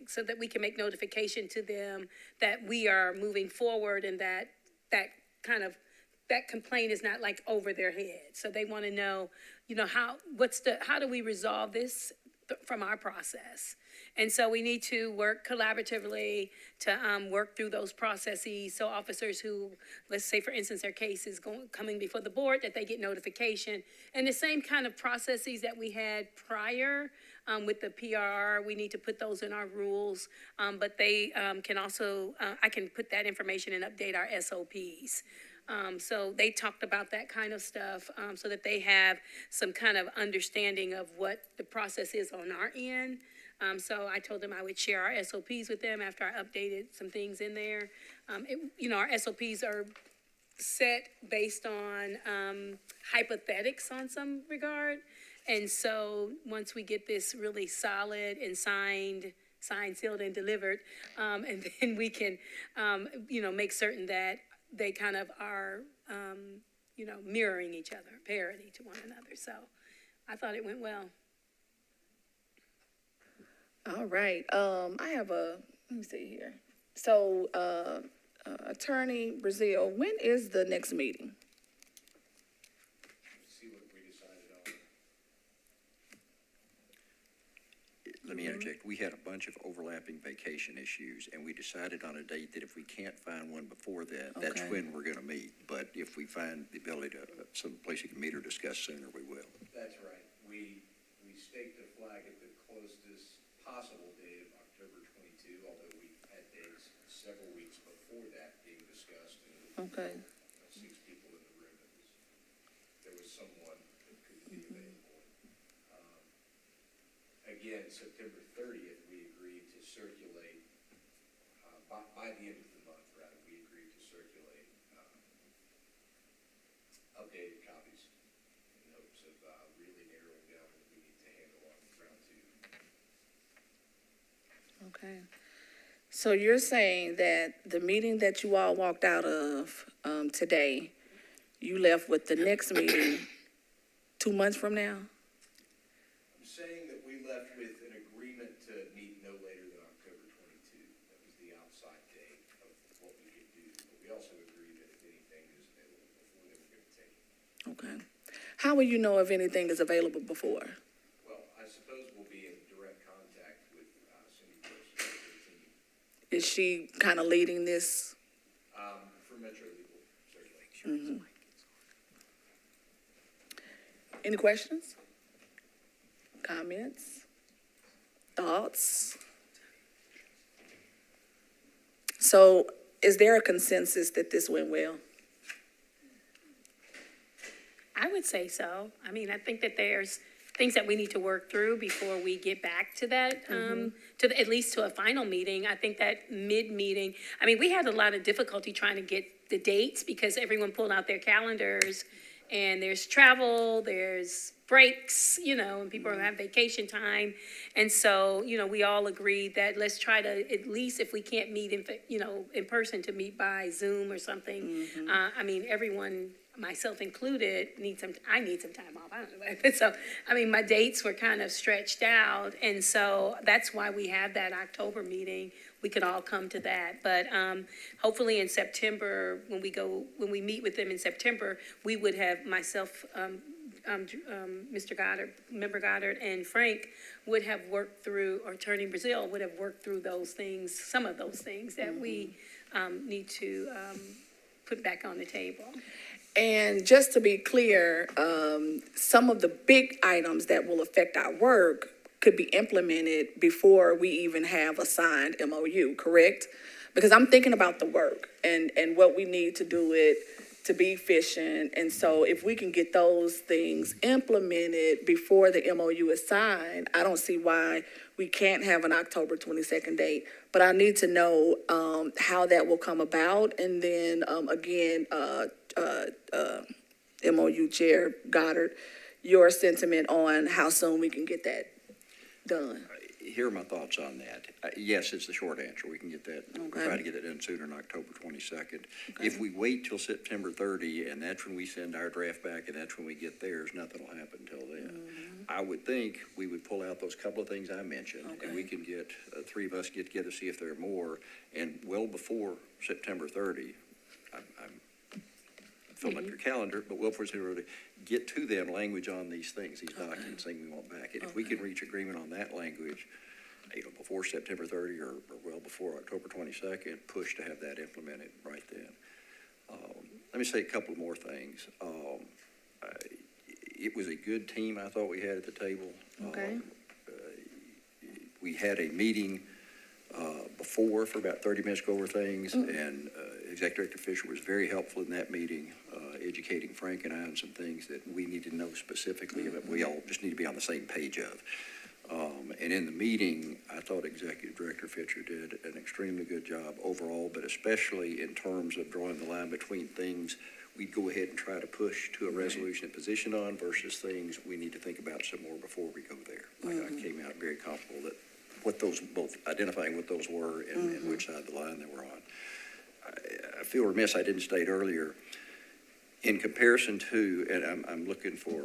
so that we can make notification to them that we are moving forward and that complaint is not like over their head. So they want to know, how do we resolve this from our process? And so we need to work collaboratively to work through those processes. So officers who, let's say for instance, their case is coming before the board, that they get notification. And the same kind of processes that we had prior with the PRR, we need to put those in our rules. But they can also, I can put that information and update our SOPs. So they talked about that kind of stuff so that they have some kind of understanding of what the process is on our end. So I told them I would share our SOPs with them after I updated some things in there. Our SOPs are set based on hypothetics on some regard. And so once we get this really solid and signed, sealed, and delivered, and then we can, make certain that they kind of are, mirroring each other, parity to one another. So I thought it went well. All right, I have let me see here. So, Attorney Brazil, when is the next meeting? Let me interject. We had a bunch of overlapping vacation issues, and we decided on a date that if we can't find one before that, that's Okay. when we're gonna meet. But if we find the ability to, some place you can meet or discuss sooner, we will. That's right. We staked a flag at the closest possible date of October 22, although we had dates several weeks before that being discussed. And Okay. 6 people in the room. There was someone that couldn't be available. Again, September 30th, we agreed to circulate, by the end of the month, rather, we agreed to circulate updated copies in hopes of really narrowing down what we need to handle on round 2. Okay. So you're saying that the meeting that you all walked out of today, you left with the next meeting 2 months from now? I'm saying that we left with an agreement to meet no later than October 22. That was the outside date of what we could do. But we also agreed that if anything is available before, they were going to take it. Okay. How will you know if anything is available before? Well, I suppose we'll be in direct contact with Cindy Gross and her team Is she kind of leading this? for Metro Legal Circulation. Any questions? Comments? Thoughts? So is there a consensus that this went well? I would say so. I mean, I think that there's things that we need to work through before we get back to that, at least to a final meeting. I think that mid-meeting, I mean, we had a lot of difficulty trying to get the dates because everyone pulled out their calendars and there's travel, there's breaks, and people have vacation time. And so, we all agreed that let's try to, at least if we can't meet in person, to meet by Zoom or something. I mean, everyone, myself included, I need some time off. I don't know. So, I mean, my dates were kind of stretched out. And so that's why we have that October meeting. We could all come to that. But hopefully in September, when we meet with them in September, we would have myself, Mr. Goddard, Member Goddard, and Frank would have worked through, or Attorney Brazil would have worked through those things, some of those things that we need to put back on the table. And just to be clear, some of the big items that will affect our work could be implemented before we even have a signed MOU, correct? Because I'm thinking about the work and what we need to do it to be efficient. And so if we can get those things implemented before the MOU is signed, I don't see why we can't have an October 22nd date. But I need to know how that will come about. And then again, MOU Chair Goddard, your sentiment on how soon we can get that done. Here are my thoughts on that. Yes, it's the short answer. We can get that, Okay. try to get it done sooner than October 22nd. If we wait till September 30 and that's when we send our draft back and that's when we get theirs, nothing will happen until then. I would think we would pull out those couple of things I mentioned and we can get, three of us get together, see if there are more. And well before September 30, I'm filling up your calendar, but well before September 30, get to them language on these things, these documents, things we want back. And if we can reach agreement on that language, before September 30 or well before October 22nd, push to have that implemented right then. Let me say a couple more things. It was a good team I thought we had at the table. Okay. We had a meeting before for about 30 minutes to go over things, and Executive Director Fisher was very helpful in that meeting, educating Frank and I on some things that we need to know specifically, that we all just need to be on the same page of. And in the meeting, I thought Executive Director Fisher did an extremely good job overall, but especially in terms of drawing the line between things we'd go ahead and try to push to a resolution and position on versus things we need to think about some more before we go there. I came out very comfortable that what those, both identifying what those were and which side of the line they were on. I feel remiss I didn't state earlier, in comparison to, and I'm looking for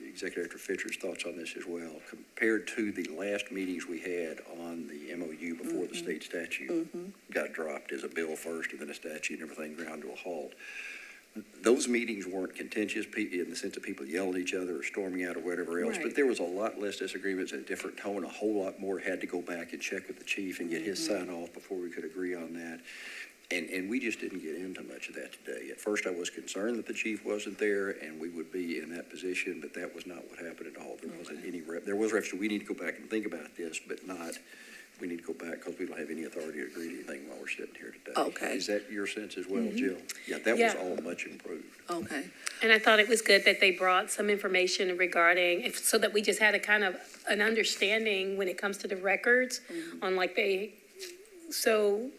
Executive Director Fisher's thoughts on this as well, compared to the last meetings we had on the MOU before the state statute got dropped as a bill first and then a statute and everything ground to a halt. Those meetings weren't contentious in the sense of people yelling at each other or storming out or whatever else, but there was a lot less disagreements, a different tone, a whole lot more had to go back and check with the chief and get his sign off before we could agree on that. And we just didn't get into much of that today. At first I was concerned that the chief wasn't there and we would be in that position, but that was not what happened at all. There wasn't any, there was reference to we need to go back and think about this, but not we need to go back because we don't have any authority to agree to anything while we're sitting here today. Okay. Is that your sense as well, Jill? Yeah, that was all much improved. Okay. And I thought it was good that they brought some information regarding, so that we just had a kind of an understanding when it comes to the records on so,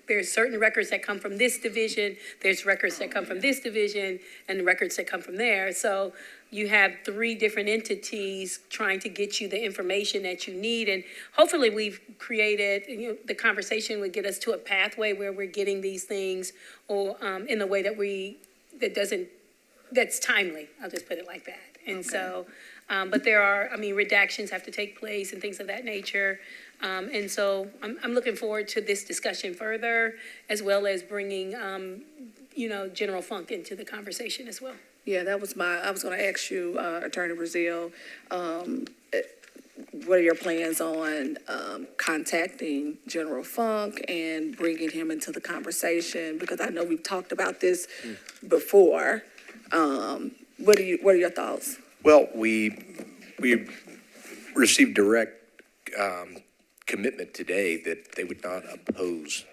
there's certain records that come from this division, there's records that come from this division, and records that come from there. So you have three different entities trying to get you the information that you need. And hopefully we've created, the conversation would get us to a pathway where we're getting these things or in the way that that's timely. I'll just put it like that. And so, but there are, redactions have to take place and things of that nature. And so I'm looking forward to this discussion further, as well as bringing, General Funk into the conversation as well. Yeah, I was going to ask you, Attorney Brazil, what are your plans on contacting General Funk and bringing him into the conversation? Because I know we've talked about this before, What are your thoughts? Well, we received direct commitment today that they would not oppose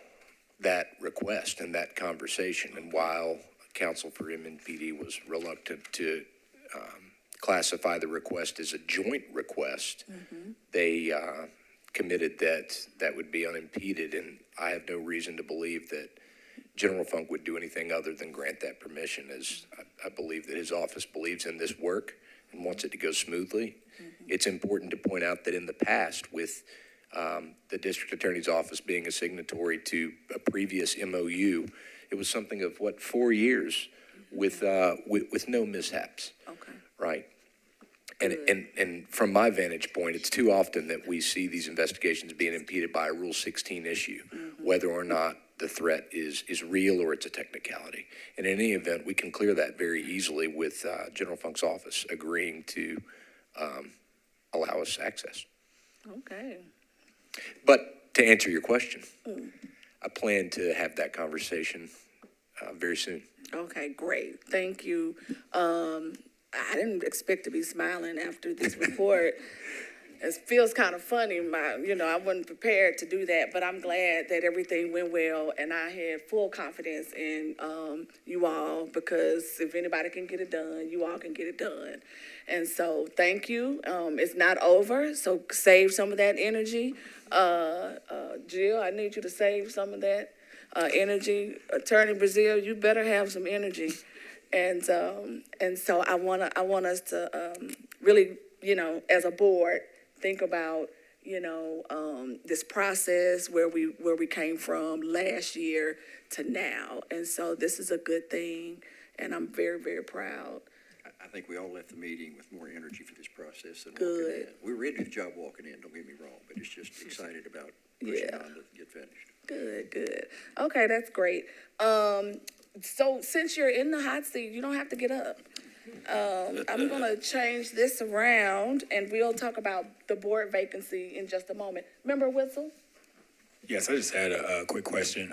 that request and that conversation. And while counsel for MNPD was reluctant to classify the request as a joint request, they committed that that would be unimpeded. And I have no reason to believe that General Funk would do anything other than grant that permission, as I believe that his office believes in this work and wants it to go smoothly. It's important to point out that in the past, with the district attorney's office being a signatory to a previous MOU, it was something of 4 years with no mishaps. Okay. Right. And from my vantage point, it's too often that we see these investigations being impeded by a Rule 16 issue, whether or not the threat is real or it's a technicality. And in any event, we can clear that very easily with General Funk's office agreeing to allow us access. Okay. But to answer your question, I plan to have that conversation very soon. Okay, great. Thank you. I didn't expect to be smiling after this report. It feels kind of funny. I wasn't prepared to do that, but I'm glad that everything went well, and I had full confidence in you all, because if anybody can get it done, you all can get it done. And so thank you. It's not over, so save some of that energy. Jill, I need you to save some of that energy. Attorney Brazil, you better have some energy. And so I want us to really, as a board, think about, this process where we came from last year to now. And so this is a good thing, and I'm very, very proud. I think we all left the meeting with more energy for this process than Good. walking in. We were ready to do the job walking in, don't get me wrong, but it's just excited about pushing on to get finished. Good. Okay, that's great. So since you're in the hot seat, you don't have to get up. I'm going to change this around, and we'll talk about the board vacancy in just a moment. Member Whistle? Yes, I just had a quick question.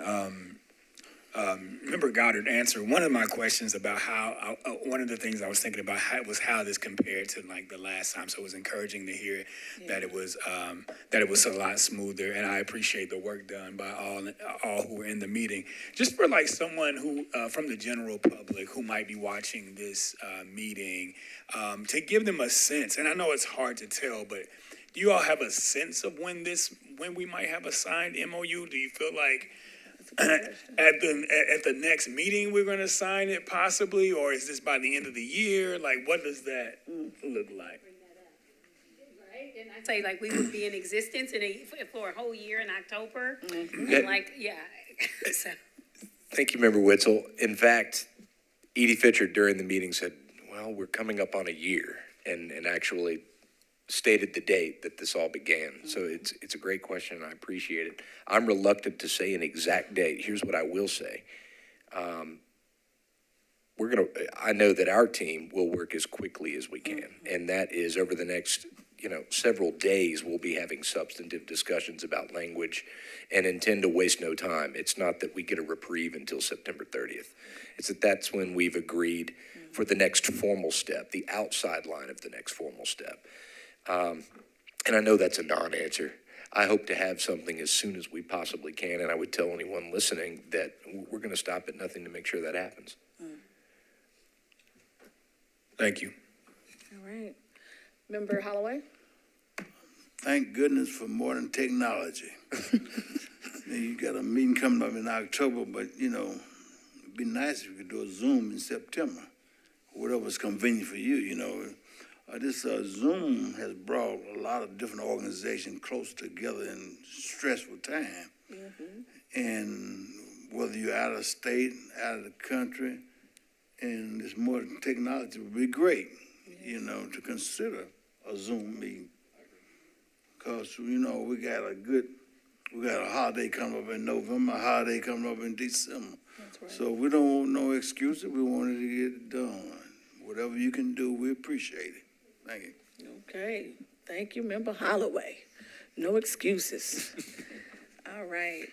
Member Goddard answered one of my questions about how, one of the things I was thinking about was how this compared to like the last time. So it was encouraging to hear that it was a lot smoother, and I appreciate the work done by all who were in the meeting. Just for like someone who, from the general public who might be watching this meeting, to give them a sense, and I know it's hard to tell, but do you all have a sense of when we might have a signed MOU? Do you feel like at the next meeting we're going to sign it possibly, or is this by the end of the year? Like, what does that look like? Right, and I'd say like we would be in existence for a whole year in October. So. Thank you, Member Witzel. In fact, Edie Fitcher during the meeting said, well, we're coming up on a year, and actually stated the date that this all began. So it's a great question, and I appreciate it. I'm reluctant to say an exact date. Here's what I will say. I know that our team will work as quickly as we can, and that is over the next, several days, we'll be having substantive discussions about language and intend to waste no time. It's not that we get a reprieve until September 30th. It's that's when we've agreed for the next formal step, the outside line of the next formal step. And I know that's a non-answer. I hope to have something as soon as we possibly can, and I would tell anyone listening that we're going to stop at nothing to make sure that happens. Thank you. All right. Member Holloway? Thank goodness for modern technology. You got a meeting coming up in October, but, it'd be nice if you could do a Zoom in September, whatever's convenient for you, This Zoom has brought a lot of different organizations close together in stressful time. And whether you're out of state, out of the country, and this modern technology would be great, to consider a Zoom meeting. Because, we got a holiday coming up in November, a holiday coming up in December. That's right. So we don't want no excuses. We wanted to get it done. Whatever you can do, we appreciate it. Thank you. Okay. Thank you, Member Holloway. No excuses. All right.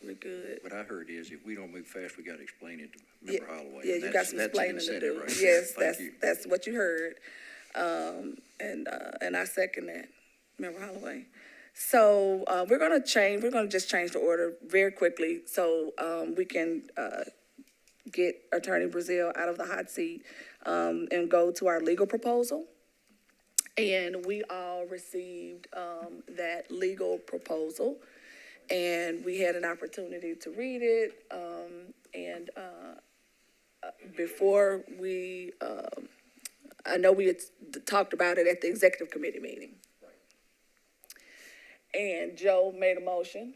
we're good. What I heard is if we don't move fast, we gotta explain it to Member Holloway. Yeah, and you got that's- some that's an explaining to incentive do. right there. Yes, Thank you. that's what you heard. And I second that, Member Holloway. So, we're gonna just change the order very quickly so, we can, get Attorney Brazil out of the hot seat, and go to our legal proposal. And we all received, that legal proposal, and we had an opportunity to read it, and, before we, I know we had talked about it at the executive committee meeting. And Joe made a motion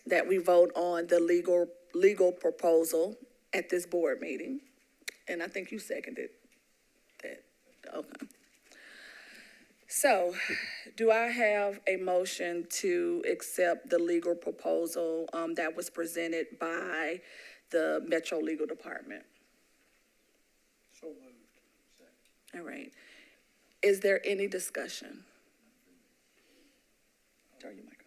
that we vote on the legal proposal at this board meeting. And I think you seconded that. Okay. So, do I have a motion to accept the legal proposal, that was presented by the Metro Legal Department? So moved. All right. Is there any discussion? Turn your mic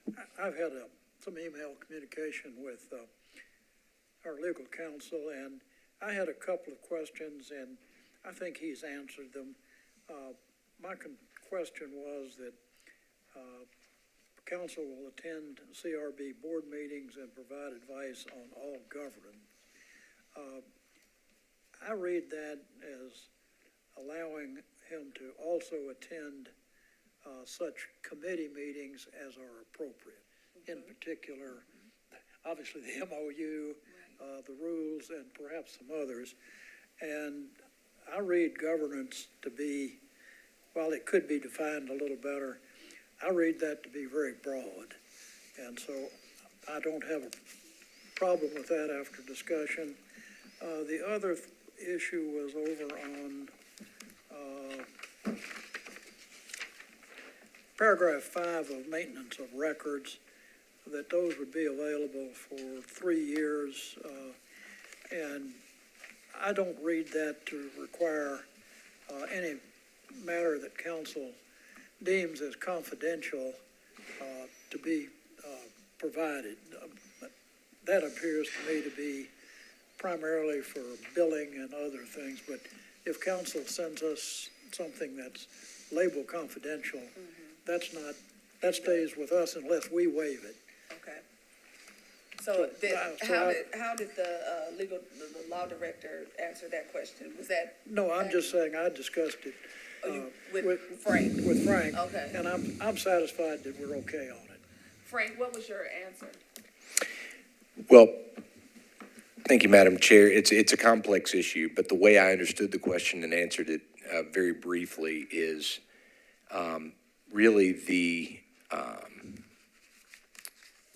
on. I've had some email communication with our legal counsel, and I had a couple of questions, and I think he's answered them. My question was that council will attend CRB board meetings and provide advice on all governance. I read that as allowing him to also attend such committee meetings as are appropriate. In particular, obviously the MOU, the rules, and perhaps some others. And I read governance to be, while it could be defined a little better, I read that to be very broad. And so I don't have a problem with that after discussion. The other issue was over on paragraph 5 of maintenance of records, that those would be available for 3 years. And I don't read that to require any matter that council deems as confidential to be provided. That appears to me to be primarily for billing and other things, but if council sends us something that's labeled confidential, that stays with us unless we waive it. Okay. So how did the law director answer that question? Was that? No, I'm just saying I discussed it With Frank? with Frank. Okay. And I'm satisfied that we're okay on it. Frank, what was your answer? Well, thank you, Madam Chair. It's a complex issue, but the way I understood the question and answered it very briefly is really the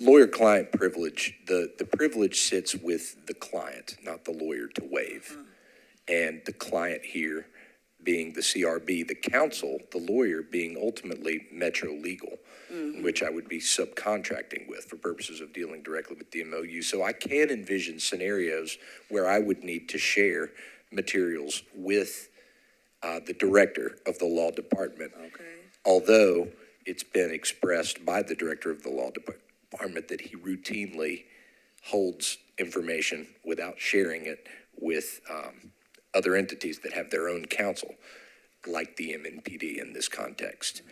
lawyer-client privilege. The privilege sits with the client, not the lawyer to waive. And the client here being the CRB, the counsel, the lawyer being ultimately Metro Legal, which I would be subcontracting with for purposes of dealing directly with the MOU. So I can envision scenarios where I would need to share materials with the director of the law department. Okay. Although it's been expressed by the director of the law department that he routinely holds information without sharing it with other entities that have their own counsel, like the MNPD in this context.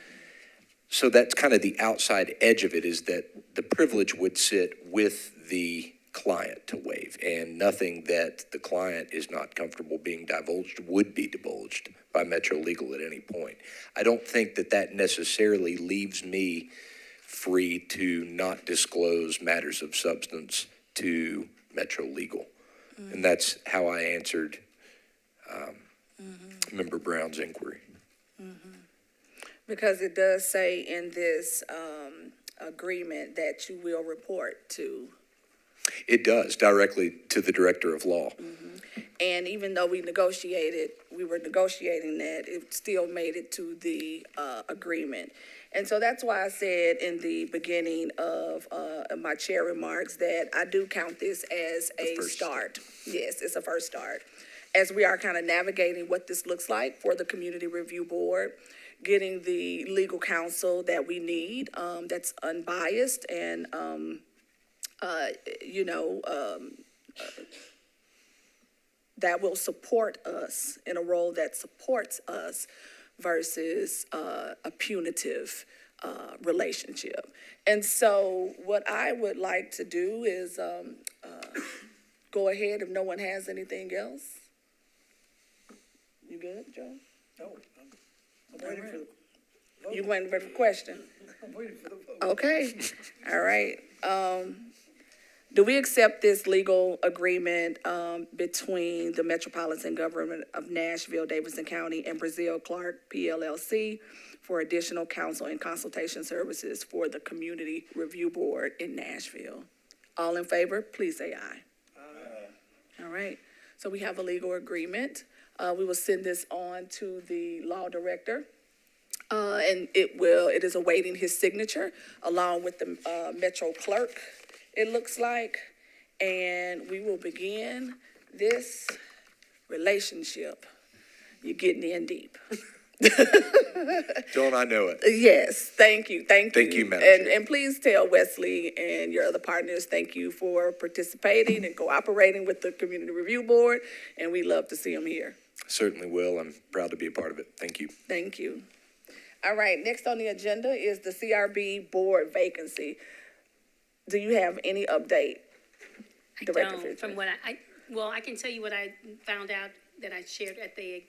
So that's kind of the outside edge of it, is that the privilege would sit with the client to waive, and nothing that the client is not comfortable being divulged would be divulged by Metro Legal at any point. I don't think that necessarily leaves me free to not disclose matters of substance to Metro Legal. And that's how I answered Member Brown's inquiry. Because it does say in this agreement that you will report to. It does, directly to the director of law. And even though we were negotiating that, it still made it to the agreement. And so that's why I said in the beginning of my chair remarks that I do count this as a start. Yes, it's a first start. As we are kind of navigating what this looks like for the Community Review Board, getting the legal counsel that we need, that's unbiased and, you know, that will support us in a role that supports us versus a punitive relationship. And so what I would like to do is go ahead if no one has anything else. You good, Joe? No, I'm waiting for the vote. You waiting for the question? I'm waiting for the vote. Okay, all right. Do we accept this legal agreement between the Metropolitan Government of Nashville, Davidson County, and Brazil Clark PLLC for additional counsel and consultation services for the Community Review Board in Nashville? All in favor, please say aye. Aye. All right, so we have a legal agreement. We will send this on to the law director. And it is awaiting his signature along with the Metro clerk, it looks like. And we will begin this relationship. You're getting in deep. Don't I know it? Yes, thank you. Thank you, Madam Chair. And please tell Wesley and your other partners, thank you for participating and cooperating with the Community Review Board. And we love to see them here. Certainly will. I'm proud to be a part of it. Thank you. Thank you. All right, next on the agenda is the CRB board vacancy. Do you have any update? Director Don't, Fisher? from what well, I can tell you what I found out that I shared at the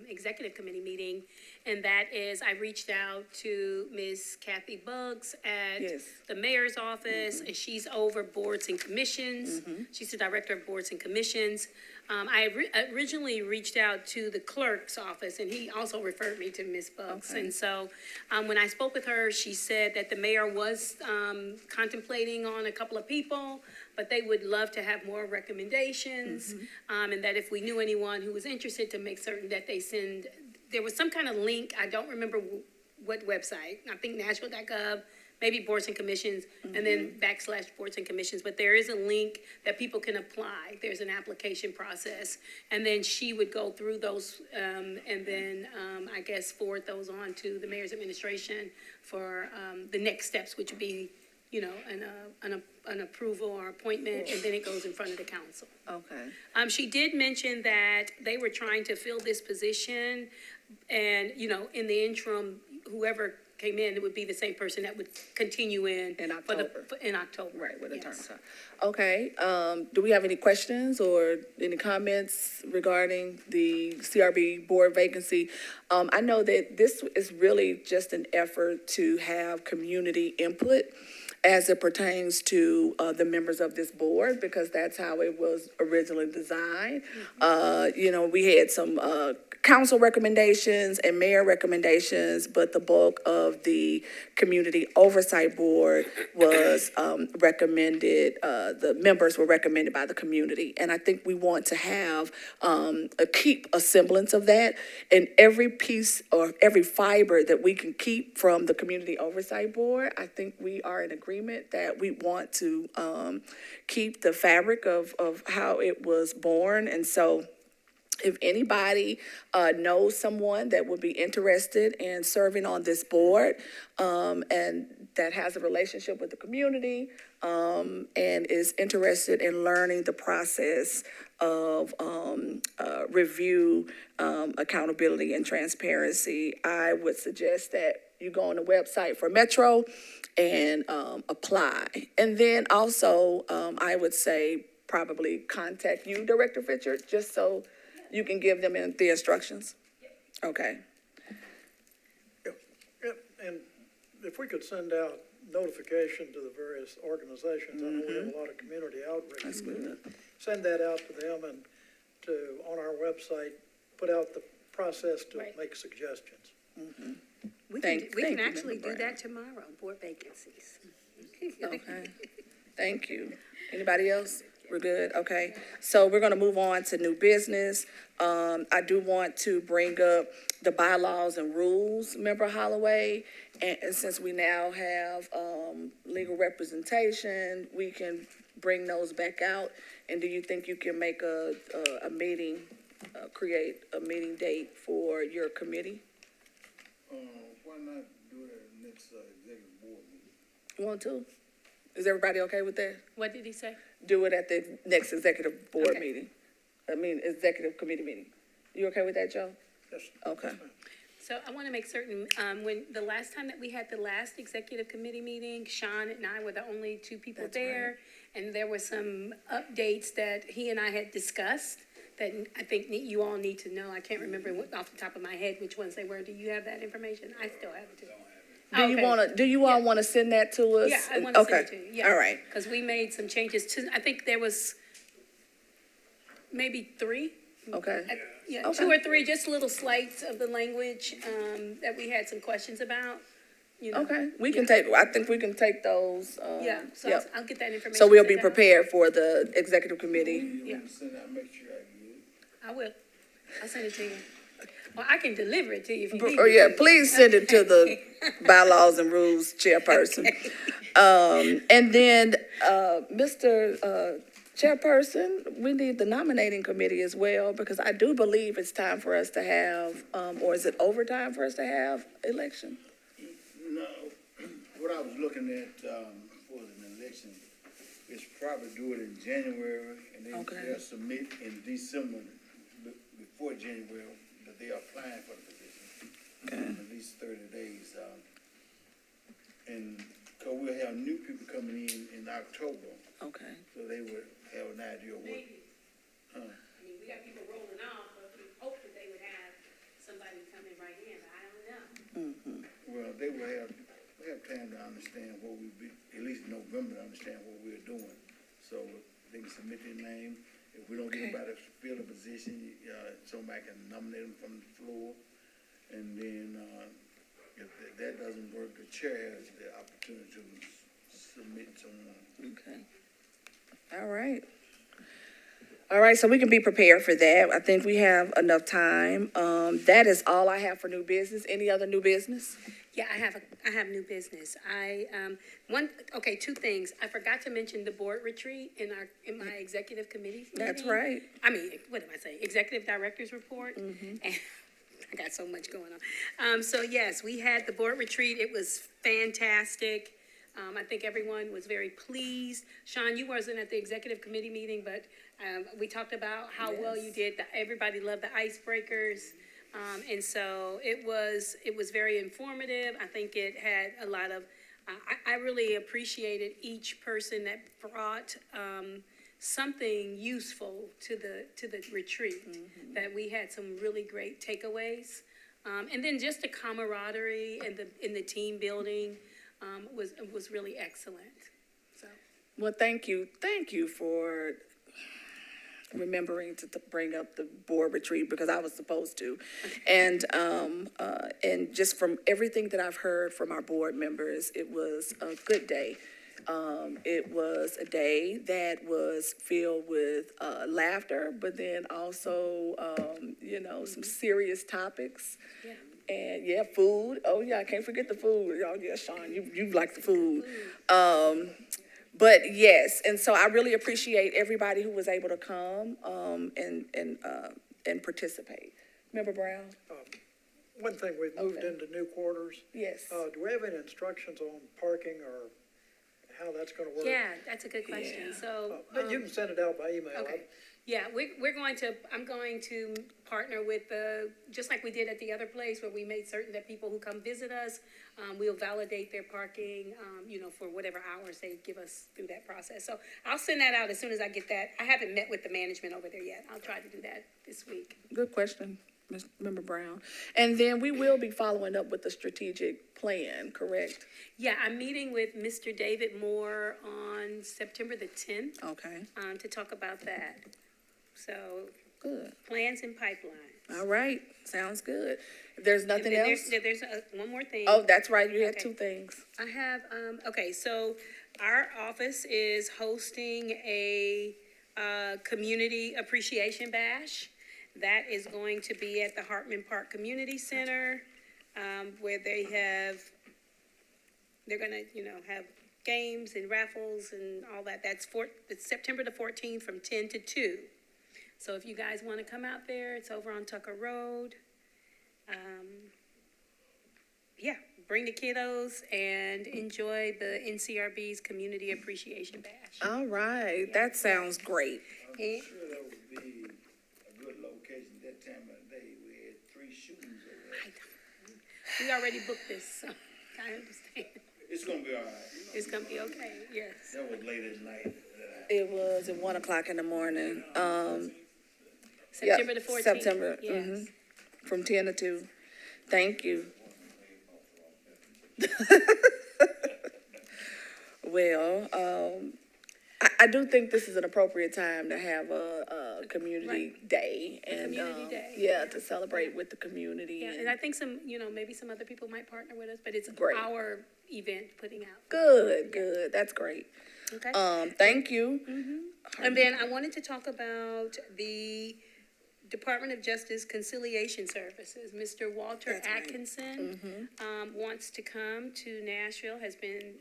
executive committee meeting, and that is I reached out to Ms. Kathy Buggs at Yes. the mayor's office, and she's over boards and commissions. She's the director of boards and commissions. I originally reached out to the clerk's office, and he also referred me to Ms. Buggs. Okay. And so when I spoke with her, she said that the mayor was contemplating on a couple of people, but they would love to have more recommendations, and that if we knew anyone who was interested, to make certain that they send, there was some kind of link, I don't remember what website, I think Nashville.gov, maybe boards and commissions, and then / boards and commissions, but there is a link that people can apply. There's an application process, and then she would go through those, and then I guess forward those on to the mayor's administration for the next steps, which would be, you know, an approval or appointment, and then it goes in front of the council. Okay. She did mention that they were trying to fill this position, and, you know, in the interim, whoever came in, it would be the same person that would continue in. In for the- October. In October. Right, with the term. Yes. Okay, do we have any questions or any comments regarding the CRB board vacancy? I know that this is really just an effort to have community input as it pertains to the members of this board, because that's how it was originally designed. You know, we had some council recommendations and mayor recommendations, but the bulk of the community oversight board was recommended, the members were recommended by the community. And I think we want to have, keep a semblance of that. And every piece or every fiber that we can keep from the community oversight board, I think we are in agreement that we want to keep the fabric of how it was born. And so if anybody knows someone that would be interested in serving on this board, and that has a relationship with the community, and is interested in learning the process of review, accountability, and transparency, I would suggest that you go on the website for Metro and apply. And then also, I would say probably contact you, Director Fisher, just so you can give them the instructions? Okay. And if we could send out notification to the various organizations, I know we have a lot of community outreach. That's good. Send that out to them and on our website, put out the process to Right. make suggestions. We Thank can you, actually Member do Brown. that tomorrow, board vacancies. Okay, thank you. Anybody else? We're good, okay. So we're gonna move on to new business. I do want to bring up the bylaws and rules, Member Holloway. And since we now have, legal representation, we can bring those back out. And do you think you can make a meeting, create a meeting date for your committee? Why not do it at the next executive board meeting? Want to? Is everybody okay with that? What did he say? Do it at the next executive board Okay. meeting. Executive committee meeting. You okay with that, Joe? Yes. Okay. So I want to make certain, when the last time that we had the last executive committee meeting, Sean and I were the only two people That's there. And there were some updates that he and I had discussed that I think you all need to know. I can't remember off the top of my head which ones they were. Do you have that information? I still have it too. Do you all wanna send that to us? Yeah, I want to send it Okay. to you. Yeah. All right. Because we made some changes to, I think there was maybe 3. Okay. Yeah, Okay. 2 or 3, just little slights of the language, that we had some questions about, you know. Okay, I think we can take those, Yeah, so yep. I'll get that information. So we'll be sent out. prepared for the executive committee. Yeah. Send out, make sure I get it. I will. I'll send it to you. Well, I can deliver it to you if you need. Oh, me yeah, to. please send it to the bylaws and rules chairperson. And then, Mr. Chairperson, we need the nominating committee as well, because I do believe it's time for us to have, or is it overtime for us to have election? No, what I was looking at, for an election, is probably do it in January, and then Okay. they'll submit in December, before January, that they are applying for the position. At least 30 days, and, cause we'll have new people coming in October, Okay. so they would have an idea of what. I mean, we got people rolling off, but we hope that they would have somebody coming right in, but I don't know. Well, they will have time to understand what we be, at least in November, to understand what we're doing. So they can submit their name. If we don't get anybody to fill a position, somebody can nominate them from the floor. And then, if that doesn't work, the chair has the opportunity to submit someone. Okay. All right. All right, so we can be prepared for that. I think we have enough time. That is all I have for new business. Any other new business? Yeah, I have new business. Two things. I forgot to mention the board retreat in my executive committee meeting. That's right. I mean, what am I saying? Executive director's report. And I got so much going on. So yes, we had the board retreat. It was fantastic. I think everyone was very pleased. Sean, you wasn't at the executive committee meeting, but we talked about how well you did. Everybody loved the icebreakers. And so it was very informative. I think it had a lot of, I really appreciated each person that brought something useful to the retreat. That we had some really great takeaways. And then just the camaraderie and the team building was really excellent. So. Well, thank you for remembering to bring up the board retreat, because I was supposed to. And just from everything that I've heard from our board members, it was a good day. It was a day that was filled with laughter, but then also, some serious topics. Yeah. And food. Oh yeah, I can't forget the food. Oh yeah, Sean, you like the food. But yes, and so I really appreciate everybody who was able to come and participate. Member Brown? One thing, we've moved Okay. into new quarters. Yes. Do we have any instructions on parking or how that's gonna work? Yeah, that's a good question. So. But you can send it out by email. Okay. Yeah, I'm going to partner with just like we did at the other place where we made certain that people who come visit us, we'll validate their parking, for whatever hours they give us through that process. So I'll send that out as soon as I get that. I haven't met with the management over there yet. I'll try to do that this week. Good question, Member Brown. And then we will be following up with the strategic plan, correct? Yeah, I'm meeting with Mr. David Moore on September the 10th, Okay, to talk about that. So good. plans and pipelines. All right, sounds good. If there's nothing else? There's one more thing. Oh, that's right, you had Okay. 2 things. I have, so our office is hosting a community appreciation bash. That is going to be at the Hartman Park Community Center, where they're gonna, have games and raffles and all that. It's September the 14th from 10 to 2. So if you guys want to come out there, it's over on Tucker Road. yeah, bring the kiddos and enjoy the NCRB's Community Appreciation Bash. All right, that sounds great. And- Sure, that would be a good location that time of day. We had 3 shootings over there. We already booked this, so I understand. It's gonna be all right. It's gonna be okay, yes. That was late at night. It was at 1:00 in the morning. September the 14th. September, Yes. from 10 to 2. Thank you. Well, I do think this is an appropriate time to have a community day. And, community day, yeah, to celebrate with the community. Yeah, and I think some, maybe some other people might partner with us, but it's Great. our event putting out. Good, that's great. Okay. Thank you. And then I wanted to talk about the Department of Justice Conciliation Services. Mr. Walter Atkinson wants to come to Nashville, has been,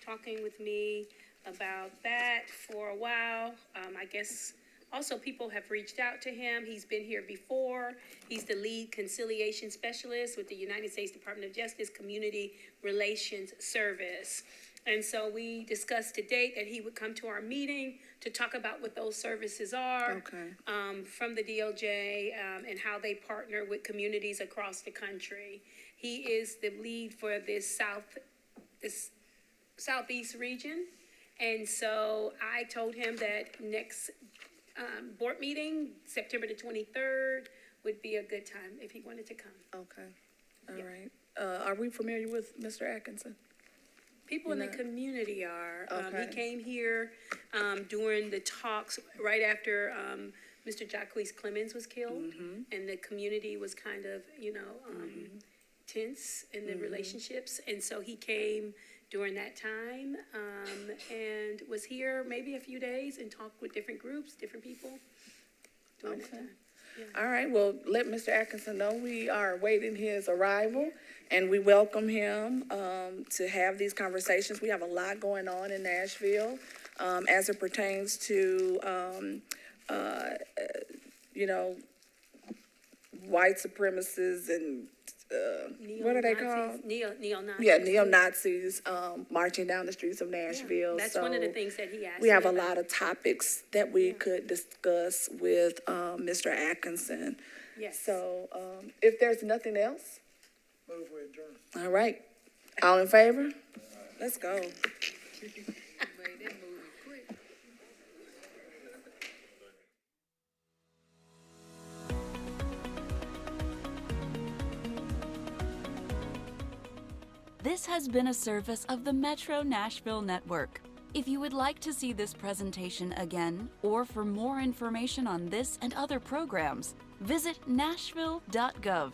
talking with me about that for a while. I guess also people have reached out to him. He's been here before. He's the lead conciliation specialist with the United States Department of Justice Community Relations Service. And so we discussed to date that he would come to our meeting to talk about what those services are from the DOJ and how they partner with communities across the country. He is the lead for this southeast region. And so I told him that next board meeting, September the 23rd, would be a good time if he wanted to come. Okay, all right. Are we familiar with Mr. Atkinson? People in the community are. He Okay. came here during the talks right after Mr. Jacquees Clemens was killed, and the community was kind of, tense in the relationships, and so he came during that time and was here maybe a few days and talked with different groups, different people during that time. All right, well, let Mr. Atkinson know we are awaiting his arrival, and we welcome him to have these conversations. We have a lot going on in Nashville as it pertains to, white supremacists and, what are they called? Neo-Nazis. Yeah, neo-Nazis marching down the streets of Nashville. That's one of the things that he asked We have me a about. lot of topics that we could discuss with Mr. Atkinson. Yes. So if there's nothing else, Move we adjourn. all right. All in favor? Let's go. This has been a service of the Metro Nashville Network. If you would like to see this presentation again, or for more information on this and other programs, visit nashville.gov.